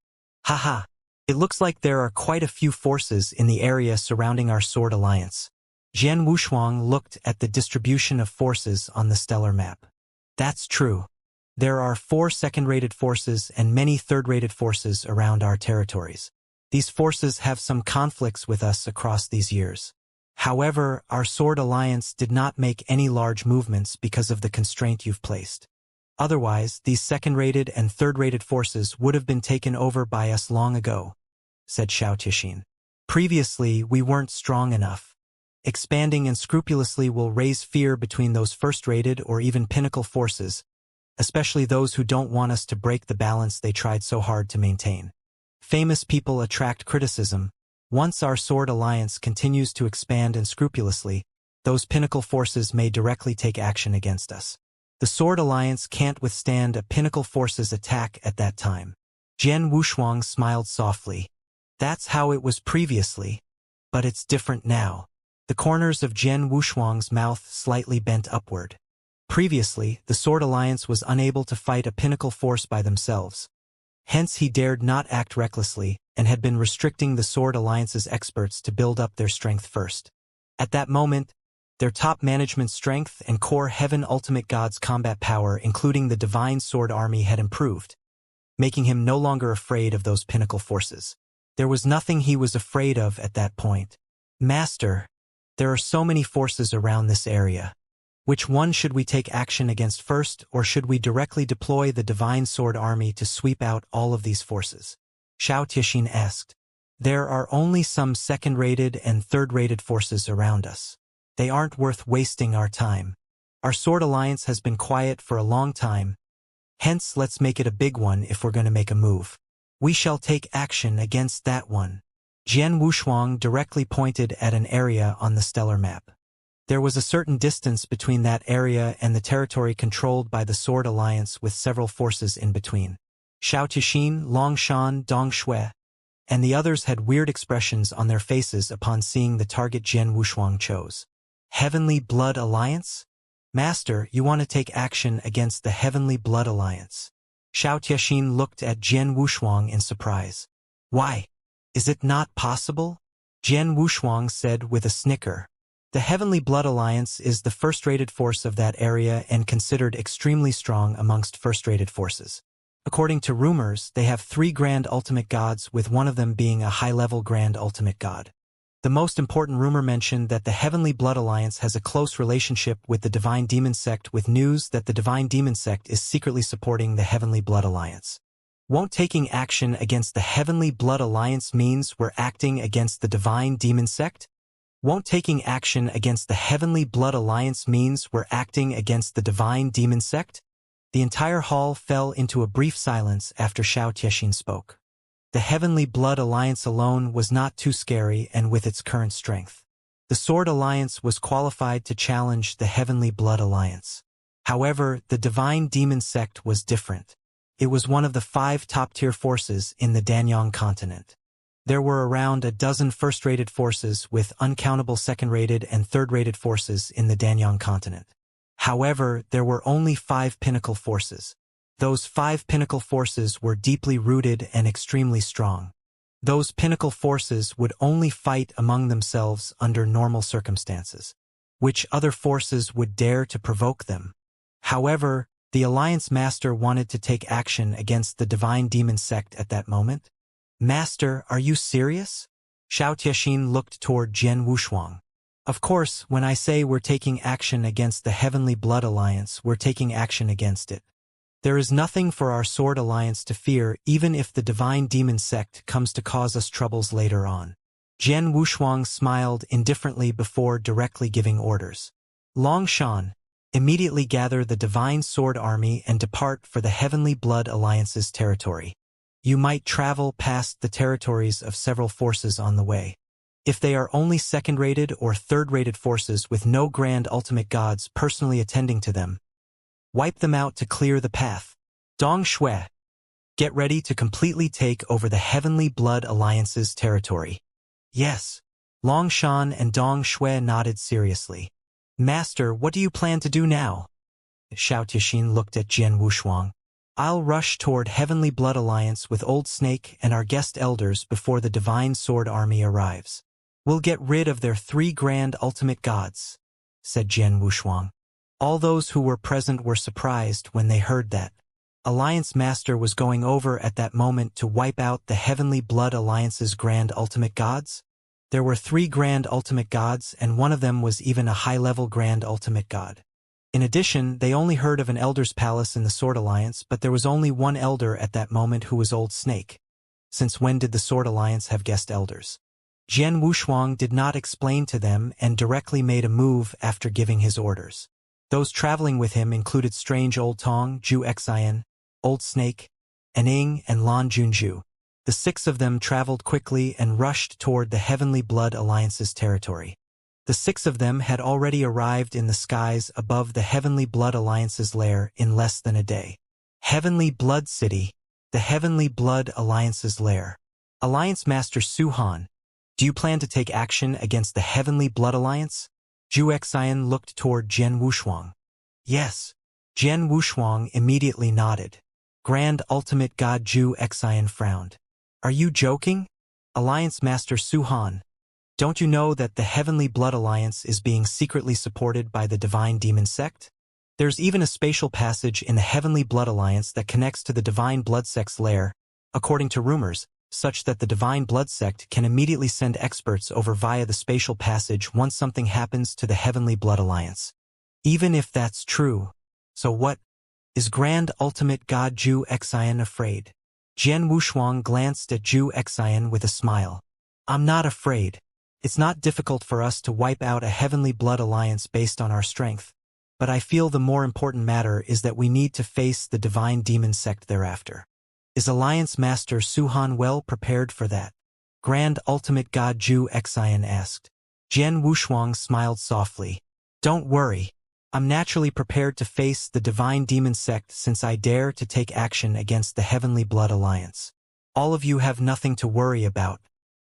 Haha! It looks like there are quite a few forces in the area surrounding our Sword Alliance. Jian Wushuang looked at the distribution of forces on the stellar map. That's true. There are 4 second-rated forces and many third-rated forces around our territories. These forces have some conflicts with us across these years. However, our Sword Alliance did not make any large movements because of the constraint you've placed. Otherwise, these second-rated and third-rated forces would have been taken over by us long ago, said Xianxia. Previously, we weren't strong enough. Expanding unscrupulously will raise fear between those first-rated or even pinnacle forces, especially those who don't want us to break the balance they tried so hard to maintain. Famous people attract criticism. Once our Sword Alliance continues to expand unscrupulously, those pinnacle forces may directly take action against us. The Sword Alliance can't withstand a pinnacle force's attack at that time. Jian Wushuang smiled softly. That's how it was previously, but it's different now. The corners of Jian Wushuang's mouth slightly bent upward. Previously, the Sword Alliance was unable to fight a pinnacle force by themselves. Hence he dared not act recklessly, and had been restricting the Sword Alliance's experts to build up their strength first. At that moment, their top management strength and core Heaven Ultimate God's combat power, including the Divine Sword Army, had improved, making him no longer afraid of those pinnacle forces. There was nothing he was afraid of at that point. Master, there are so many forces around this area. Which one should we take action against first, or should we directly deploy the Divine Sword Army to sweep out all of these forces? Xianxia asked. There are only some second-rated and third-rated forces around us. They aren't worth wasting our time. Our Sword Alliance has been quiet for a long time. Hence, let's make it a big one if we're going to make a move. We shall take action against that one. Jian Wushuang directly pointed at an area on the stellar map. There was a certain distance between that area and the territory controlled by the Sword Alliance, with several forces in between. Xianxia, Longshan, Dongshui, and the others had weird expressions on their faces upon seeing the target Jian Wushuang chose. Heavenly Blood Alliance? Master, you want to take action against the Heavenly Blood Alliance? Xianxia looked at Jian Wushuang in surprise. Why? Is it not possible? Jian Wushuang said with a snicker. The Heavenly Blood Alliance is the first-rated force of that area and considered extremely strong amongst first-rated forces. According to rumors, they have 3 Grand Ultimate Gods, with one of them being a high-level Grand Ultimate God. The most important rumor mentioned that the Heavenly Blood Alliance has a close relationship with the Divine Demon Sect, with news that the Divine Demon Sect is secretly supporting the Heavenly Blood Alliance. Won't taking action against the Heavenly Blood Alliance means we're acting against the Divine Demon Sect? Won't taking action against the Heavenly Blood Alliance means we're acting against the Divine Demon Sect? The entire hall fell into a brief silence after Xianxia spoke. The Heavenly Blood Alliance alone was not too scary, and with its current strength, the Sword Alliance was qualified to challenge the Heavenly Blood Alliance. However, the Divine Demon Sect was different. It was one of the 5 top-tier forces in the Danyang continent. There were around a dozen first-rated forces with uncountable second-rated and third-rated forces in the Danyang continent. However, there were only 5 pinnacle forces. Those 5 pinnacle forces were deeply rooted and extremely strong. Those pinnacle forces would only fight among themselves under normal circumstances. Which other forces would dare to provoke them? However, the Alliance Master wanted to take action against the Divine Demon Sect at that moment. Master, are you serious? Xianxia looked toward Jian Wushuang. Of course, when I say we're taking action against the Heavenly Blood Alliance, we're taking action against it. There is nothing for our Sword Alliance to fear, even if the Divine Demon Sect comes to cause us troubles later on. Jian Wushuang smiled indifferently before directly giving orders. Longshan, immediately gather the Divine Sword Army and depart for the Heavenly Blood Alliance's territory. You might travel past the territories of several forces on the way. If they are only second-rated or third-rated forces with no Grand Ultimate Gods personally attending to them, wipe them out to clear the path. Dongshui, Get ready to completely take over the Heavenly Blood Alliance's territory. Yes. Long Shan and Dong Shui nodded seriously. Master, what do you plan to do now? Xiao Tixin looked at Jian Wushuang. I'll rush toward Heavenly Blood Alliance with Old Snake and our guest elders before the Divine Sword Army arrives. We'll get rid of their 3 grand ultimate gods, said Jian Wushuang. All those who were present were surprised when they heard that. Alliance Master was going over at that moment to wipe out the Heavenly Blood Alliance's grand ultimate gods? There were 3 grand ultimate gods, and one of them was even a high-level grand ultimate god. In addition, they only heard of an elder's palace in the Sword Alliance, but there was only one elder at that moment who was Old Snake. Since when did the Sword Alliance have guest elders? Jian Wushuang did not explain to them and directly made a move after giving his orders. Those traveling with him included Strange Old Tong, Zhu Xian, Old Snake, Aning, and Lan Junju. The 6 of them traveled quickly and rushed toward the Heavenly Blood Alliance's territory. The 6 of them had already arrived in the skies above the Heavenly Blood Alliance's lair in less than a day. Heavenly Blood City, the Heavenly Blood Alliance's lair. Alliance Master Su Han, do you plan to take action against the Heavenly Blood Alliance? Zhu Xian looked toward Jian Wushuang. Yes. Jian Wushuang immediately nodded. Grand Ultimate God Zhu Xian frowned. Are you joking? Alliance Master Su Han, don't you know that the Heavenly Blood Alliance is being secretly supported by the Divine Demon Sect? There's even a spatial passage in the Heavenly Blood Alliance that connects to the Divine Blood Sect's lair, according to rumors, such that the Divine Blood Sect can immediately send experts over via the spatial passage once something happens to the Heavenly Blood Alliance. Even if that's true, so what? Is Grand Ultimate God Zhu Xian afraid? Jian Wushuang glanced at Zhu Xian with a smile. I'm not afraid. It's not difficult for us to wipe out a Heavenly Blood Alliance based on our strength, but I feel the more important matter is that we need to face the Divine Demon Sect thereafter. Is Alliance Master Su Han well prepared for that? Grand Ultimate God Zhu Xian asked. Jian Wushuang smiled softly. Don't worry. I'm naturally prepared to face the Divine Demon Sect since I dare to take action against the Heavenly Blood Alliance. All of you have nothing to worry about.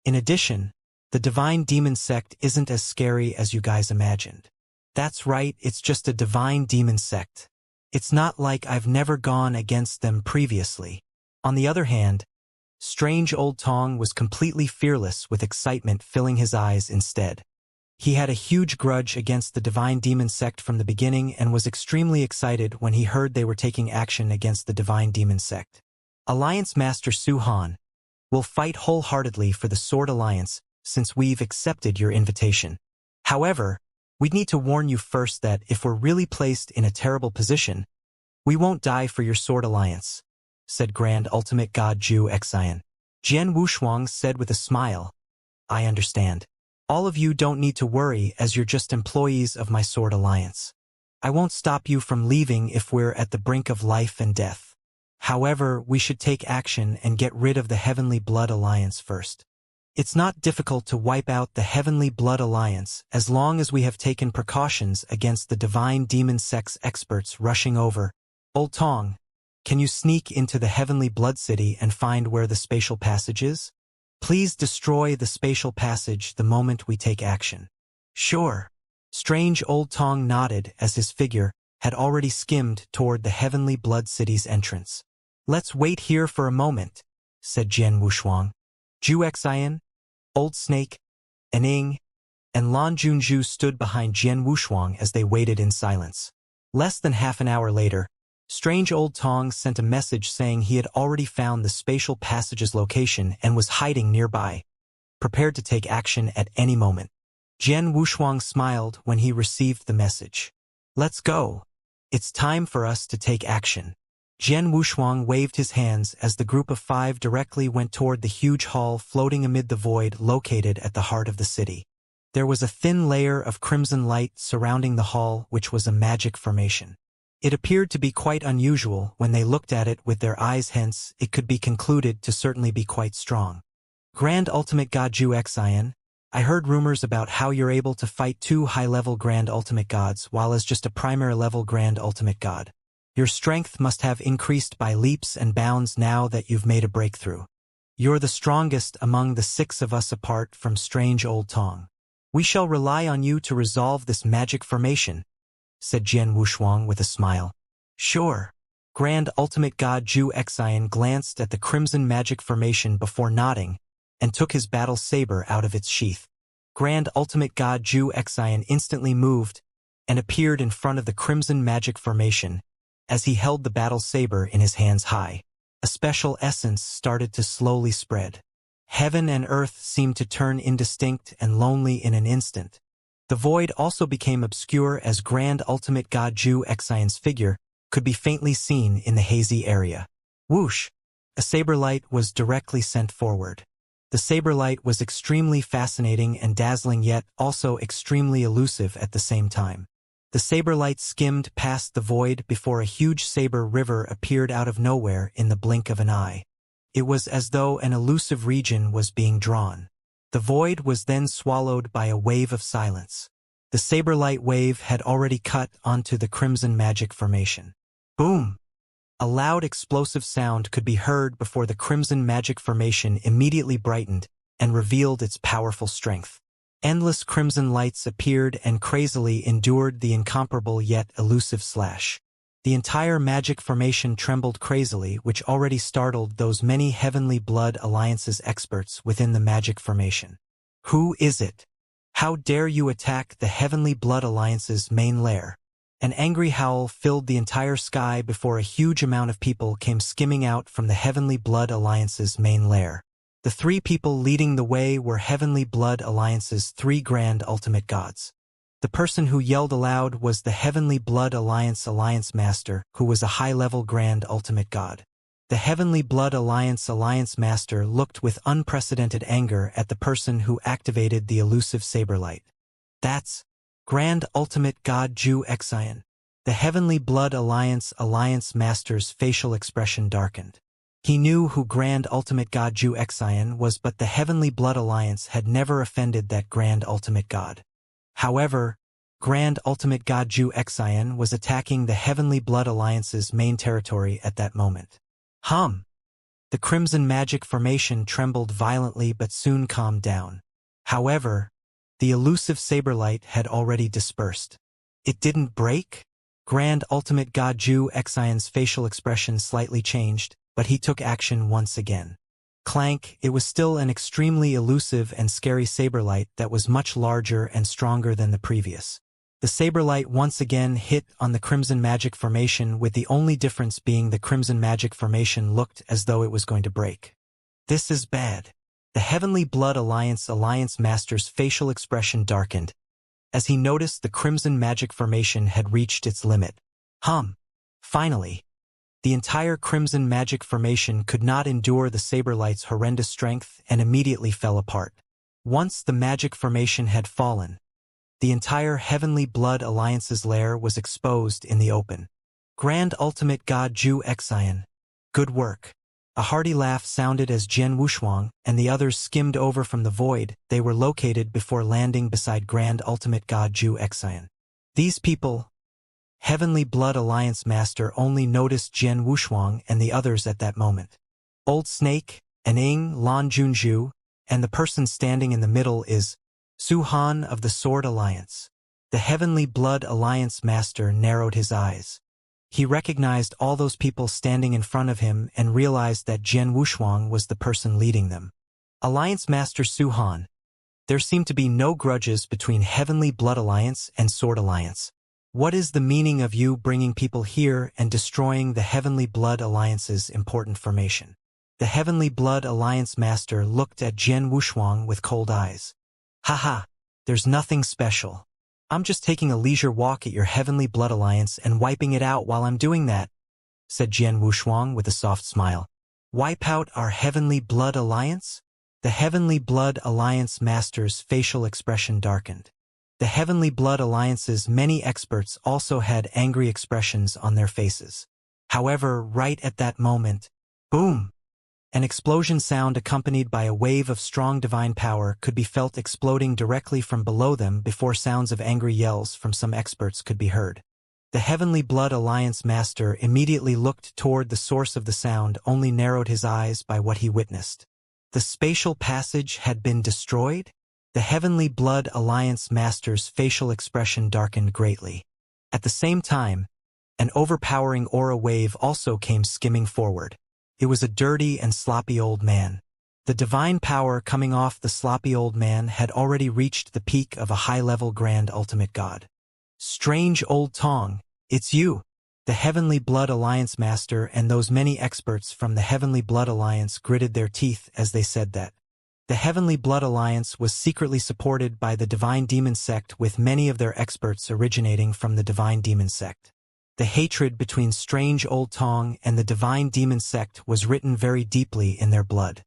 In addition, the Divine Demon Sect isn't as scary as you guys imagined. That's right, it's just a Divine Demon Sect. It's not like I've never gone against them previously. On the other hand, Strange Old Tong was completely fearless with excitement filling his eyes instead. He had a huge grudge against the Divine Demon Sect from the beginning and was extremely excited when he heard they were taking action against the Divine Demon Sect. Alliance Master Su Han, we'll fight wholeheartedly for the Sword Alliance since we've accepted your invitation. However, we'd need to warn you first that if we're really placed in a terrible position, we won't die for your Sword Alliance, said Grand Ultimate God Zhu Xian. Jian Wushuang said with a smile, I understand. All of you don't need to worry as you're just employees of my Sword Alliance. I won't stop you from leaving if we're at the brink of life and death. However, we should take action and get rid of the Heavenly Blood Alliance first. It's not difficult to wipe out the Heavenly Blood Alliance as long as we have taken precautions against the Divine Demon Sect's experts rushing over. Old Tong, can you sneak into the Heavenly Blood City and find where the spatial passage is? Please destroy the spatial passage the moment we take action. Sure. Strange Old Tong nodded as his figure had already skimmed toward the Heavenly Blood City's entrance. Let's wait here for a moment, said Jian Wushuang. Zhu Xian, Old Snake, Aning, and Lan Junju stood behind Jian Wushuang as they waited in silence. Less than half an hour later, Strange Old Tong sent a message saying he had already found the spatial passage's location and was hiding nearby, prepared to take action at any moment. Jian Wushuang smiled when he received the message. Let's go. It's time for us to take action. Jian Wushuang waved his hands as the group of 5 directly went toward the huge hall floating amid the void located at the heart of the city. There was a thin layer of crimson light surrounding the hall, which was a magic formation. It appeared to be quite unusual when they looked at it with their eyes, hence it could be concluded to certainly be quite strong. Grand Ultimate God Zhu Xian, I heard rumors about how you're able to fight 2 high-level Grand Ultimate Gods while as just a primary level Grand Ultimate God. Your strength must have increased by leaps and bounds now that you've made a breakthrough. You're the strongest among the 6 of us apart from strange old Tong. We shall rely on you to resolve this magic formation, said Jian Wushuang with a smile. Sure. Grand Ultimate God Zhu Xian glanced at the crimson magic formation before nodding and took his battle saber out of its sheath. Grand Ultimate God Zhu Xian instantly moved and appeared in front of the crimson magic formation as he held the battle saber in his hands high. A special essence started to slowly spread. Heaven and earth seemed to turn indistinct and lonely in an instant. The void also became obscure as Grand Ultimate God Zhu Xian's figure could be faintly seen in the hazy area. Whoosh! A saber light was directly sent forward. The saber light was extremely fascinating and dazzling, yet also extremely elusive at the same time. The saber light skimmed past the void before a huge saber river appeared out of nowhere in the blink of an eye. It was as though an elusive region was being drawn. The void was then swallowed by a wave of silence. The saber light wave had already cut onto the crimson magic formation. Boom! A loud explosive sound could be heard before the crimson magic formation immediately brightened and revealed its powerful strength. Endless crimson lights appeared and crazily endured the incomparable yet elusive slash. The entire magic formation trembled crazily, which already startled those many Heavenly Blood Alliance's experts within the magic formation. Who is it? How dare you attack the Heavenly Blood Alliance's main lair? An angry howl filled the entire sky before a huge amount of people came skimming out from the Heavenly Blood Alliance's main lair. The 3 people leading the way were Heavenly Blood Alliance's 3 Grand Ultimate Gods. The person who yelled aloud was the Heavenly Blood Alliance Master, who was a high-level Grand Ultimate God. The Heavenly Blood Alliance Master looked with unprecedented anger at the person who activated the elusive saber light. That's Grand Ultimate God Zhu Xian. The Heavenly Blood Alliance Master's facial expression darkened. He knew who Grand Ultimate God Zhu Xian was, but the Heavenly Blood Alliance had never offended that Grand Ultimate God. However, Grand Ultimate God Zhu Xian was attacking the Heavenly Blood Alliance's main territory at that moment. The crimson magic formation trembled violently but soon calmed down. However, the elusive saber light had already dispersed. It didn't break? Grand Ultimate God Zhu Xian's facial expression slightly changed, but he took action once again. Clank! It was still an extremely elusive and scary saber light that was much larger and stronger than the previous. The saber light once again hit on the crimson magic formation, with the only difference being the crimson magic formation looked as though it was going to break. This is bad. The Heavenly Blood Alliance Master's facial expression darkened as he noticed the crimson magic formation had reached its limit. Finally, the entire crimson magic formation could not endure the saber light's horrendous strength and immediately fell apart. Once the magic formation had fallen, the entire Heavenly Blood Alliance's lair was exposed in the open. Grand Ultimate God Zhu Xian. Good work. A hearty laugh sounded as Jian Wushuang and the others skimmed over from the void they were located before landing beside Grand Ultimate God Zhu Xian. These people, Heavenly Blood Alliance Master, only noticed Jian Wushuang and the others at that moment. Old Snake, Aning Lan Junju, and the person standing in the middle is Su Han of the Sword Alliance. The Heavenly Blood Alliance Master narrowed his eyes. He recognized all those people standing in front of him and realized that Jian Wushuang was the person leading them. Alliance Master Su Han. There seemed to be no grudges between Heavenly Blood Alliance and Sword Alliance. What is the meaning of you bringing people here and destroying the Heavenly Blood Alliance's important formation? The Heavenly Blood Alliance Master looked at Jian Wushuang with cold eyes. Haha, there's nothing special. I'm just taking a leisure walk at your Heavenly Blood Alliance and wiping it out while I'm doing that, said Jian Wushuang with a soft smile. Wipe out our Heavenly Blood Alliance? The Heavenly Blood Alliance Master's facial expression darkened. The Heavenly Blood Alliance's many experts also had angry expressions on their faces. However, right at that moment, boom! An explosion sound accompanied by a wave of strong divine power could be felt exploding directly from below them before sounds of angry yells from some experts could be heard. The Heavenly Blood Alliance Master immediately looked toward the source of the sound, only narrowed his eyes by what he witnessed. The spatial passage had been destroyed? The Heavenly Blood Alliance Master's facial expression darkened greatly. At the same time, an overpowering aura wave also came skimming forward. It was a dirty and sloppy old man. The divine power coming off the sloppy old man had already reached the peak of a high-level Grand Ultimate God. Strange old Tong, it's you! The Heavenly Blood Alliance Master and those many experts from the Heavenly Blood Alliance gritted their teeth as they said that. The Heavenly Blood Alliance was secretly supported by the Divine Demon Sect, with many of their experts originating from the Divine Demon Sect. The hatred between Strange Old Tong and the Divine Demon Sect was written very deeply in their blood.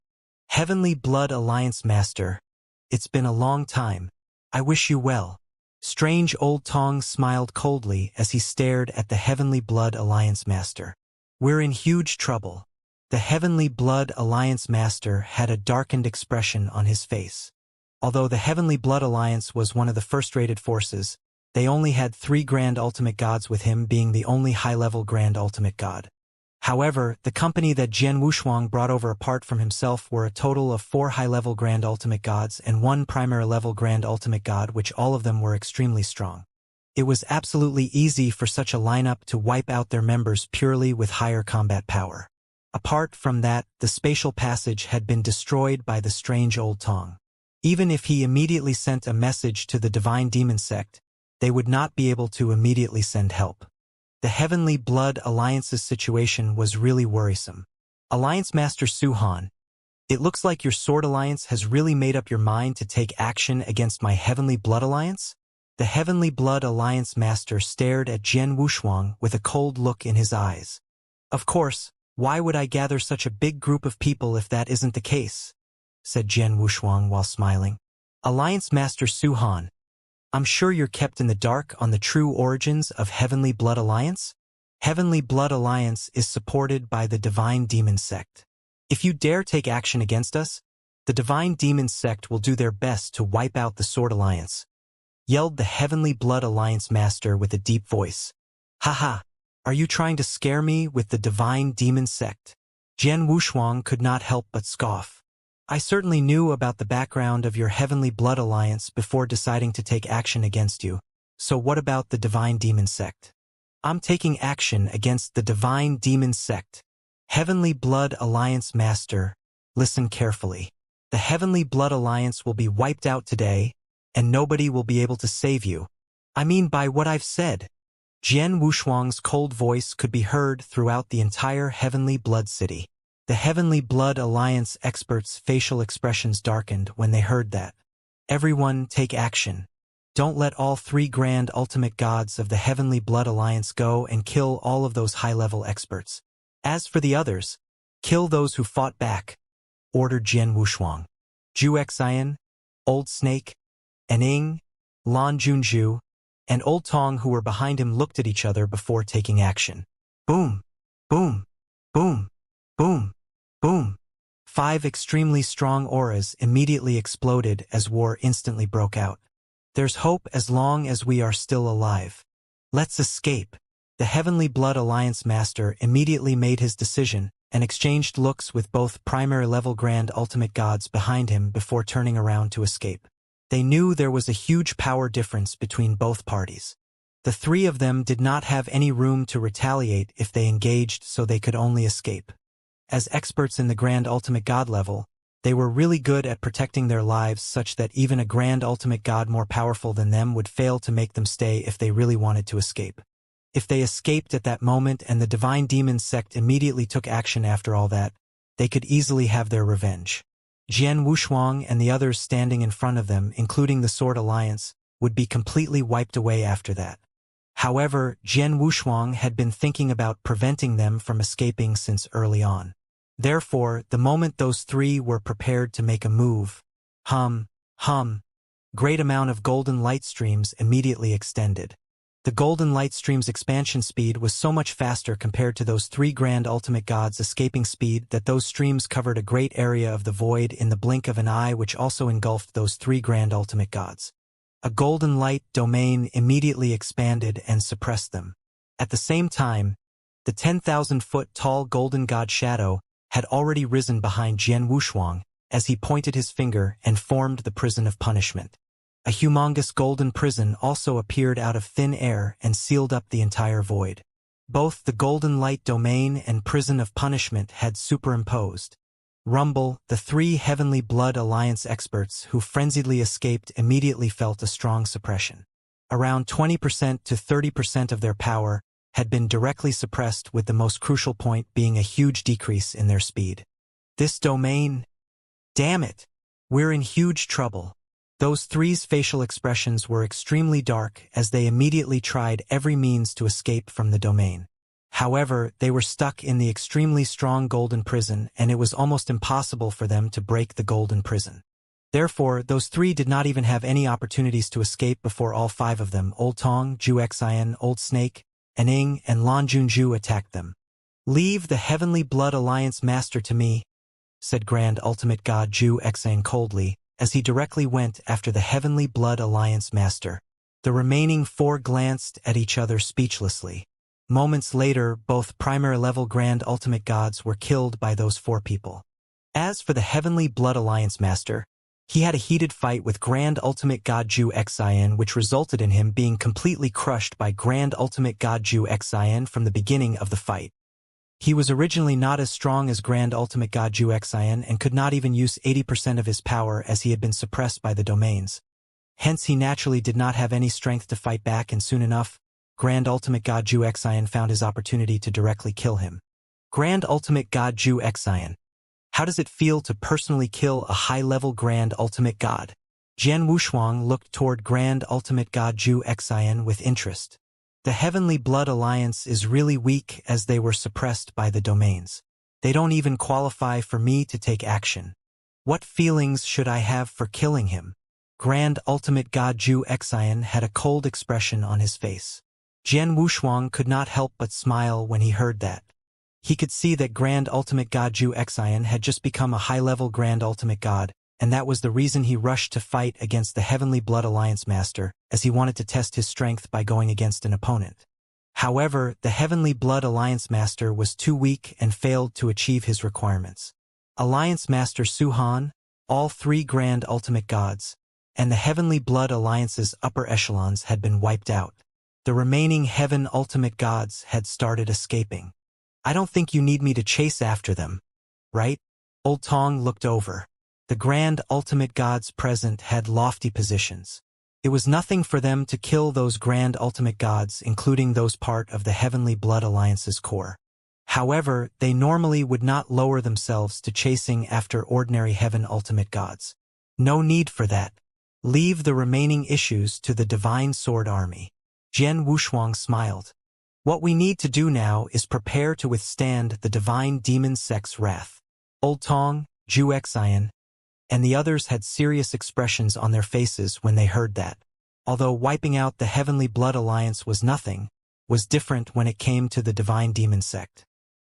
Heavenly Blood Alliance Master, it's been a long time. I wish you well. Strange Old Tong smiled coldly as he stared at the Heavenly Blood Alliance Master. We're in huge trouble. The Heavenly Blood Alliance Master had a darkened expression on his face. Although the Heavenly Blood Alliance was one of the first-rated forces, they only had 3 Grand Ultimate Gods, with him being the only high-level Grand Ultimate God. However, the company that Jian Wushuang brought over apart from himself were a total of 4 high-level Grand Ultimate Gods and 1 primary-level Grand Ultimate God, which all of them were extremely strong. It was absolutely easy for such a lineup to wipe out their members purely with higher combat power. Apart from that, the spatial passage had been destroyed by the Strange Old Tong. Even if he immediately sent a message to the Divine Demon Sect, they would not be able to immediately send help. The Heavenly Blood Alliance's situation was really worrisome. Alliance Master Su-Han, it looks like your Sword Alliance has really made up your mind to take action against my Heavenly Blood Alliance? The Heavenly Blood Alliance Master stared at Jian Wushuang with a cold look in his eyes. Of course, why would I gather such a big group of people if that isn't the case? Said Jian Wushuang while smiling. Alliance Master Su-Han, I'm sure you're kept in the dark on the true origins of Heavenly Blood Alliance? Heavenly Blood Alliance is supported by the Divine Demon Sect. If you dare take action against us, the Divine Demon Sect will do their best to wipe out the Sword Alliance, yelled the Heavenly Blood Alliance Master with a deep voice. Haha, are you trying to scare me with the Divine Demon Sect? Jian Wushuang could not help but scoff. I certainly knew about the background of your Heavenly Blood Alliance before deciding to take action against you. So what about the Divine Demon Sect? I'm taking action against the Divine Demon Sect. Heavenly Blood Alliance Master, listen carefully. The Heavenly Blood Alliance will be wiped out today, and nobody will be able to save you. I mean by what I've said. Jian Wushuang's cold voice could be heard throughout the entire Heavenly Blood City. The Heavenly Blood Alliance experts' facial expressions darkened when they heard that. Everyone take action. Don't let all 3 Grand Ultimate Gods of the Heavenly Blood Alliance go and kill all of those high-level experts. As for the others, kill those who fought back, ordered Jian Wushuang. Zhu Xian, Old Snake, Aning, Lan Junju, and Old Tong, who were behind him, looked at each other before taking action. Boom! Boom! Boom! Boom! Boom! 5 extremely strong auras immediately exploded as war instantly broke out. There's hope as long as we are still alive. Let's escape. The Heavenly Blood Alliance Master immediately made his decision and exchanged looks with both primary-level Grand Ultimate Gods behind him before turning around to escape. They knew there was a huge power difference between both parties. The 3 of them did not have any room to retaliate if they engaged, so they could only escape. As experts in the Grand Ultimate God level, they were really good at protecting their lives, such that even a Grand Ultimate God more powerful than them would fail to make them stay if they really wanted to escape. If they escaped at that moment and the Divine Demon Sect immediately took action after all that, they could easily have their revenge. Jian Wushuang and the others standing in front of them, including the Sword Alliance, would be completely wiped away after that. However, Jian Wushuang had been thinking about preventing them from escaping since early on. Therefore, the moment those 3 were prepared to make a move, great amount of golden light streams immediately extended. The golden light stream's expansion speed was so much faster compared to those 3 Grand Ultimate Gods' escaping speed that those streams covered a great area of the void in the blink of an eye, which also engulfed those 3 Grand Ultimate Gods. A golden light domain immediately expanded and suppressed them. At the same time, the 10,000-foot-tall golden god shadow had already risen behind Jian Wushuang as he pointed his finger and formed the prison of punishment. A humongous golden prison also appeared out of thin air and sealed up the entire void. Both the golden light domain and prison of punishment had superimposed. Rumble, the three Heavenly Blood Alliance experts who frenziedly escaped immediately felt a strong suppression. Around 20% to 30% of their power had been directly suppressed, with the most crucial point being a huge decrease in their speed. This domain? Damn it! We're in huge trouble. Those three's facial expressions were extremely dark as they immediately tried every means to escape from the domain. However, they were stuck in the extremely strong golden prison, and it was almost impossible for them to break the golden prison. Therefore, those three did not even have any opportunities to escape before all five of them, Old Tong, Zhu Xian, Old Snake, Aning, and Lan Junju, attacked them. "Leave the Heavenly Blood Alliance Master to me," said Grand Ultimate God Zhu Xian coldly, as he directly went after the Heavenly Blood Alliance Master. The remaining four glanced at each other speechlessly. Moments later, both primary-level Grand Ultimate Gods were killed by those four people. As for the Heavenly Blood Alliance Master, he had a heated fight with Grand Ultimate God Zhu Xian, which resulted in him being completely crushed by Grand Ultimate God Zhu Xian from the beginning of the fight. He was originally not as strong as Grand Ultimate God Zhu Xian and could not even use 80% of his power as he had been suppressed by the domains. Hence he naturally did not have any strength to fight back, and soon enough, Grand Ultimate God Zhu Xian found his opportunity to directly kill him. Grand Ultimate God Zhu Xian. How does it feel to personally kill a high-level Grand Ultimate God? Jian Wushuang looked toward Grand Ultimate God Zhu Xian with interest. The Heavenly Blood Alliance is really weak as they were suppressed by the domains. They don't even qualify for me to take action. What feelings should I have for killing him? Grand Ultimate God Zhu Xian had a cold expression on his face. Jian Wushuang could not help but smile when he heard that. He could see that Grand Ultimate God Zhu Xian had just become a high-level Grand Ultimate God, and that was the reason he rushed to fight against the Heavenly Blood Alliance Master, as he wanted to test his strength by going against an opponent. However, the Heavenly Blood Alliance Master was too weak and failed to achieve his requirements. Alliance Master Su Han, all three Grand Ultimate Gods, and the Heavenly Blood Alliance's upper echelons had been wiped out. The remaining Heaven Ultimate Gods had started escaping. I don't think you need me to chase after them, right? Old Tong looked over. The Grand Ultimate Gods present had lofty positions. It was nothing for them to kill those Grand Ultimate Gods, including those part of the Heavenly Blood Alliance's core. However, they normally would not lower themselves to chasing after ordinary Heaven Ultimate Gods. No need for that. Leave the remaining issues to the Divine Sword Army. Jian Wushuang smiled. What we need to do now is prepare to withstand the Divine Demon Sect's wrath. Old Tong, Zhu Xian, and the others had serious expressions on their faces when they heard that. Although wiping out the Heavenly Blood Alliance was nothing, was different when it came to the Divine Demon Sect.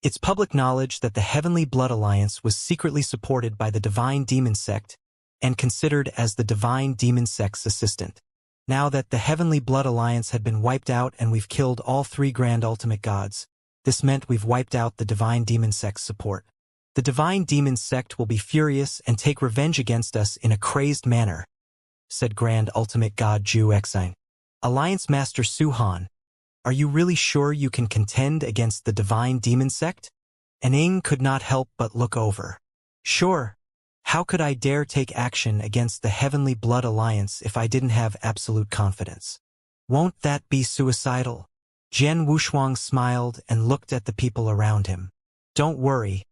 It's public knowledge that the Heavenly Blood Alliance was secretly supported by the Divine Demon Sect and considered as the Divine Demon Sect's assistant. Now that the Heavenly Blood Alliance had been wiped out and we've killed all three Grand Ultimate Gods, this meant we've wiped out the Divine Demon Sect's support. The Divine Demon Sect will be furious and take revenge against us in a crazed manner, said Grand Ultimate God Zhu Xian. Alliance Master Su Han, are you really sure you can contend against the Divine Demon Sect? Aning could not help but look over. Sure. How could I dare take action against the Heavenly Blood Alliance if I didn't have absolute confidence? Won't that be suicidal? Jian Wushuang smiled and looked at the people around him. Don't worry.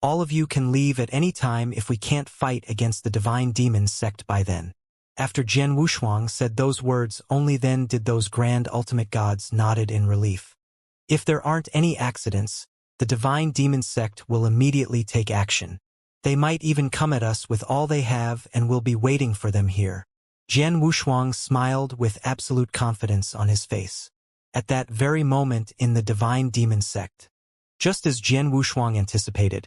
All of you can leave at any time if we can't fight against the Divine Demon Sect by then. After Jian Wushuang said those words, only then did those Grand Ultimate Gods nodded in relief. If there aren't any accidents, the Divine Demon Sect will immediately take action. They might even come at us with all they have, and we'll be waiting for them here. Jian Wushuang smiled with absolute confidence on his face. At that very moment in the Divine Demon Sect, just as Jian Wushuang anticipated,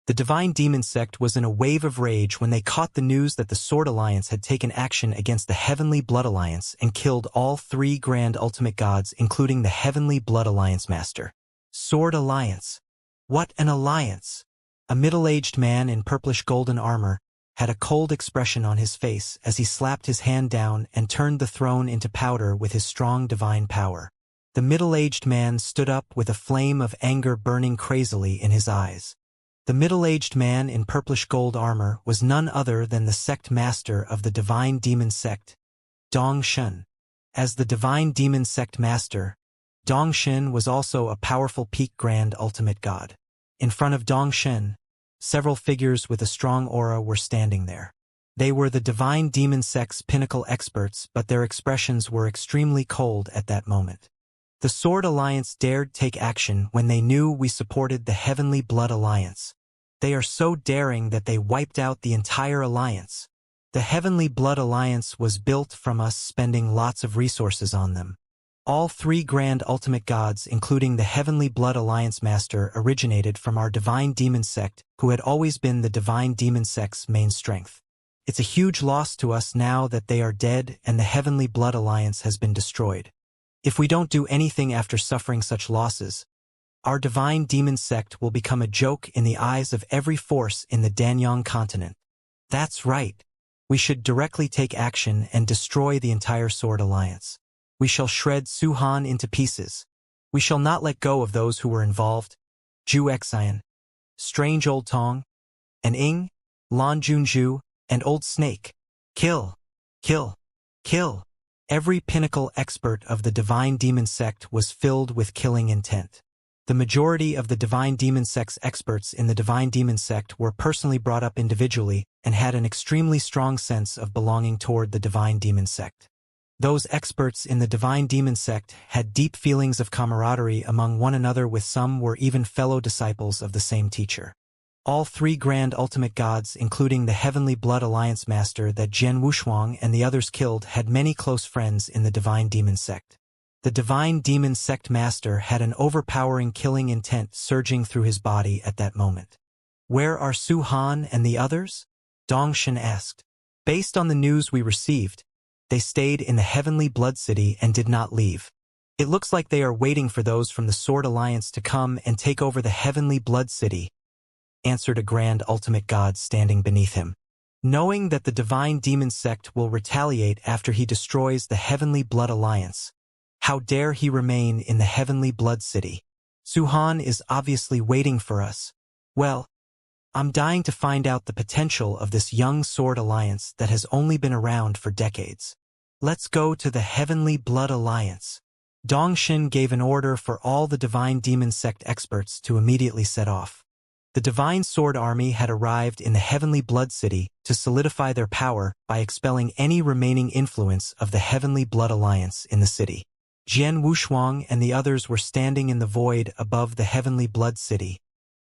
The Divine Demon Sect was in a wave of rage when they caught the news that the Sword Alliance had taken action against the Heavenly Blood Alliance and killed all 3 Grand Ultimate Gods, including the Heavenly Blood Alliance Master. Sword Alliance. What an alliance! A middle-aged man in purplish golden armor had a cold expression on his face as he slapped his hand down and turned the throne into powder with his strong divine power. The middle-aged man stood up with a flame of anger burning crazily in his eyes. The middle-aged man in purplish gold armor was none other than the sect master of the Divine Demon Sect, Dong Shen. As the Divine Demon Sect master, Dong Shen was also a powerful peak Grand Ultimate God. In front of Dong Shen, several figures with a strong aura were standing there. They were the Divine Demon Sect's pinnacle experts, but their expressions were extremely cold at that moment. The Sword Alliance dared take action when they knew we supported the Heavenly Blood Alliance. They are so daring that they wiped out the entire alliance. The Heavenly Blood Alliance was built from us spending lots of resources on them. All 3 Grand Ultimate Gods, including the Heavenly Blood Alliance Master, originated from our Divine Demon Sect, who had always been the Divine Demon Sect's main strength. It's a huge loss to us now that they are dead and the Heavenly Blood Alliance has been destroyed. If we don't do anything after suffering such losses, our Divine Demon Sect will become a joke in the eyes of every force in the Danyang continent. That's right. We should directly take action and destroy the entire Sword Alliance. We shall shred Suhan into pieces. We shall not let go of those who were involved. Zhu Xian, Strange Old Tong, and Ing, Lan Junju, and Old Snake. Kill, kill, kill. Every pinnacle expert of the Divine Demon Sect was filled with killing intent. The majority of the Divine Demon Sect's experts in the Divine Demon Sect were personally brought up individually and had an extremely strong sense of belonging toward the Divine Demon Sect. Those experts in the Divine Demon Sect had deep feelings of camaraderie among one another, with some were even fellow disciples of the same teacher. All 3 Grand Ultimate Gods, including the Heavenly Blood Alliance Master that Jian Wushuang and the others killed, had many close friends in the Divine Demon Sect. The Divine Demon Sect Master had an overpowering killing intent surging through his body at that moment. Where are Su Han and the others? Dong Shen asked. Based on the news we received, they stayed in the Heavenly Blood City and did not leave. It looks like they are waiting for those from the Sword Alliance to come and take over the Heavenly Blood City, answered a Grand Ultimate God standing beneath him. Knowing that the Divine Demon Sect will retaliate after he destroys the Heavenly Blood Alliance, how dare he remain in the Heavenly Blood City? Suhan is obviously waiting for us. Well, I'm dying to find out the potential of this young Sword Alliance that has only been around for decades. Let's go to the Heavenly Blood Alliance. Dongshin gave an order for all the Divine Demon Sect experts to immediately set off. The Divine Sword Army had arrived in the Heavenly Blood City to solidify their power by expelling any remaining influence of the Heavenly Blood Alliance in the city. Jian Wushuang and the others were standing in the void above the Heavenly Blood City,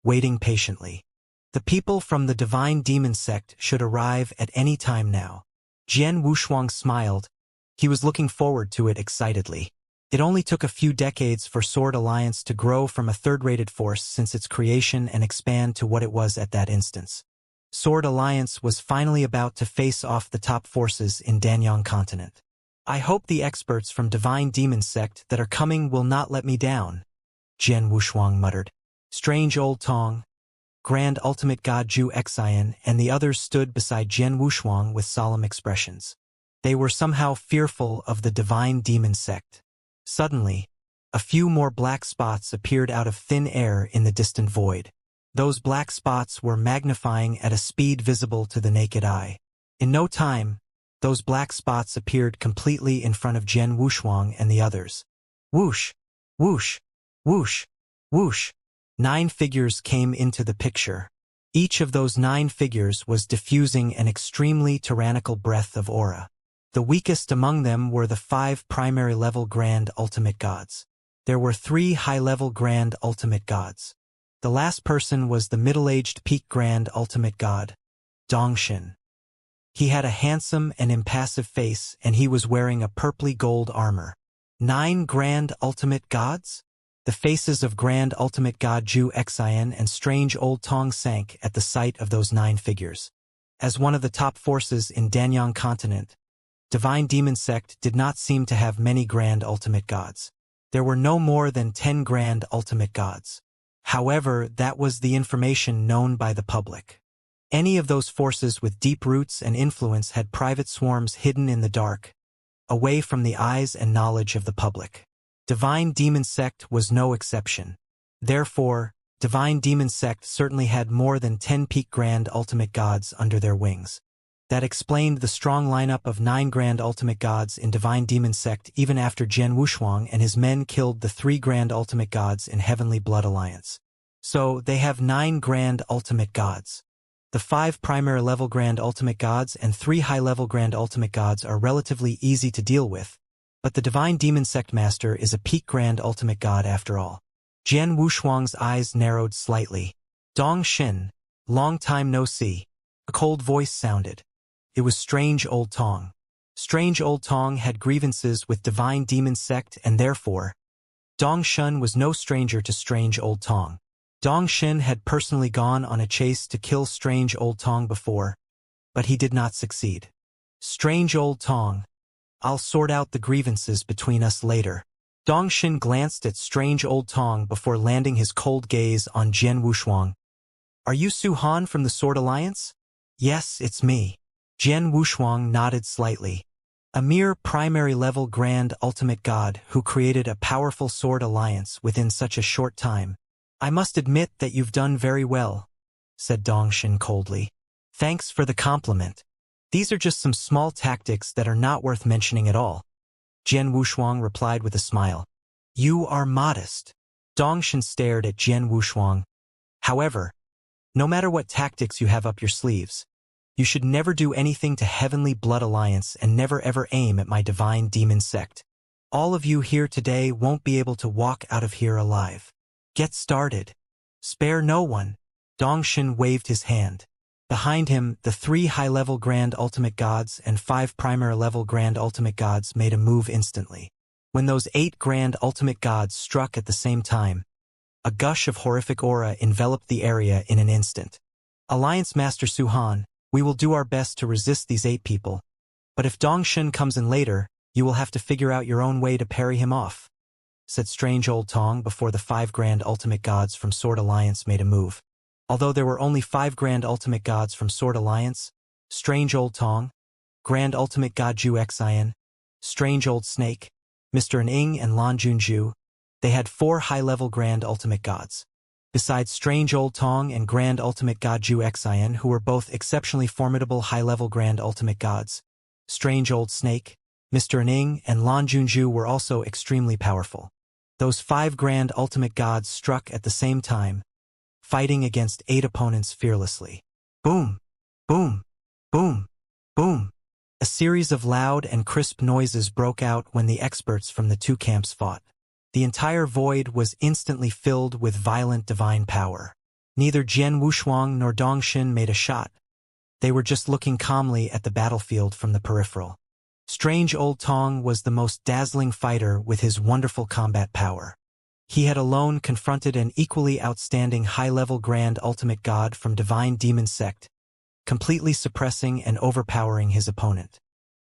waiting patiently. The people from the Divine Demon Sect should arrive at any time now. Jian Wushuang smiled. He was looking forward to it excitedly. It only took a few decades for Sword Alliance to grow from a third-rated force since its creation and expand to what it was at that instance. Sword Alliance was finally about to face off the top forces in Danyang continent. I hope the experts from Divine Demon Sect that are coming will not let me down, Jian Wushuang muttered. Strange Old Tong, Grand Ultimate God Zhu Xian, and the others stood beside Jian Wushuang with solemn expressions. They were somehow fearful of the Divine Demon Sect. Suddenly, a few more black spots appeared out of thin air in the distant void. Those black spots were magnifying at a speed visible to the naked eye. In no time, those black spots appeared completely in front of Jian Wushuang and the others. Whoosh, whoosh, whoosh, whoosh. 9 figures came into the picture. Each of those 9 figures was diffusing an extremely tyrannical breath of aura. The weakest among them were the 5 primary-level Grand Ultimate Gods. There were 3 high-level Grand Ultimate Gods. The last person was the middle-aged peak Grand Ultimate God, Dongshin. He had a handsome and impassive face, and he was wearing a purply gold armor. 9 Grand Ultimate Gods? The faces of Grand Ultimate God Zhu Xian and Strange Old Tong sank at the sight of those 9 figures. As one of the top forces in Danyang continent, Divine Demon Sect did not seem to have many Grand Ultimate Gods. There were no more than 10 Grand Ultimate Gods. However, that was the information known by the public. Any of those forces with deep roots and influence had private swarms hidden in the dark, away from the eyes and knowledge of the public. Divine Demon Sect was no exception. Therefore, Divine Demon Sect certainly had more than 10 peak Grand Ultimate Gods under their wings. That explained the strong lineup of 9 Grand Ultimate Gods in Divine Demon Sect even after Jian Wushuang and his men killed the 3 Grand Ultimate Gods in Heavenly Blood Alliance. So, they have 9 Grand Ultimate Gods. The 5 primary level Grand Ultimate Gods and 3 high-level Grand Ultimate Gods are relatively easy to deal with, but the Divine Demon Sect Master is a peak Grand Ultimate God after all. Jian Wushuang's eyes narrowed slightly. Dong Xin, long time no see. A cold voice sounded. It was Strange Old Tong. Strange Old Tong had grievances with Divine Demon Sect and therefore, Dong Shun was no stranger to Strange Old Tong. Dong Xin had personally gone on a chase to kill Strange Old Tong before, but he did not succeed. Strange Old Tong, I'll sort out the grievances between us later. Dong Xin glanced at Strange Old Tong before landing his cold gaze on Jian Wushuang. Are you Su Han from the Sword Alliance? Yes, it's me. Jian Wushuang nodded slightly. A mere primary-level Grand Ultimate God who created a powerful Sword Alliance within such a short time. I must admit that you've done very well, said Dong Xin coldly. Thanks for the compliment. These are just some small tactics that are not worth mentioning at all. Jian Wushuang replied with a smile. You are modest. Dong Xin stared at Jian Wushuang. However, no matter what tactics you have up your sleeves, you should never do anything to Heavenly Blood Alliance and never ever aim at my Divine Demon Sect. All of you here today won't be able to walk out of here alive. Get started. Spare no one. Dong Xin waved his hand. Behind him, the 3 high-level Grand Ultimate Gods and 5 primary-level Grand Ultimate Gods made a move instantly. When those 8 Grand Ultimate Gods struck at the same time, a gush of horrific aura enveloped the area in an instant. Alliance Master Su Han, we will do our best to resist these 8 people, but if Dong Xin comes in later, you will have to figure out your own way to parry him off, said Strange Old Tong before the 5 Grand Ultimate Gods from Sword Alliance made a move. Although there were only 5 Grand Ultimate Gods from Sword Alliance, Strange Old Tong, Grand Ultimate God Zhu Xian, Strange Old Snake, Mr. Ning and Lan Junju, they had 4 high-level Grand Ultimate Gods. Besides Strange Old Tong and Grand Ultimate God Zhu Xian, who were both exceptionally formidable high-level Grand Ultimate Gods, Strange Old Snake, Mr. Ning and Lan Junju were also extremely powerful. Those 5 Grand Ultimate Gods struck at the same time, fighting against 8 opponents fearlessly. Boom! Boom! Boom! Boom! A series of loud and crisp noises broke out when the experts from the 2 camps fought. The entire void was instantly filled with violent divine power. Neither Jian Wushuang nor Dong Xin made a shot. They were just looking calmly at the battlefield from the peripheral. Strange Old Tong was the most dazzling fighter with his wonderful combat power. He had alone confronted an equally outstanding high-level Grand Ultimate God from Divine Demon Sect, completely suppressing and overpowering his opponent.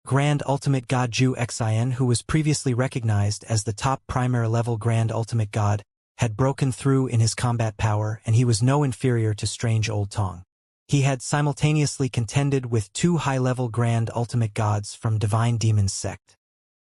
Grand Ultimate God Zhu Xian, who was previously recognized as the top primary-level Grand Ultimate God, had broken through in his combat power and he was no inferior to Strange Old Tong. He had simultaneously contended with 2 high-level Grand Ultimate Gods from Divine Demon Sect.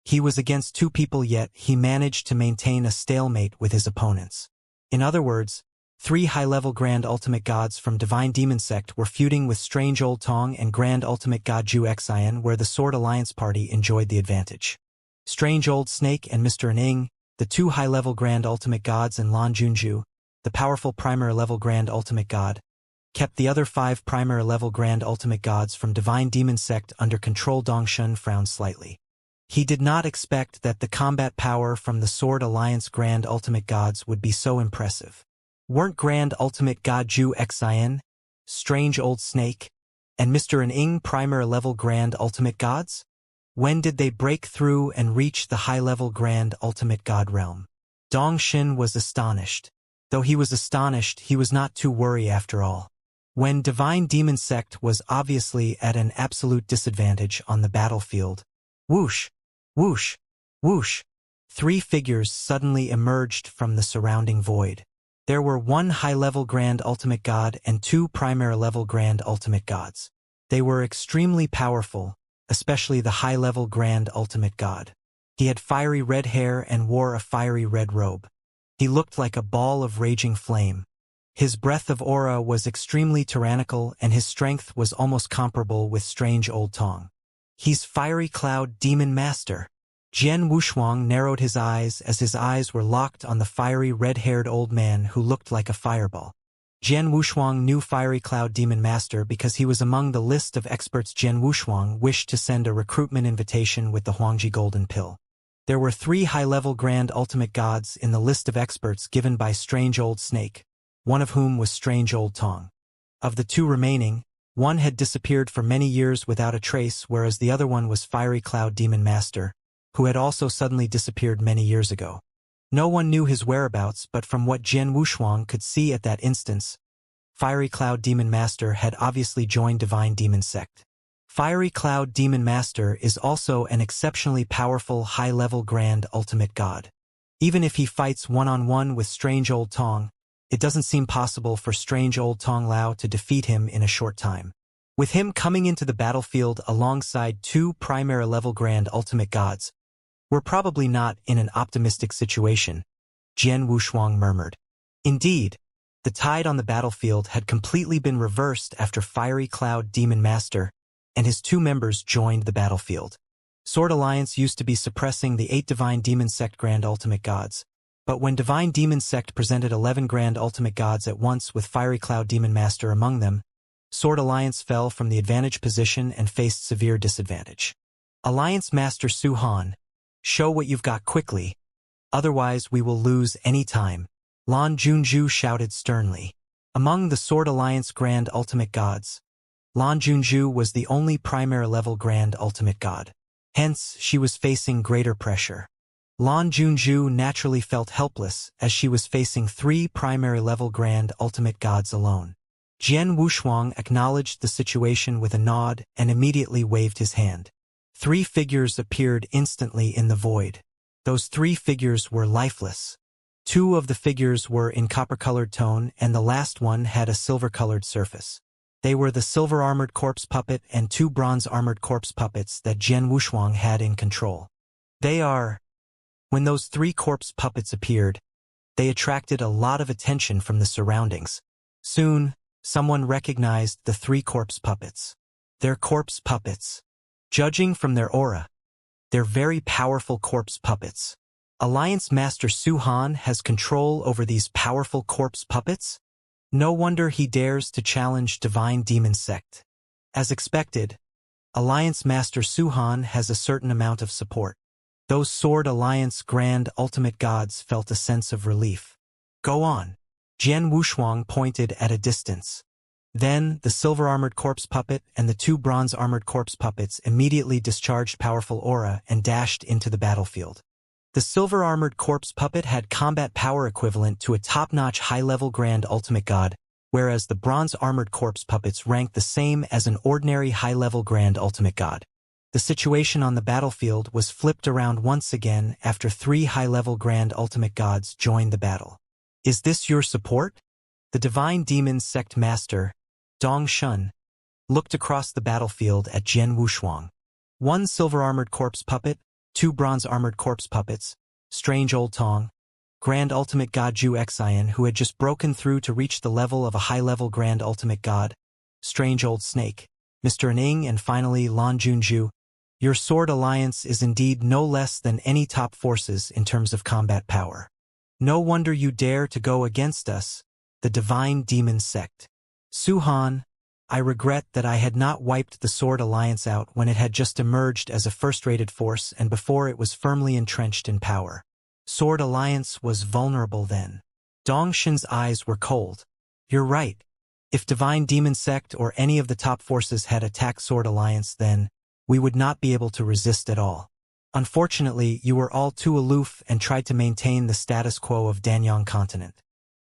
He was against 2 people yet he managed to maintain a stalemate with his opponents. In other words, 3 high-level Grand Ultimate Gods from Divine Demon Sect were feuding with Strange Old Tong and Grand Ultimate God Zhu Xian where the Sword Alliance party enjoyed the advantage. Strange Old Snake and Mr. Ning, the 2 high-level Grand Ultimate Gods and Lan Junju, the powerful primary-level Grand Ultimate God, kept the other 5 primary-level Grand Ultimate Gods from Divine Demon Sect under control. Dong Xin frowned slightly. He did not expect that the combat power from the Sword Alliance Grand Ultimate Gods would be so impressive. Weren't Grand Ultimate God Zhu Xian, Strange Old Snake, and Mr. Ning primary-level Grand Ultimate Gods? When did they break through and reach the high-level Grand Ultimate God realm? Dong Xin was astonished. Though he was astonished, he was not too worried after all. When Divine Demon Sect was obviously at an absolute disadvantage on the battlefield, whoosh, whoosh, whoosh, three figures suddenly emerged from the surrounding void. There were one high-level Grand Ultimate God and two primary-level Grand Ultimate Gods. They were extremely powerful, especially the high-level Grand Ultimate God. He had fiery red hair and wore a fiery red robe. He looked like a ball of raging flame. His breath of aura was extremely tyrannical and his strength was almost comparable with strange old Tong. He's Fiery Cloud Demon Master. Jian Wushuang narrowed his eyes as his eyes were locked on the fiery red-haired old man who looked like a fireball. Jian Wushuang knew Fiery Cloud Demon Master because he was among the list of experts. Jian Wushuang wished to send a recruitment invitation with the Huangji Golden Pill. There were three high-level Grand Ultimate Gods in the list of experts given by Strange Old Snake, one of whom was Strange Old Tong. Of the two remaining, one had disappeared for many years without a trace, whereas the other one was Fiery Cloud Demon Master, who had also suddenly disappeared many years ago. No one knew his whereabouts, but from what Jian Wushuang could see at that instance, Fiery Cloud Demon Master had obviously joined Divine Demon Sect. Fiery Cloud Demon Master is also an exceptionally powerful high-level Grand Ultimate God. Even if he fights one-on-one with Strange Old Tong, it doesn't seem possible for Strange Old Tong Lao to defeat him in a short time. With him coming into the battlefield alongside two primary-level Grand Ultimate Gods, we're probably not in an optimistic situation, Jian Wushuang murmured. Indeed, the tide on the battlefield had completely been reversed after Fiery Cloud Demon Master and his two members joined the battlefield. Sword Alliance used to be suppressing the 8 Divine Demon Sect Grand Ultimate Gods, but when Divine Demon Sect presented 11 Grand Ultimate Gods at once with Fiery Cloud Demon Master among them, Sword Alliance fell from the advantage position and faced severe disadvantage. Alliance Master Su Han, show what you've got quickly, otherwise we will lose any time, Lan Junju shouted sternly. Among the Sword Alliance Grand Ultimate Gods, Lan Junju was the only primary-level Grand Ultimate God. Hence, she was facing greater pressure. Lan Junju naturally felt helpless as she was facing 3 primary-level Grand Ultimate Gods alone. Jian Wushuang acknowledged the situation with a nod and immediately waved his hand. 3 figures appeared instantly in the void. Those 3 figures were lifeless. 2 of the figures were in copper-colored tone and the last one had a silver-colored surface. They were the silver-armored corpse puppet and 2 bronze-armored corpse puppets that Jian Wushuang had in control. When those 3 corpse puppets appeared, they attracted a lot of attention from the surroundings. Soon, someone recognized the 3 corpse puppets. They're corpse puppets. Judging from their aura, they're very powerful corpse puppets. Alliance Master Su Han has control over these powerful corpse puppets? No wonder he dares to challenge Divine Demon Sect. As expected, Alliance Master Su Han has a certain amount of support. Those Sword Alliance Grand Ultimate Gods felt a sense of relief. Go on. Jian Wushuang pointed at a distance. Then, the silver-armored corpse puppet and the 2 bronze-armored corpse puppets immediately discharged powerful aura and dashed into the battlefield. The silver-armored corpse puppet had combat power equivalent to a top-notch high-level Grand Ultimate God, whereas the bronze-armored corpse puppets ranked the same as an ordinary high-level Grand Ultimate God. The situation on the battlefield was flipped around once again after 3 high-level Grand Ultimate Gods joined the battle. Is this your support? The Divine Demon Sect Master, Dong Shun, looked across the battlefield at Jian Wushuang. 1 silver-armored corpse puppet, 2 bronze-armored corpse puppets, Strange Old Tong, Grand Ultimate God Ju Xian who had just broken through to reach the level of a high-level Grand Ultimate God, Strange Old Snake, Mr. Ning and finally Lan Junju. Your Sword Alliance is indeed no less than any top forces in terms of combat power. No wonder you dare to go against us, the Divine Demon Sect. Su Han, I regret that I had not wiped the Sword Alliance out when it had just emerged as a first-rated force and before it was firmly entrenched in power. Sword Alliance was vulnerable then. Dong Shin's eyes were cold. You're right. If Divine Demon Sect or any of the top forces had attacked Sword Alliance then, we would not be able to resist at all. Unfortunately, you were all too aloof and tried to maintain the status quo of Danyang continent.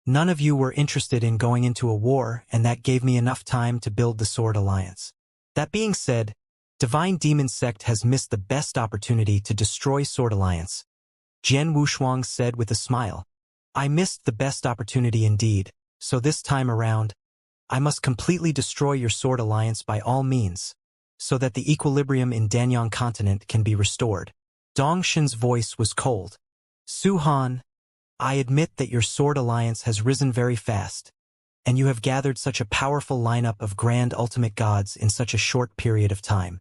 None of you were interested in going into a war, and that gave me enough time to build the Sword Alliance. That being said, Divine Demon Sect has missed the best opportunity to destroy Sword Alliance. Jian Wushuang said with a smile. I missed the best opportunity indeed, so this time around, I must completely destroy your Sword Alliance by all means, so that the equilibrium in Danyang continent can be restored. Dong Shen's voice was cold. Su Han, I admit that your Sword Alliance has risen very fast, and you have gathered such a powerful lineup of grand ultimate gods in such a short period of time.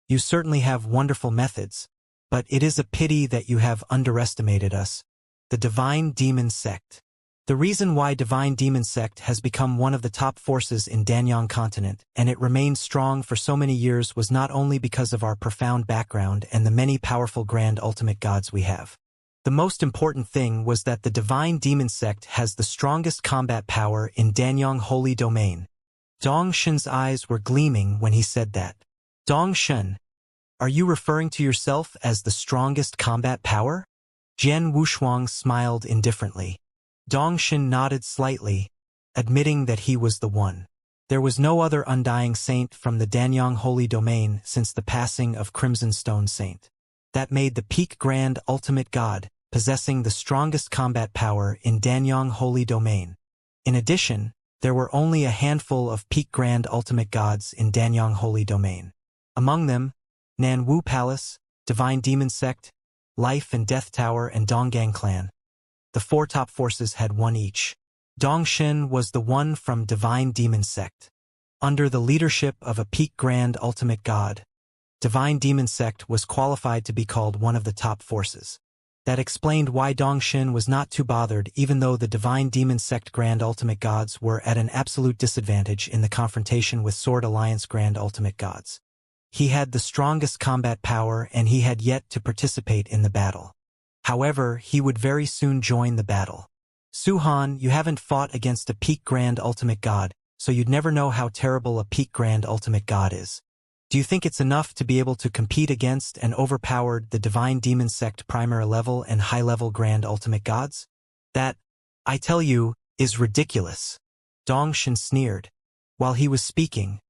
You certainly have wonderful methods, but it is a pity that you have underestimated us, the Divine Demon Sect. The reason why Divine Demon Sect has become one of the top forces in Danyang continent, and it remained strong for so many years, was not only because of our profound background and the many powerful grand ultimate gods we have. The most important thing was that the Divine Demon Sect has the strongest combat power in Danyang Holy Domain. Dong Shen's eyes were gleaming when he said that. Dong Shen, are you referring to yourself as the strongest combat power? Jian Wushuang smiled indifferently. Dong Shen nodded slightly, admitting that he was the one. There was no other undying saint from the Danyang Holy Domain since the passing of Crimson Stone Saint. That made the peak grand ultimate god, possessing the strongest combat power in Danyang Holy Domain. In addition, there were only a handful of peak grand ultimate gods in Danyang Holy Domain. Among them, Nan Wu Palace, Divine Demon Sect, Life and Death Tower, and Donggang Clan. The four top forces had one each. Dong Shen was the one from Divine Demon Sect. Under the leadership of a peak grand ultimate god, Divine Demon Sect was qualified to be called one of the top forces. That explained why Dong Shen was not too bothered, even though the Divine Demon Sect Grand Ultimate Gods were at an absolute disadvantage in the confrontation with Sword Alliance Grand Ultimate Gods. He had the strongest combat power and he had yet to participate in the battle. However, he would very soon join the battle. Su Han, you haven't fought against a peak Grand Ultimate God, so you'd never know how terrible a peak Grand Ultimate God is. Do you think it's enough to be able to compete against and overpowered the Divine Demon Sect Primary Level and High-Level Grand Ultimate Gods? That, I tell you, is ridiculous. Dong Shen sneered. While he was speaking,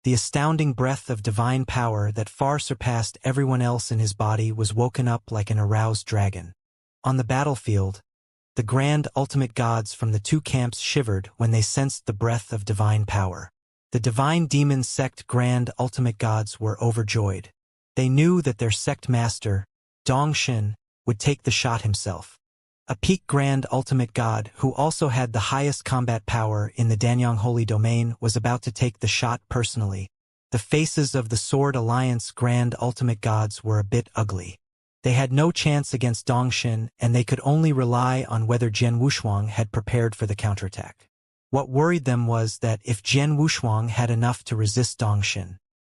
the astounding breath of divine power that far surpassed everyone else in his body was woken up like an aroused dragon. On the battlefield, the Grand Ultimate Gods from the two camps shivered when they sensed the breath of divine power. The Divine Demon Sect Grand Ultimate Gods were overjoyed. They knew that their sect master, Dong Shen, would take the shot himself. A peak Grand Ultimate God who also had the highest combat power in the Danyang Holy Domain was about to take the shot personally. The faces of the Sword Alliance Grand Ultimate Gods were a bit ugly. They had no chance against Dong Shen, and they could only rely on whether Jian Wushuang had prepared for the counterattack. What worried them was that if Jian Wushuang had enough to resist Dong Shen,